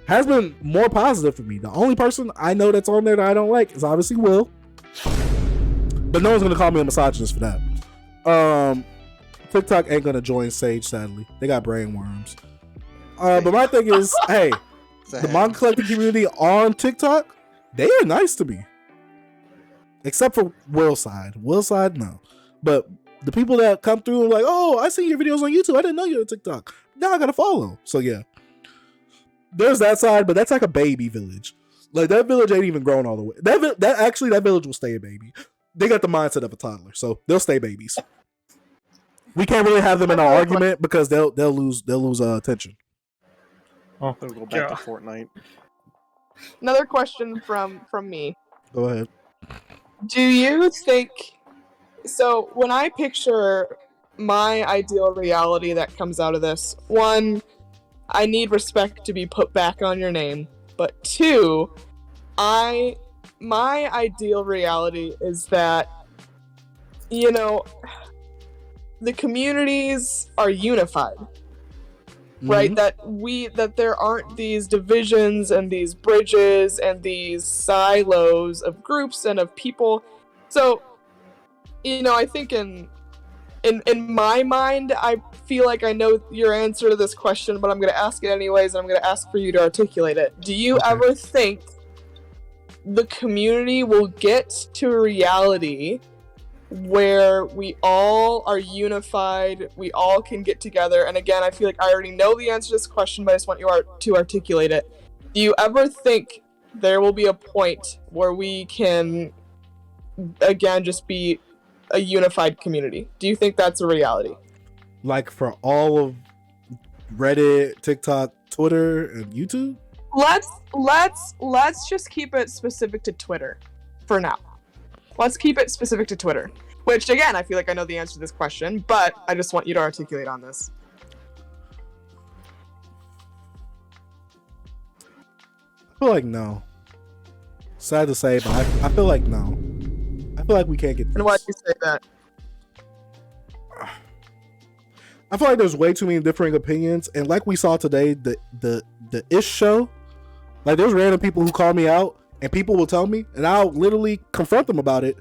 has been more positive for me. The only person I know that's on there that I don't like is obviously Will. But no one's gonna call me a misogynist for that. TikTok ain't gonna join Sage, sadly. They got brain worms. But my thing is, hey, the manga collecting community on TikTok, they are nice to me. Except for Will's side. Will's side, no. But the people that come through and like, oh, I see your videos on YouTube. I didn't know you were on TikTok. Now I gotta follow. So yeah. There's that side, but that's like a baby village. Like that village ain't even grown all the way. That village will stay a baby. They got the mindset of a toddler, so they'll stay babies. We can't really have them in an argument because they'll lose attention. Oh, they'll go back to Fortnite. Another question from me. Go ahead. Do you think, so when I picture my ideal reality that comes out of this, one, I need respect to be put back on your name, but two, my ideal reality is that, the communities are unified. Right, that there aren't these divisions and these bridges and these silos of groups and of people. So, I think in my mind, I feel like I know your answer to this question, but I'm going to ask it anyways, and I'm going to ask for you to articulate it. Do you ever think the community will get to a reality where we all are unified, we all can get together? And again, I feel like I already know the answer to this question, but I just want you to articulate it. Do you ever think there will be a point where we can, again, just be a unified community? Do you think that's a reality? Like for all of Reddit, TikTok, Twitter, and YouTube? Let's just keep it specific to Twitter for now. Let's keep it specific to Twitter. Which, again, I feel like I know the answer to this question, but I just want you to articulate on this. I feel like no. Sad to say, but I feel like no. I feel like we can't get this. And why do you say that? I feel like there's way too many differing opinions, and like we saw today, the Ish show, like there's random people who call me out, and people will tell me, and I'll literally confront them about it,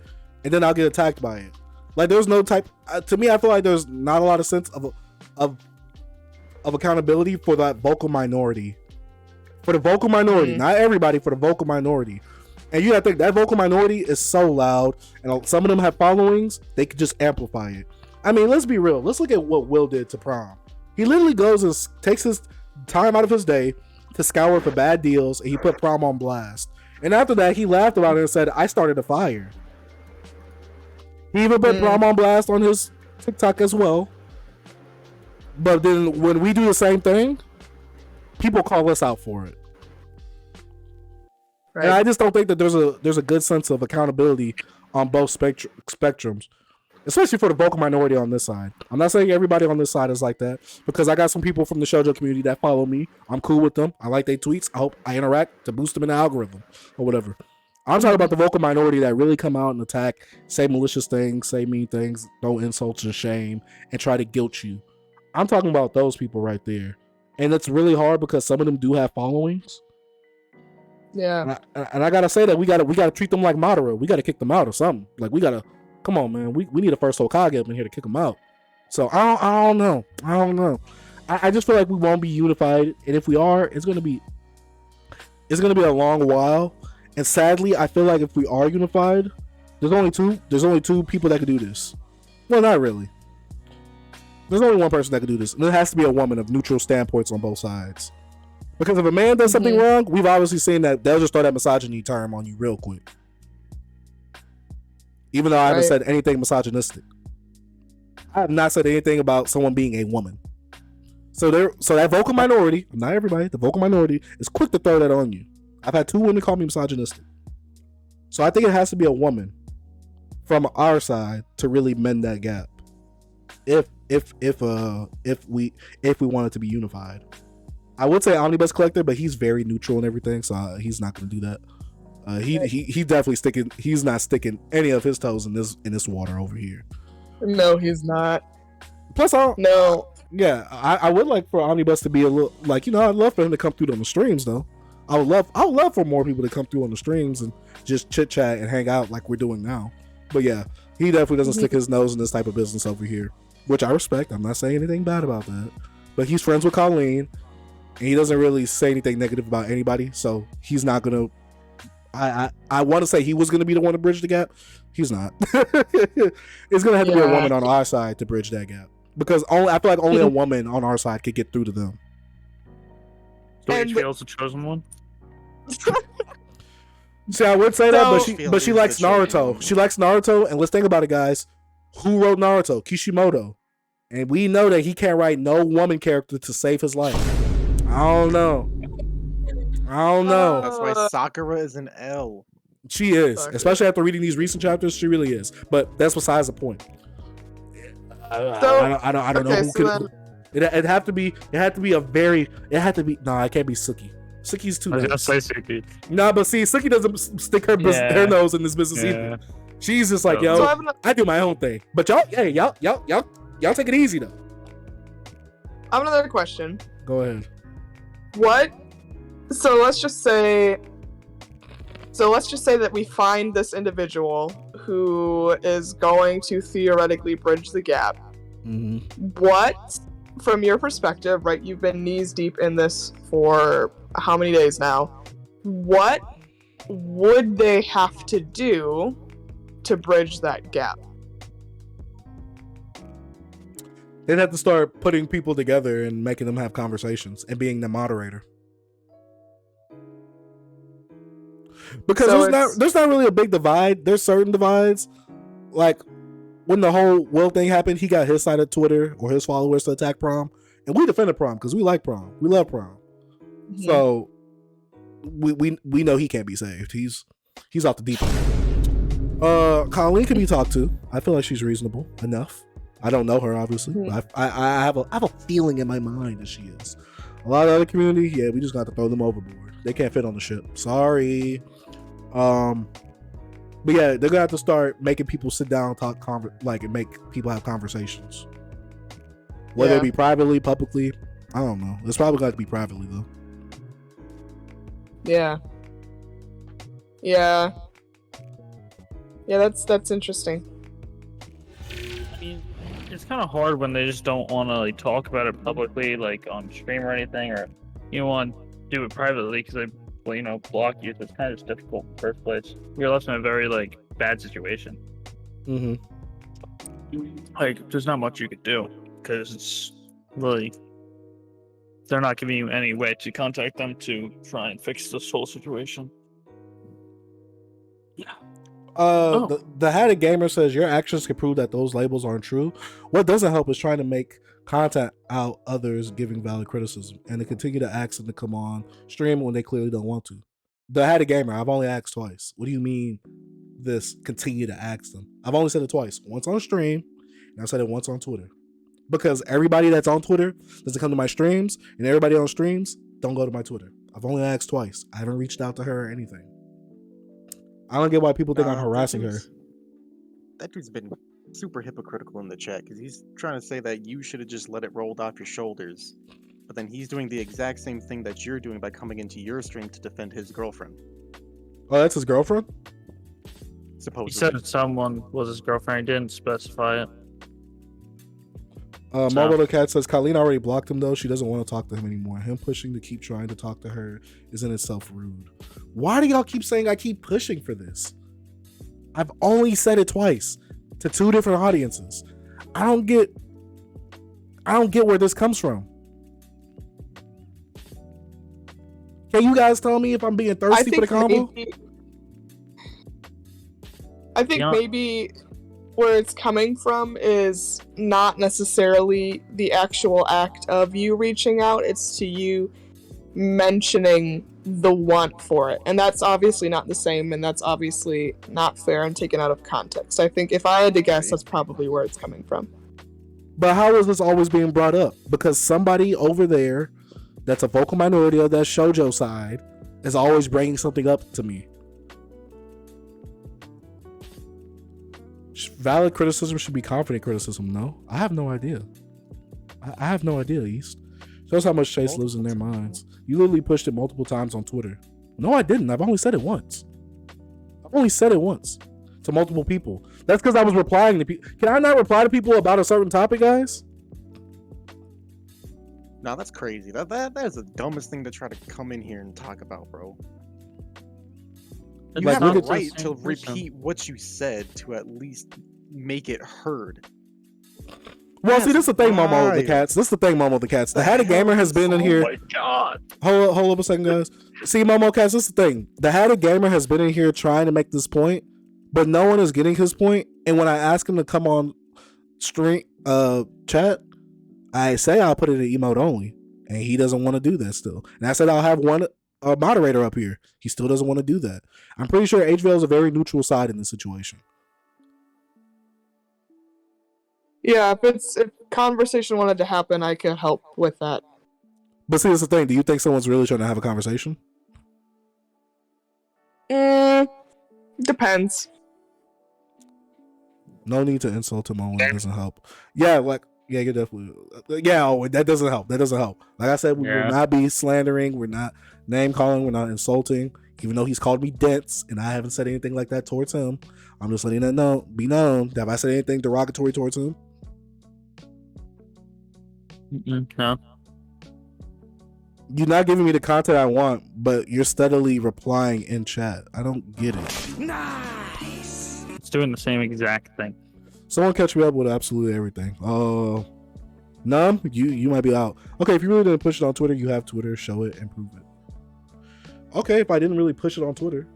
and then I'll get attacked by it. Like there's no type. To me, I feel like there's not a lot of sense of accountability for that vocal minority. For the vocal minority, not everybody, for the vocal minority. And you gotta think that vocal minority is so loud, and some of them have followings. They could just amplify it. I mean, let's be real. Let's look at what Will did to prom. He literally goes and takes his time out of his day, to scour for bad deals, and he put prom on blast. And after that, he laughed about it and said, "I started a fire." He even put prom on blast on his TikTok as well. But then when we do the same thing, people call us out for it. Right. And I just don't think that there's a good sense of accountability on both spectrums, especially for the vocal minority on this side. I'm not saying everybody on this side is like that, because I got some people from the shoujo community that follow me. I'm cool with them. I like their tweets. I hope I interact to boost them in the algorithm or whatever. I'm talking about the vocal minority that really come out and attack, say malicious things, say mean things, throw insults and shame, and try to guilt you. I'm talking about those people right there. And it's really hard because some of them do have followings. Yeah. And I gotta say that we gotta treat them like Madara. We gotta kick them out or something. Like, we gotta, come on, man. We need a first Hokage up in here to kick them out. So I don't know. I just feel like we won't be unified, and if we are, it's gonna be a long while. And sadly, I feel like if we are unified, there's only two people that could do this. Well, not really. There's only one person that could do this, and it has to be a woman of neutral standpoints on both sides. Because if a man does something wrong, we've obviously seen that they'll just throw that misogyny term on you real quick. Even though I haven't said anything misogynistic. I have not said anything about someone being a woman. So that vocal minority, not everybody, the vocal minority is quick to throw that on you. I've had 2 women call me misogynistic. So I think it has to be a woman from our side to really mend that gap. If we want it to be unified. I would say Omnibus Collector, but he's very neutral and everything, so he's not going to do that. He definitely he's not sticking any of his toes in this water over here. No, he's not. Plus, I would like for Omnibus to be a little, like, I'd love for him to come through on the streams though. I would love for more people to come through on the streams and just chit chat and hang out like we're doing now. But yeah, he definitely doesn't stick his nose in this type of business over here, which I respect. I'm not saying anything bad about that. But he's friends with Colleen, and he doesn't really say anything negative about anybody, so he's not gonna. I want to say he was gonna be the one to bridge the gap. He's not. It's gonna have to be a woman on our side to bridge that gap, because I feel like only a woman on our side could get through to them. So HBL's the chosen one? See, I would say that, but she likes Naruto. She likes Naruto, and let's think about it, guys. Who wrote Naruto? Kishimoto. And we know that he can't write no woman character to save his life. I don't know. That's why Sakura is an L. She is, especially after reading these recent chapters. She really is. But that's besides the point. I don't know who could. It had to be it can't be Suki. Suki's too nice. I was gonna say Suki. Nah, but see, Suki doesn't stick her nose in this business either. She's just like, I do my own thing. But y'all take it easy though. I have another question. Go ahead. So let's just say that we find this individual who is going to theoretically bridge the gap. What, from your perspective, right, you've been knees deep in this for how many days now, what would they have to do to bridge that gap? They'd have to start putting people together and making them have conversations and being the moderator. Because there's not really a big divide. There's certain divides. Like when the whole Will thing happened, he got his side of Twitter or his followers to attack Prom. And we defended Prom because we like Prom. We love Prom. Mm-hmm. So we know he can't be saved. He's off the deep end. Colleen can be talked to. I feel like she's reasonable enough. I don't know her, obviously. Mm-hmm. But I have a feeling in my mind that she is. A lot of other community, we just got to throw them overboard. They can't fit on the ship. Sorry. But yeah, they're gonna have to start making people sit down, talk, and make people have conversations. Whether it be privately, publicly, I don't know. It's probably going to be privately though. Yeah. That's interesting. I mean, it's kind of hard when they just don't want to like talk about it publicly, like on stream or anything, or you want to do it privately because they, block you. So it's kind of just difficult in the first place. You're left in a very bad situation. Mm-hmm. There's not much you could do because it's really they're not giving you any way to contact them to try and fix this whole situation. The Hatted Gamer says your actions can prove that those labels aren't true. What doesn't help is trying to make content out others giving valid criticism and to continue to ask them to come on stream when they clearly don't want to. The Hatted Gamer, I've only asked twice. What do you mean this continue to ask them? I've only said it twice. Once on stream, and I said it once on Twitter. Because everybody that's on Twitter doesn't come to my streams, and everybody on streams don't go to my Twitter. I've only asked twice. I haven't reached out to her or anything. I don't get why people think I'm harassing her. That dude's been super hypocritical in the chat because he's trying to say that you should have just let it roll off your shoulders. But then he's doing the exact same thing that you're doing by coming into your stream to defend his girlfriend. Oh, that's his girlfriend? Supposedly. He said someone was his girlfriend. He didn't specify it. Marvel the Cat says Colleen already blocked him though. She doesn't want to talk to him anymore. Him pushing to keep trying to talk to her is in itself rude. Why do y'all keep saying I keep pushing for this? I've only said it twice to two different audiences. I don't get where this comes from. Can you guys tell me if I'm being thirsty for the combo? I think maybe where it's coming from is not necessarily the actual act of you reaching out, it's to you mentioning the want for it. And that's obviously not the same, and that's obviously not fair and taken out of context. I think if I had to guess, that's probably where it's coming from. But how is this always being brought up? Because somebody over there that's a vocal minority of that shoujo side is always bringing something up to me. Valid criticism should be confident criticism. No, I have no idea. I have no idea, East. Shows how much Chase lives in their minds. You literally pushed it multiple times on Twitter. No, I didn't. I've only said it once. I've only said it once to multiple people. That's because I was replying to people. Can I not reply to people about a certain topic, guys? No, that's crazy. That is the dumbest thing to try to come in here and talk about, bro. You have a right to repeat what you said to at least make it heard. Well, see, this is the thing, Momo the Cats. This is the thing, Momo the Cats. The Hatted Gamer has been in here. Oh my god. Hold up a second, guys. See, Momo Cats, this is the thing. The Hatted Gamer has been in here trying to make this point, but no one is getting his point. And when I ask him to come on stream, chat, I say I'll put it in emote only, and he doesn't want to do that still. And I said I'll have one moderator up here. He still doesn't want to do that. I'm pretty sure HVL is a very neutral side in this situation. Yeah, if conversation wanted to happen, I could help with that. But see, that's the thing. Do you think someone's really trying to have a conversation? Depends. No need to insult him on when it doesn't help. Yeah, you definitely. Yeah, that doesn't help. That doesn't help. Like I said, we will not be slandering. We're not name calling. We're not insulting. Even though he's called me dense, and I haven't said anything like that towards him, I'm just letting that be known. Have I said anything derogatory towards him? No. You're not giving me the content I want, but you're steadily replying in chat. I don't get it. Nice. It's doing the same exact thing. Someone catch me up with absolutely everything. Numb, you might be out. Okay, if you really didn't push it on Twitter, you have Twitter. Show it and prove it. Okay, if I didn't really push it on Twitter,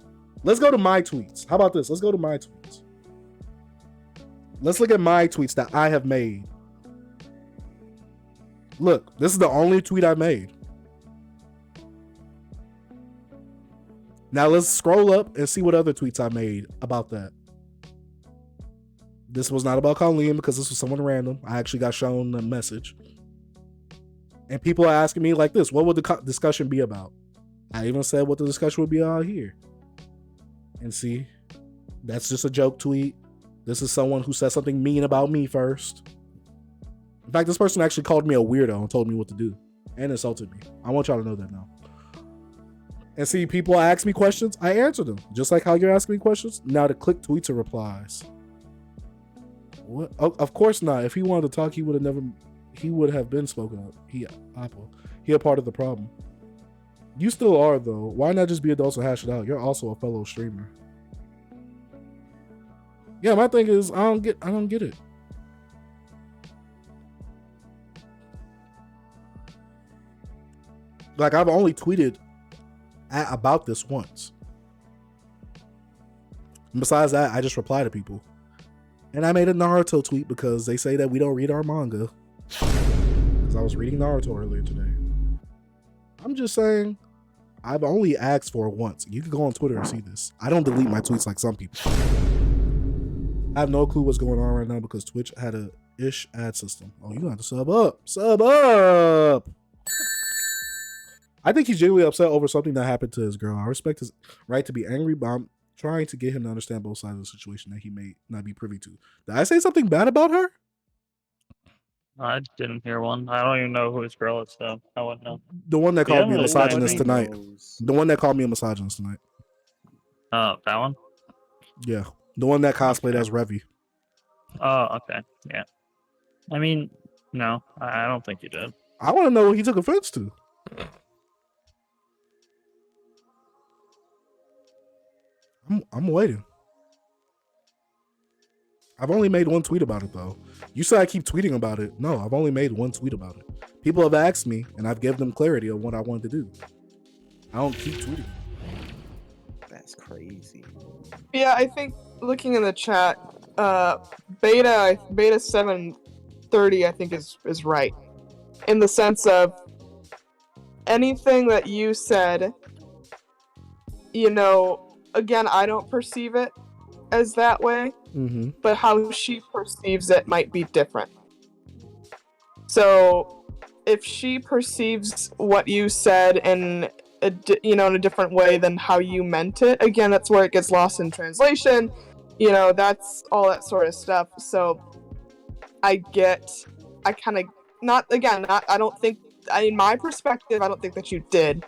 let's go to my tweets. How about this? Let's go to my tweets. Let's look at my tweets that I have made. Look, this is the only tweet I made. Now let's scroll up and see what other tweets I made about that. This was not about Colleen because this was someone random. I actually got shown a message. And people are asking me like this, what would the discussion be about? I even said what the discussion would be out here. And see, that's just a joke tweet. This is someone who said something mean about me first. In fact, this person actually called me a weirdo and told me what to do and insulted me. I want y'all to know that now. And see, people ask me questions, I answer them. Just like how you're asking me questions. Now to click tweets or replies. What? Oh, of course not. If he wanted to talk, he would have been spoken up. He a part of the problem. You still are though. Why not just be adults and hash it out? You're also a fellow streamer. Yeah, my thing is I don't get it. Like, I've only tweeted about this once. And besides that, I just reply to people. And I made a Naruto tweet because they say that we don't read our manga. Because I was reading Naruto earlier today. I'm just saying, I've only asked for it once. You can go on Twitter and see this. I don't delete my tweets like some people. I have no clue what's going on right now because Twitch had a ish ad system. Oh, you have to sub up. Sub up. I think he's genuinely upset over something that happened to his girl. I respect his right to be angry, but I'm trying to get him to understand both sides of the situation that he may not be privy to. Did I say something bad about her? I didn't hear one. I don't even know who his girl is, so I wouldn't know. The one that called me a misogynist tonight. knows. The one that called me a misogynist tonight. That one? Yeah. The one that cosplayed as Revy. Oh, okay. Yeah. I mean, no, I don't think you did. I want to know what he took offense to. I'm waiting. I've only made one tweet about it, though. You said I keep tweeting about it. No, I've only made one tweet about it. People have asked me, and I've given them clarity on what I wanted to do. I don't keep tweeting. That's crazy. Yeah, I think looking in the chat, beta 730 I think is right. In the sense of anything that you said, you know, again, I don't perceive it as that way, but how she perceives it might be different. So if she perceives what you said in a different way than how you meant it, again, that's where it gets lost in translation. You know, that's all that sort of stuff. So I don't think, in my perspective, I don't think that you did.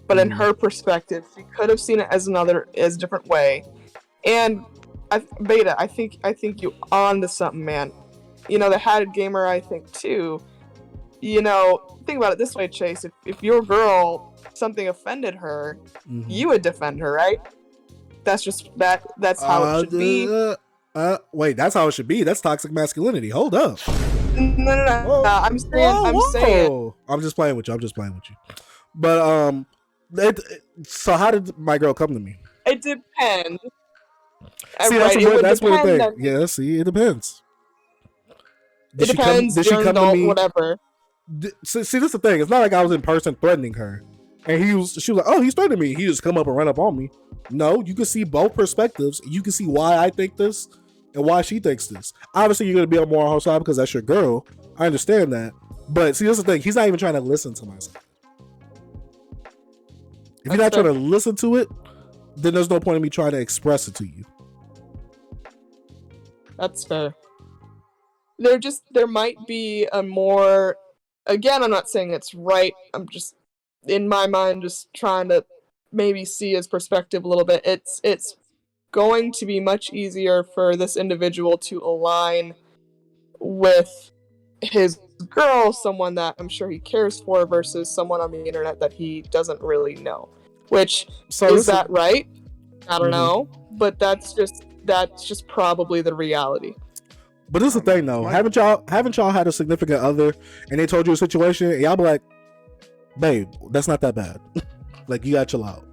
But in her perspective, she could have seen it as a different way. And Beta, I think you on to something, man. You know, the hatted gamer, I think too. You know, think about it this way, Chase. If your girl, something offended her, you would defend her, right? That's just that's how it should be. Wait, that's how it should be. That's toxic masculinity. Hold up. No. I'm saying. I'm just playing with you. But so how did my girl come to me? It depends. See, that's what the thing. Yeah, see, it depends. Did she come to me? Whatever. See, this is the thing. It's not like I was in person threatening her, and she was like, "Oh, he's threatening me." He just come up and run up on me. No, you can see both perspectives. You can see why I think this and why she thinks this. Obviously, you're gonna be on more on her side because that's your girl. I understand that, but see, this is the thing. He's not even trying to listen to myself. If you're not trying to listen to it, then there's no point in me trying to express it to you. That's fair. There might be a more, again, I'm not saying it's right. I'm just, in my mind, just trying to maybe see his perspective a little bit. It's going to be much easier for this individual to align with his girl, someone that I'm sure he cares for, versus someone on the internet that he doesn't really know. Which, is that right? I don't know, but that's just probably the reality. But this is the thing, though. Haven't y'all had a significant other and they told you a situation and y'all be like, babe, that's not that bad. Like, you gotta chill out.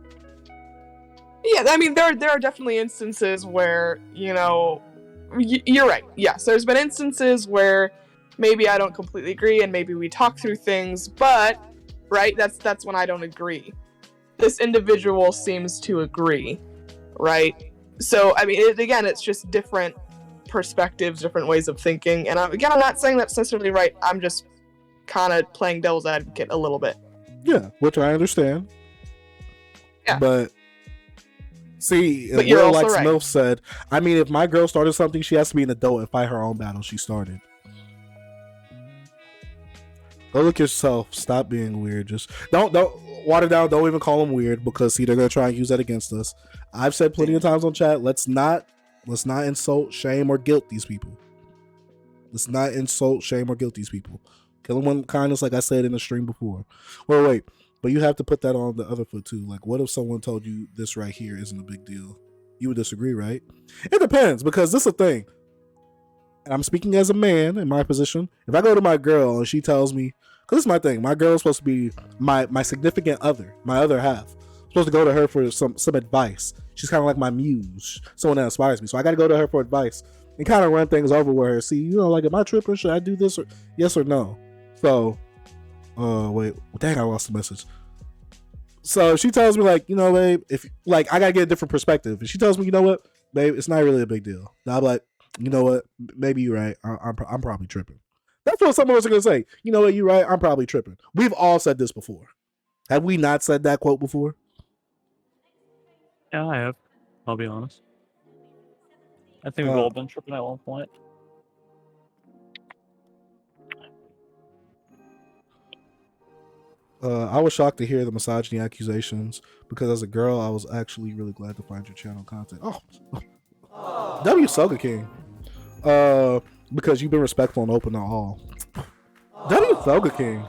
Yeah, I mean, there are definitely instances where, you know, you're right. Yes, there's been instances where maybe I don't completely agree and maybe we talk through things, but, right, that's when I don't agree. This individual seems to agree, right? So, I mean, it's just different perspectives, different ways of thinking. And I'm not saying that's necessarily right. I'm just kind of playing devil's advocate a little bit. Yeah, which I understand. Yeah. But see, but you're also like right. Smilf said, I mean, if my girl started something, she has to be an adult and fight her own battle she started. Go look yourself. Stop being weird. Just don't water down. Don't even call them weird because see, they're gonna try and use that against us. I've said plenty of times on chat. Let's not insult, shame, or guilt these people. Let's not insult, shame, or guilt these people. Kill them with kindness, like I said in the stream before. Wait, but you have to put that on the other foot too. Like, what if someone told you this right here isn't a big deal? You would disagree, right? It depends, because this is a thing. And I'm speaking as a man in my position. If I go to my girl and she tells me, Cause this is my thing. My girl is supposed to be my significant other, my other half. I'm supposed to go to her for some advice. She's kind of like my muse, someone that inspires me. So I got to go to her for advice and kind of run things over with her. See, like, am I tripping? Should I do this? Or yes or no? So, wait, dang, I lost the message. So she tells me, like, babe, if like I gotta get a different perspective. And she tells me, you know what, babe, it's not really a big deal. Now I'm like, you know what, maybe you're right. I'm probably tripping. That's what some of us are gonna say. You know what, you're right. I'm probably tripping. We've all said this before. Have we not said that quote before? Yeah, I have. I'll be honest. I think we've all been tripping at one point. I was shocked to hear the misogyny accusations because as a girl, I was actually really glad to find your channel content. Oh, W Soga King. Because you've been respectful and open to all. W Soga King.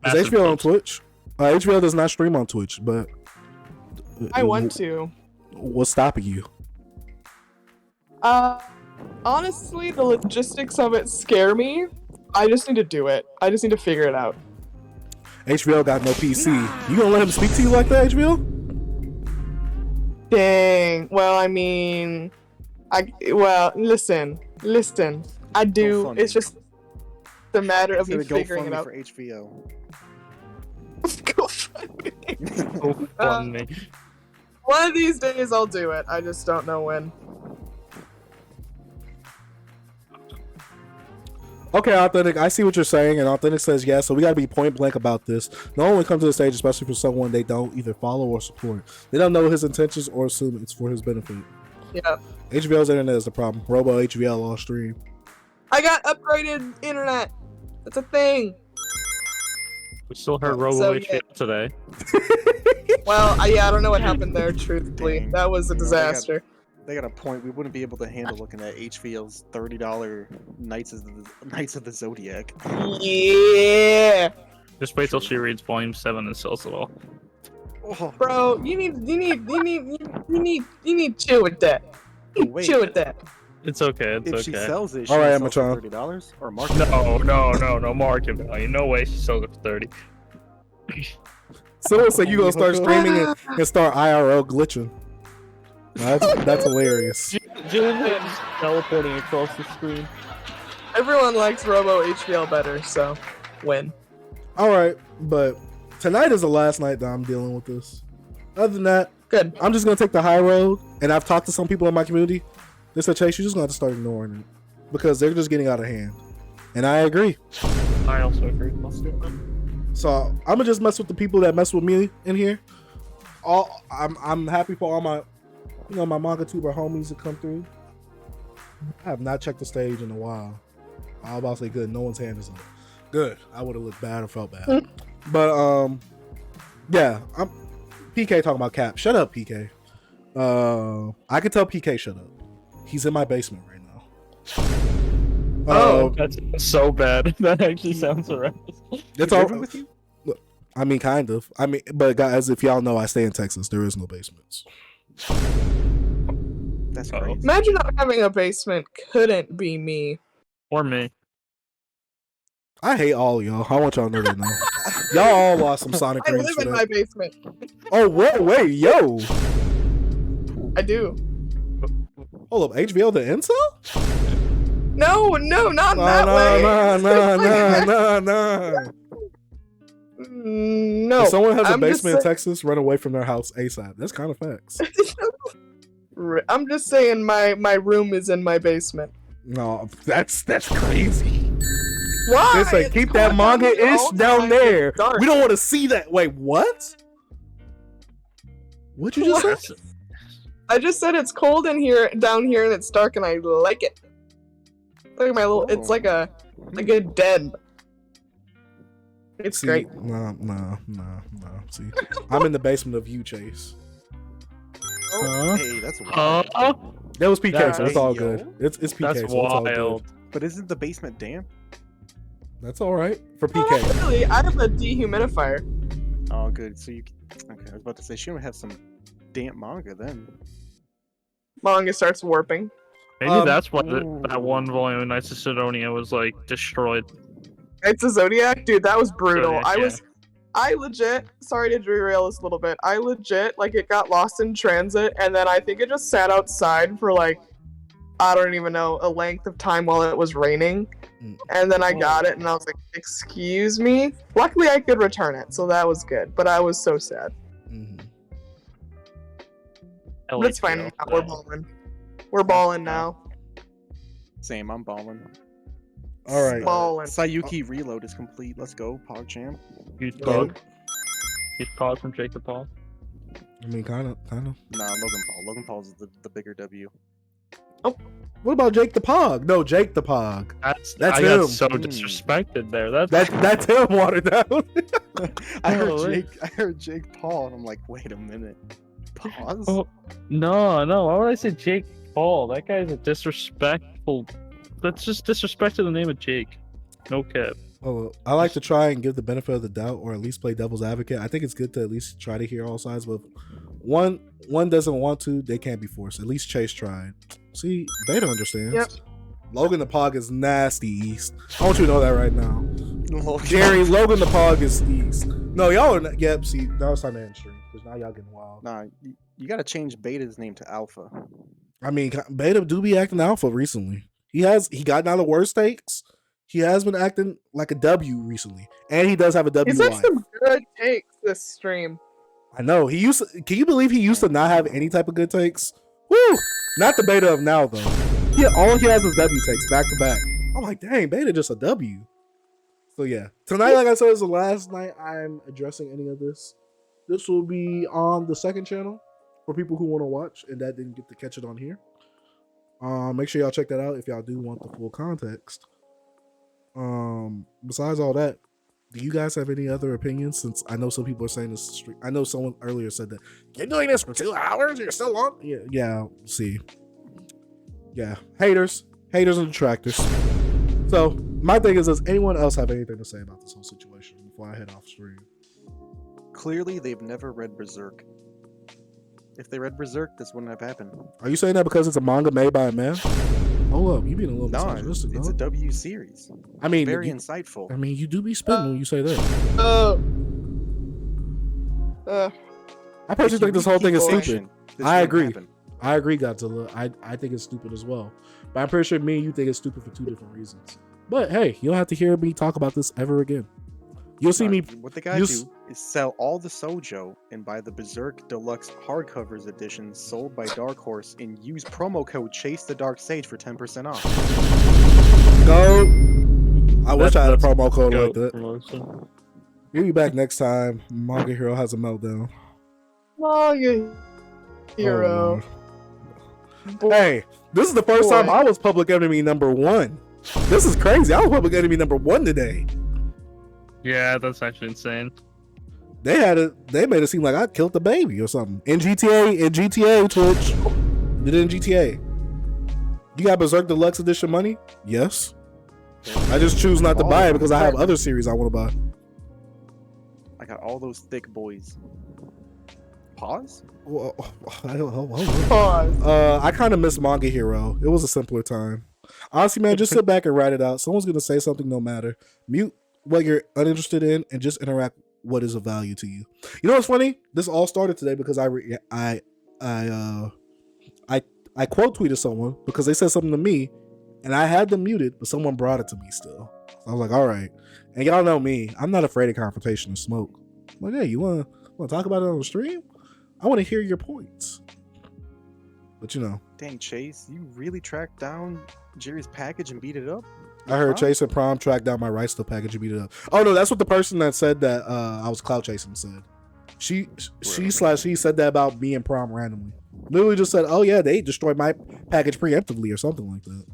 Is HBO on Twitch? HBO does not stream on Twitch, but I want to. What's stopping you? Honestly, the logistics of it scare me. I just need to do it. I just need to figure it out. HBO got no PC. You gonna let him speak to you like that, HBO? Dang. Well, I mean, listen. I do. It's just the matter of me figuring it out. For HBO. Go fund me. Go fund me. One of these days I'll do it. I just don't know when. Okay, Authentic, I see what you're saying, and Authentic says yes, so we gotta be point blank about this. No one will come to the stage, especially for someone they don't either follow or support. They don't know his intentions or assume it's for his benefit. Yeah. HBL's internet is the problem. Robo HBL all stream. I got upgraded internet. That's a thing. We still heard Robo HBL today. Well, I don't know what happened there, truthfully. Dang. That was a disaster. They got a point. We wouldn't be able to handle looking at HVL's $30 Knights of the Zodiac. Yeah. Just wait till she reads Volume 7 and sells it all. Oh. Bro, you need to chill with that. Wait. Chill with that. It's okay. It's If okay. she sells it, she All right, sells it for Amazon. $30 or market. No market value. No way she sells it for 30. Someone said you gonna start streaming and start IRL glitching. That's hilarious. Julian's teleporting across the screen. Everyone likes Robo HBL better, so win. All right, but tonight is the last night that I'm dealing with this. Other than that, good. I'm just gonna take the high road, and I've talked to some people in my community. They said, Chase, you're just gonna have to start ignoring it because they're just getting out of hand, and I agree. I also agree. Let's do it. So I'm gonna just mess with the people that mess with me in here. I'm happy for all my, my manga tuber homies that come through. I have not checked the stage in a while. I was about to say good. No one's hand is up. Good. I would have looked bad or felt bad. But yeah. I'm PK talking about Cap. Shut up, PK. I can tell PK shut up. He's in my basement right now. That's so bad. That actually sounds horrendous. It's all with you? I mean, kind of. I mean, but guys, if y'all know, I stay in Texas. There is no basements. That's crazy. Imagine not having a basement couldn't be me. Or me. I hate all of y'all. I want y'all to know that now. Y'all all lost some Sonic I rings live for in that. my basement. Oh, wait, yo. I do. Hold up, HVL the incel? No, not that way. No. No. If someone has a I'm basement in just Texas, run away from their house ASAP. That's kind of facts. I'm just saying my room is in my basement. No, that's crazy. Why? They say It's keep cold that down manga here ish all the down time. there. It's dark. We don't want to see that. Wait, what? What'd you just say? I just said it's cold in here, down here, and it's dark, and I like it. Look at my little. It's like a den. It's See, great. No. See, I'm in the basement of you, Chase. Hey, that's wild. That was PK, That's so it's all yo. good. It's PK, That's so it's all good. wild. But isn't the basement damp? That's all right for Oh, PK. not really. I have a dehumidifier. Oh, good. So you. Okay, I was about to say she might have some damp manga then. Manga starts warping. Maybe that's why that one volume of Knights of Sidonia was like destroyed. Knights of Zodiac, dude, that was brutal. Zodiac, I legit, sorry to derail this a little bit. I legit, like, it got lost in transit, and then I think it just sat outside for, like, I don't even know, a length of time while it was raining. And then I got it, and I was like, excuse me? Luckily, I could return it, so that was good. But I was so sad. But it's fine. Now. We're balling. We're balling now. Same, I'm balling. All right. Balling. Sayuki reload is complete. Let's go, PogChamp. Huge pog. Huge pog from Jacob Paul. I mean, kind of. Nah, Logan Paul. Logan Paul's the bigger W. Oh, what about Jake the Pog? No, Jake the Pog. That's I him. got so disrespected there. That's him. Watered down. I heard Jake Paul, and I'm like, wait a minute. Pause. Oh, no. Why would I say Jake Paul? That guy's a disrespectful. That's just disrespect to the name of Jake. No cap. Oh, I like to try and give the benefit of the doubt, or at least play devil's advocate. I think it's good to at least try to hear all sides, but one doesn't want to, they can't be forced. At least Chase tried. See, Beta understands. Yep. Logan the Pog is nasty East. I want you to know that right now. Jerry, Logan the Pog is East. No, y'all are not. Yep, see, now it's time to end stream, because now y'all getting wild. Nah, you gotta change Beta's name to Alpha. I mean, Beta do be acting alpha recently. He gotten out of worse takes. He has been acting like a W recently, and he does have a W. He's had some good takes this stream. I know. Can you believe he used to not have any type of good takes? Woo! Not the Beta of now though. All he has is W takes back to back. I'm like, dang, Beta just a W. So yeah, tonight, like I said, is the last night I'm addressing any of this. This will be on the second channel for people who want to watch and that didn't get to catch it on here. Make sure y'all check that out if y'all do want the full context. Besides all that, do you guys have any other opinions? Since I know some people are saying this, I know someone earlier said that you're doing this for 2 hours, you're still on. Yeah. See, yeah, haters and detractors. So my thing is, does anyone else have anything to say about this whole situation before I head off stream? Clearly, they've never read Berserk. If they read Berserk, this wouldn't have happened. Are you saying that because it's a manga made by a man? Hold up, you being a little misogynistic. It's a W series. I mean, very insightful. I mean, you do be spitting when you say that. I personally think this whole thing is stupid. I agree. I agree, Godzilla. I think it's stupid as well. But I'm pretty sure me and you think it's stupid for 2 different reasons. But hey, you don't have to hear me talk about this ever again. You'll see me. What the guy do is sell all the Sojo and buy the Berserk Deluxe hardcovers edition sold by Dark Horse and use promo code Chase the Dark Sage for 10% off. Go. I wish I had a promo code like that. We'll be back next time. Manga Hero has a meltdown. Manga Hero. Hey, this is the first time I was public enemy #1. This is crazy. I was public enemy #1 today. Yeah, that's actually insane. They made it seem like I killed the baby or something. In GTA, Twitch. Did it in GTA. You got Berserk Deluxe Edition money? Yes. I just choose not to buy it because I have other series I want to buy. I got all those thick boys. Pause? Pause. I kind of miss Manga Hero. It was a simpler time. Honestly, man, just sit back and write it out. Someone's going to say something no matter. Mute what you're uninterested in and just interact what is of value to you. You know what's funny? This all started today because I quote tweeted someone because they said something to me and I had them muted, but someone brought it to me still. So I was like, all right. And y'all know me. I'm not afraid of confrontation or smoke. I'm like, hey, you want to talk about it on the stream? I want to hear your points. But you know. Dang, Chase, you really tracked down Jerry's package and beat it up? I heard Chase and Prom tracked down my rice still package and beat it up. Oh no, that's what the person that said that I was clout chasing said. She said that about me and Prom randomly. Literally just said, oh yeah, they destroyed my package preemptively or something like that.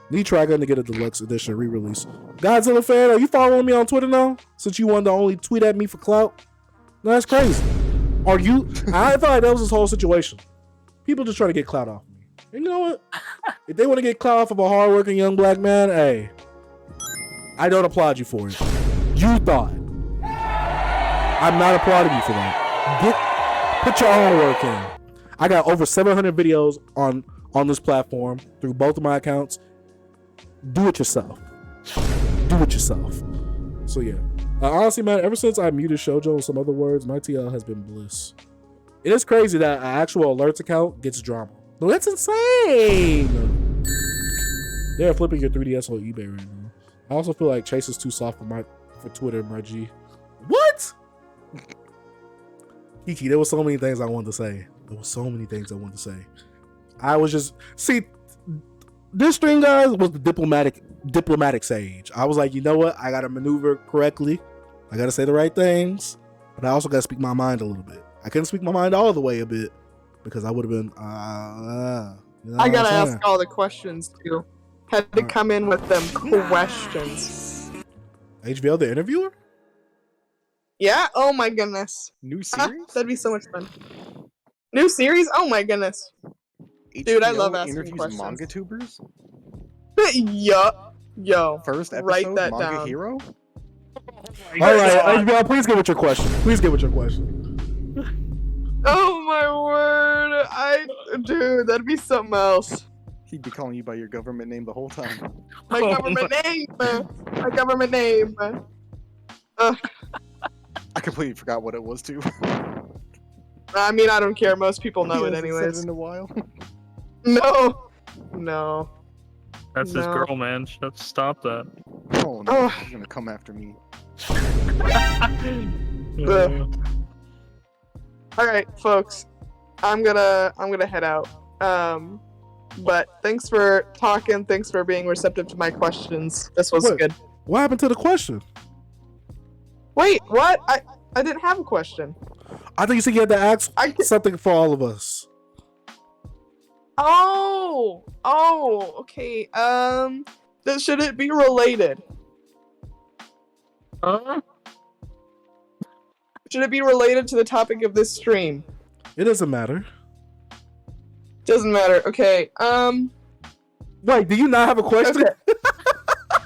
Need try going to get a deluxe edition re-release. Godzilla fan, are you following me on Twitter now? Since you wanted to only tweet at me for clout? No, that's crazy. Are you? I thought that was this whole situation. People just trying to get clout off me. And you know what? If they want to get clout off of a hardworking young black man, hey, I don't applaud you for it. You thought. I'm not applauding you for that. Put your own work in. I got over 700 videos on this platform through both of my accounts. Do it yourself. Do it yourself. So yeah. Honestly, man, ever since I muted Shoujo and some other words, my TL has been bliss. It is crazy that an actual alerts account gets drama. No, that's insane. They're flipping your 3DS on eBay right now. I also feel like Chase is too soft for Twitter, my G. What? Kiki, there was so many things I wanted to say. I was just this stream, guys, was the diplomatic sage. I was like, you know what? I gotta maneuver correctly. I gotta say the right things, but I also gotta speak my mind a little bit. I couldn't speak my mind all the way a bit because I would have been. You know I gotta ask all the questions too. Had to come in with them questions. HBO, the interviewer. Yeah. Oh my goodness. New series? That'd be so much fun. New series? Oh my goodness. Dude, I love asking interviews questions. manga tubers? Yo. First episode, write that Manga down. Hero? All right, HBO, please get with your question. Oh my word. Dude, that'd be something else. He'd be calling you by your government name the whole time. My government name. My government name. I completely forgot what it was too. I mean, I don't care. Most people know He it hasn't anyways. said in a while. No. That's his girl, man. Let's stop that. Oh no, he's gonna come after me. All right, folks. I'm gonna head out. But thanks for talking. Thanks for being receptive to my questions. This was good. What happened to the question? Wait, what? I didn't have a question. I think you said you had to ask something for all of us. Oh, okay. Should it be related? Should it be related to the topic of this stream? It doesn't matter. Doesn't matter. Okay. Wait, do you not have a question? Okay.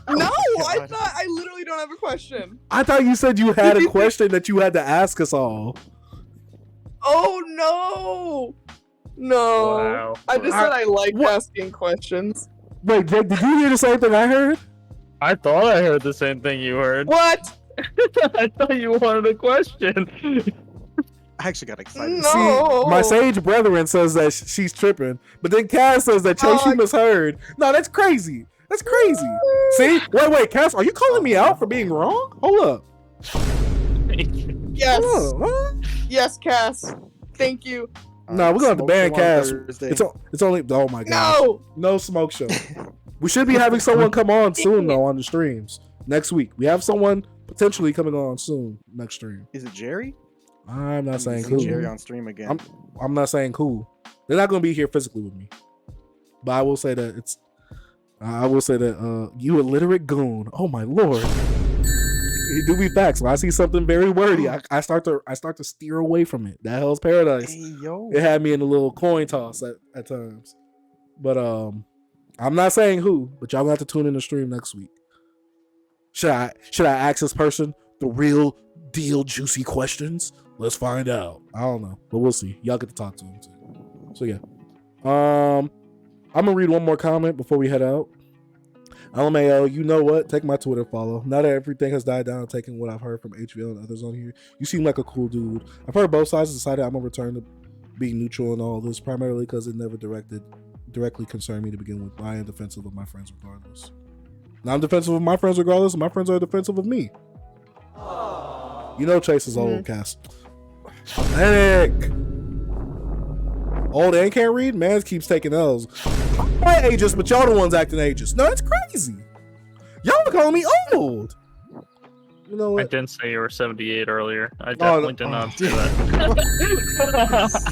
No, I literally don't have a question. I thought you said you had a question that you had to ask us all. Oh no. Wow. I just said I like asking questions. Wait, Jake, did you hear the same thing I heard? I thought I heard the same thing you heard. What? I thought you wanted a question. I actually got excited. No. See, my sage brethren says that she's tripping, but then Cass says that Chase, she misheard. No, that's crazy. That's crazy. See? Wait, Cass, are you calling me out for being wrong? Hold up. Yes. Huh? Yes, Cass. Thank you. No, we're gonna have to ban Cass. It's only. Oh my god. No smoke show. We should be having someone come on soon though on the streams next week. We have someone potentially coming on soon next stream. Is it Jerry? I'm not saying who. Jerry on stream again. I'm not saying who. They're not gonna be here physically with me, but I will say that it's. I will say that you illiterate goon. Oh my lord. It do be facts. When I see something very wordy, I start to steer away from it. That Hell's Paradise. Hey, yo. It had me in a little coin toss at times. But I'm not saying who, but y'all gonna have to tune in the stream next week. Should I ask this person the real deal juicy questions? Let's find out. I don't know, but we'll see. Y'all get to talk to him too. So yeah. I'm gonna read one more comment before we head out. LMAO, you know what? Take my Twitter follow. Now that everything has died down, taking what I've heard from HBO and others on here, you seem like a cool dude. I've heard both sides decided I'm gonna return to being neutral in all this, primarily because it never directly concerned me to begin with. But I am defensive of my friends regardless. Now I'm defensive of my friends regardless, and my friends are defensive of me. You know Chase is old, Cass. Pathetic. Old and can't read? Man keeps taking L's. I'm ageist, but y'all the ones acting ageist. No, that's crazy. Y'all are calling me old. You know what? I didn't say you were 78 earlier. I definitely did not say that.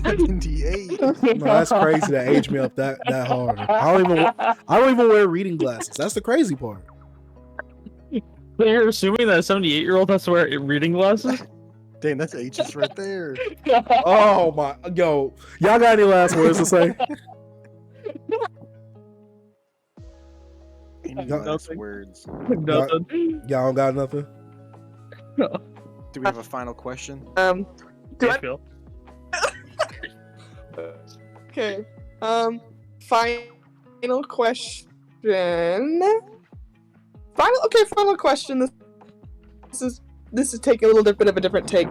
78. No, that's crazy to age me up that hard. I don't even wear reading glasses. That's the crazy part. So you're assuming that a 78-year-old has to wear reading glasses? Dang, that's ageist right there. Oh my, yo, y'all got any last words to say? Any last words? Nothing. Y'all don't got nothing? Do we have a final question? Do I? Phil. Okay. Final question. Final question this is taking a little bit of a different take.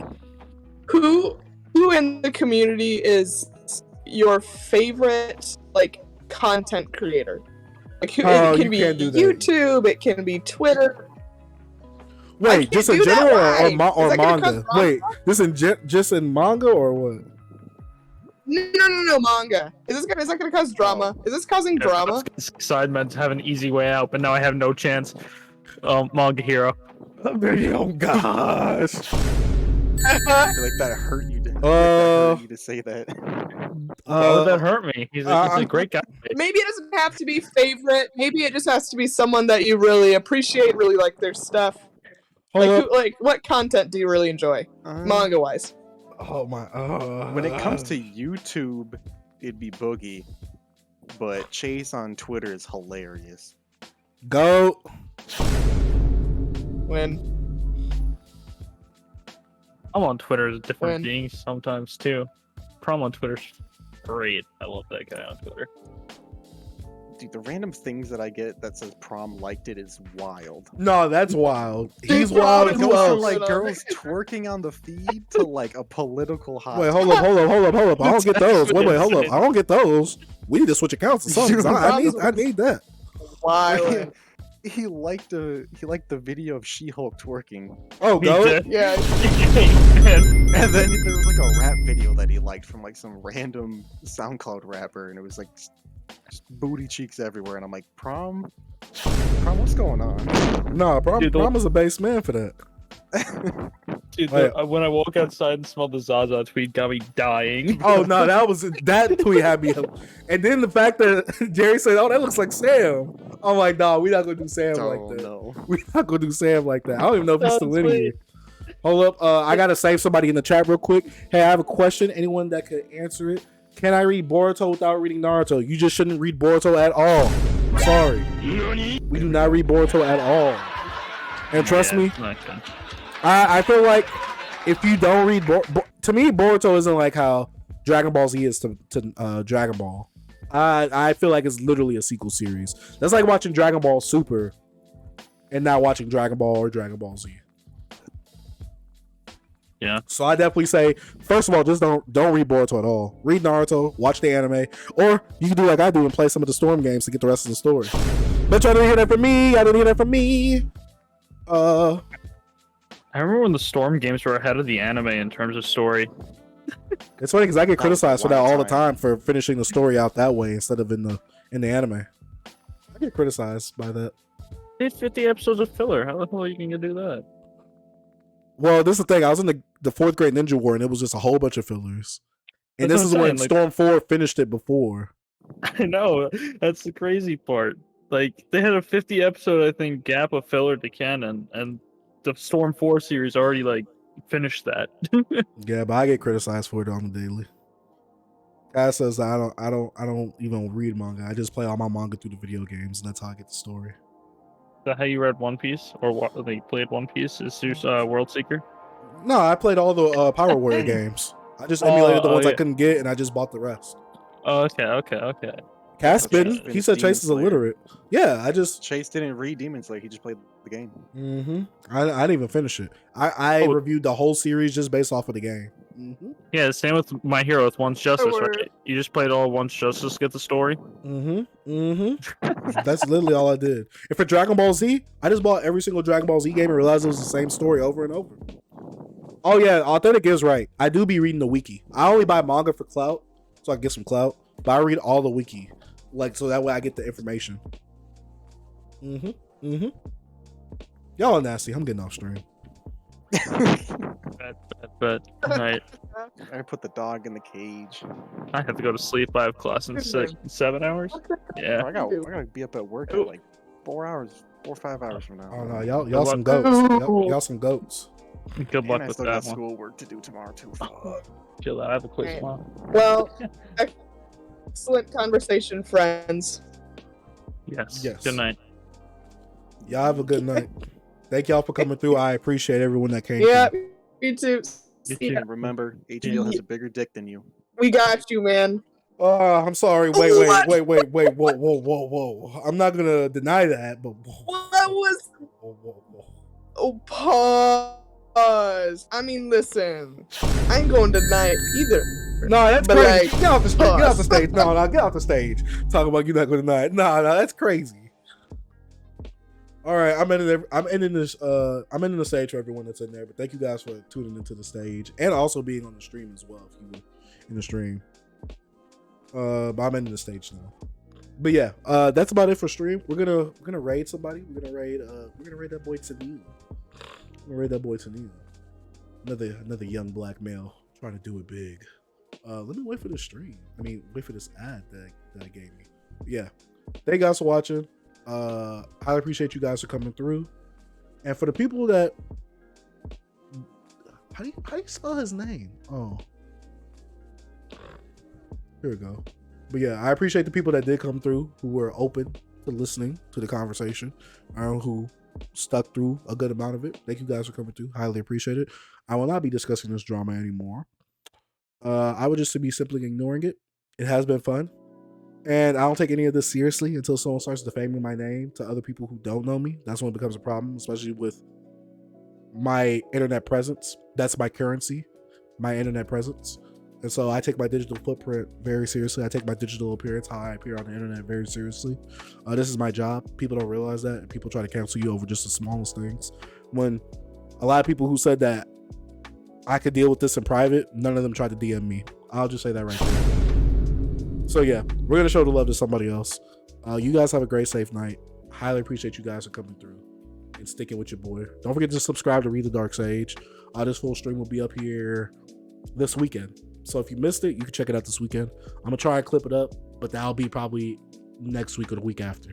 Who in the community is your favorite like content creator? Like who, it can be YouTube, it can be Twitter. Wait, just in general or manga? Wait, just in manga or what? No, manga. Is that gonna cause drama? Is this causing drama? So I meant to have an easy way out, but now I have no chance. Manga hero. Oh gosh. I feel like that hurt you to say that. Why would that hurt me? He's a great guy. Maybe it doesn't have to be favorite. Maybe it just has to be someone that you really appreciate, really like their stuff. Like what content do you really enjoy, manga wise? Oh my! When it comes to YouTube, it'd be Boogie, but Chase on Twitter is hilarious. Go. When I'm on Twitter as different beings sometimes too. Prom on Twitter's great. I love that guy on Twitter. Dude, the random things that I get that says Prom liked it is wild. No, that's wild. He's wild. It goes from like girls twerking on the feed to like a political hot. Wait, hold up. I don't get those. Wait, hold up. I don't get those. We need to switch accounts or something. I need that. Why? He liked the video of She-Hulk twerking. Oh, go yeah. And then there was like a rap video that he liked from like some random SoundCloud rapper, and it was like just booty cheeks everywhere. And I'm like, Prom, what's going on? No, Prom is a base man for that. Dude, when I walk outside and smell the Zaza tweet, got me dying. Oh no, that tweet had me. And then the fact that Jerry said, "Oh, that looks like Sam." I'm like, "Nah, we're not gonna do Sam like that. No. We're not gonna do Sam like that." I don't even know if he's still in here. Hold up, I gotta save somebody in the chat real quick. Hey, I have a question. Anyone that could answer it? Can I read Boruto without reading Naruto? You just shouldn't read Boruto at all. Sorry, we do not read Boruto at all. And trust me. I feel like if you don't read to me, Boruto isn't like how Dragon Ball Z is to Dragon Ball. I feel like it's literally a sequel series. That's like watching Dragon Ball Super and not watching Dragon Ball or Dragon Ball Z. Yeah. So I definitely say, first of all, just don't read Boruto at all. Read Naruto, watch the anime, or you can do like I do and play some of the Storm games to get the rest of the story. But y'all didn't hear that from me. Y'all didn't hear that from me. I remember when the Storm games were ahead of the anime in terms of story. It's funny because I get criticized for that all the time for finishing the story out that way instead of in the anime. I get criticized by that. They had 50 episodes of filler. How the hell are you gonna do that? Well, this is the thing. I was in the 4th grade Ninja War, and it was just a whole bunch of fillers. And this is when Storm 4 finished it before. I know. That's the crazy part. Like, they had a 50 episode, I think, gap of filler to canon, and the Storm 4 series already, like, finished that. Yeah, but I get criticized for it on the daily. Cass says I don't even read manga. I just play all my manga through the video games, and that's how I get the story. Is that how you read One Piece? Or what they played One Piece? Is Zeus World Seeker? No, I played all the Power Warrior games. I just emulated the ones I couldn't get, and I just bought the rest. Oh, okay. Cass spitting. He said Chase is illiterate. Yeah, Chase didn't read Demon Slayer. He just played the game. Mm-hmm. I didn't even finish it. I reviewed the whole series just based off of the game. Mm-hmm. Yeah, same with My Hero with One's Justice, right? You just played all One's Justice to get the story? That's literally all I did. And for Dragon Ball Z, I just bought every single Dragon Ball Z game and realized it was the same story over and over. Oh yeah, Authentic is right. I do be reading the wiki. I only buy manga for clout, so I can get some clout. But I read all the wiki, like, so that way I get the information. Y'all are nasty. I'm getting off stream. But right. I put the dog in the cage. I have to go to sleep. I have class in 7 hours. Yeah. I gotta be up at work in like 4 or 5 hours from now. Oh no, y'all some goats. Y'all some goats. Good luck and with I still that got one. schoolwork to do tomorrow too. Chill out. I have a quiz tomorrow. Well, excellent conversation, friends. Yes. Good night. Y'all have a good night. Thank y'all for coming through. I appreciate everyone that came. Yeah, you too. And remember, HDL has a bigger dick than you. We got you, man. Oh, I'm sorry. Wait. Whoa. I'm not gonna deny that, but what was? Whoa. Oh, pause. I mean, listen, I ain't going tonight either. No, that's But, crazy. like, Get off the stage. Get off the pause. stage. No, get off the stage. Talking about you not going tonight. No, that's crazy. All right, I'm ending the stage for everyone that's in there. But thank you guys for tuning into the stage and also being on the stream as well. If you were in the stream, but I'm ending the stage now. But yeah, that's about it for stream. We're gonna raid somebody. We're gonna raid that boy Tanil. Another young black male trying to do it big. Let me wait for the stream. Wait for this ad that I gave me. Yeah, thank you guys for watching. I appreciate you guys for coming through. And for the people that, how do you spell his name? Oh, here we go. But yeah, I appreciate the people that did come through, who were open to listening to the conversation, who stuck through a good amount of it. Thank you guys for coming through. Highly appreciate it. I will not be discussing this drama anymore. I would just be simply ignoring it. It has been fun. And I don't take any of this seriously until someone starts defaming my name to other people who don't know me. That's when it becomes a problem, especially with my internet presence. That's my currency, my internet presence. And so I take my digital footprint very seriously. I take my digital appearance, how I appear on the internet, very seriously. This is my job. People don't realize that. And people try to cancel you over just the smallest things. When a lot of people who said that I could deal with this in private, none of them tried to DM me. I'll just say that right there. So yeah, we're going to show the love to somebody else. You guys have a great, safe night. Highly appreciate you guys for coming through and sticking with your boy. Don't forget to subscribe to Read the Dark Sage. This full stream will be up here this weekend. So if you missed it, you can check it out this weekend. I'm going to try and clip it up, but that'll be probably next week or the week after.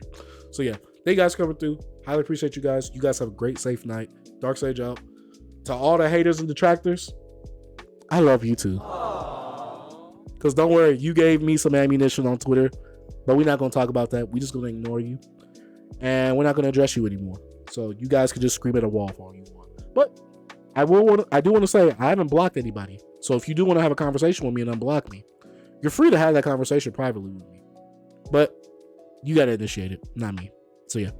So yeah, thank you guys for coming through. Highly appreciate you guys. You guys have a great, safe night. Dark Sage out. To all the haters and detractors, I love you too. Because don't worry, you gave me some ammunition on Twitter, but we're not going to talk about that. We're just going to ignore you. And we're not going to address you anymore. So you guys can just scream at a wall for all you want. But I do want to say I haven't blocked anybody. So if you do want to have a conversation with me and unblock me, you're free to have that conversation privately with me. But you got to initiate it, not me. So yeah.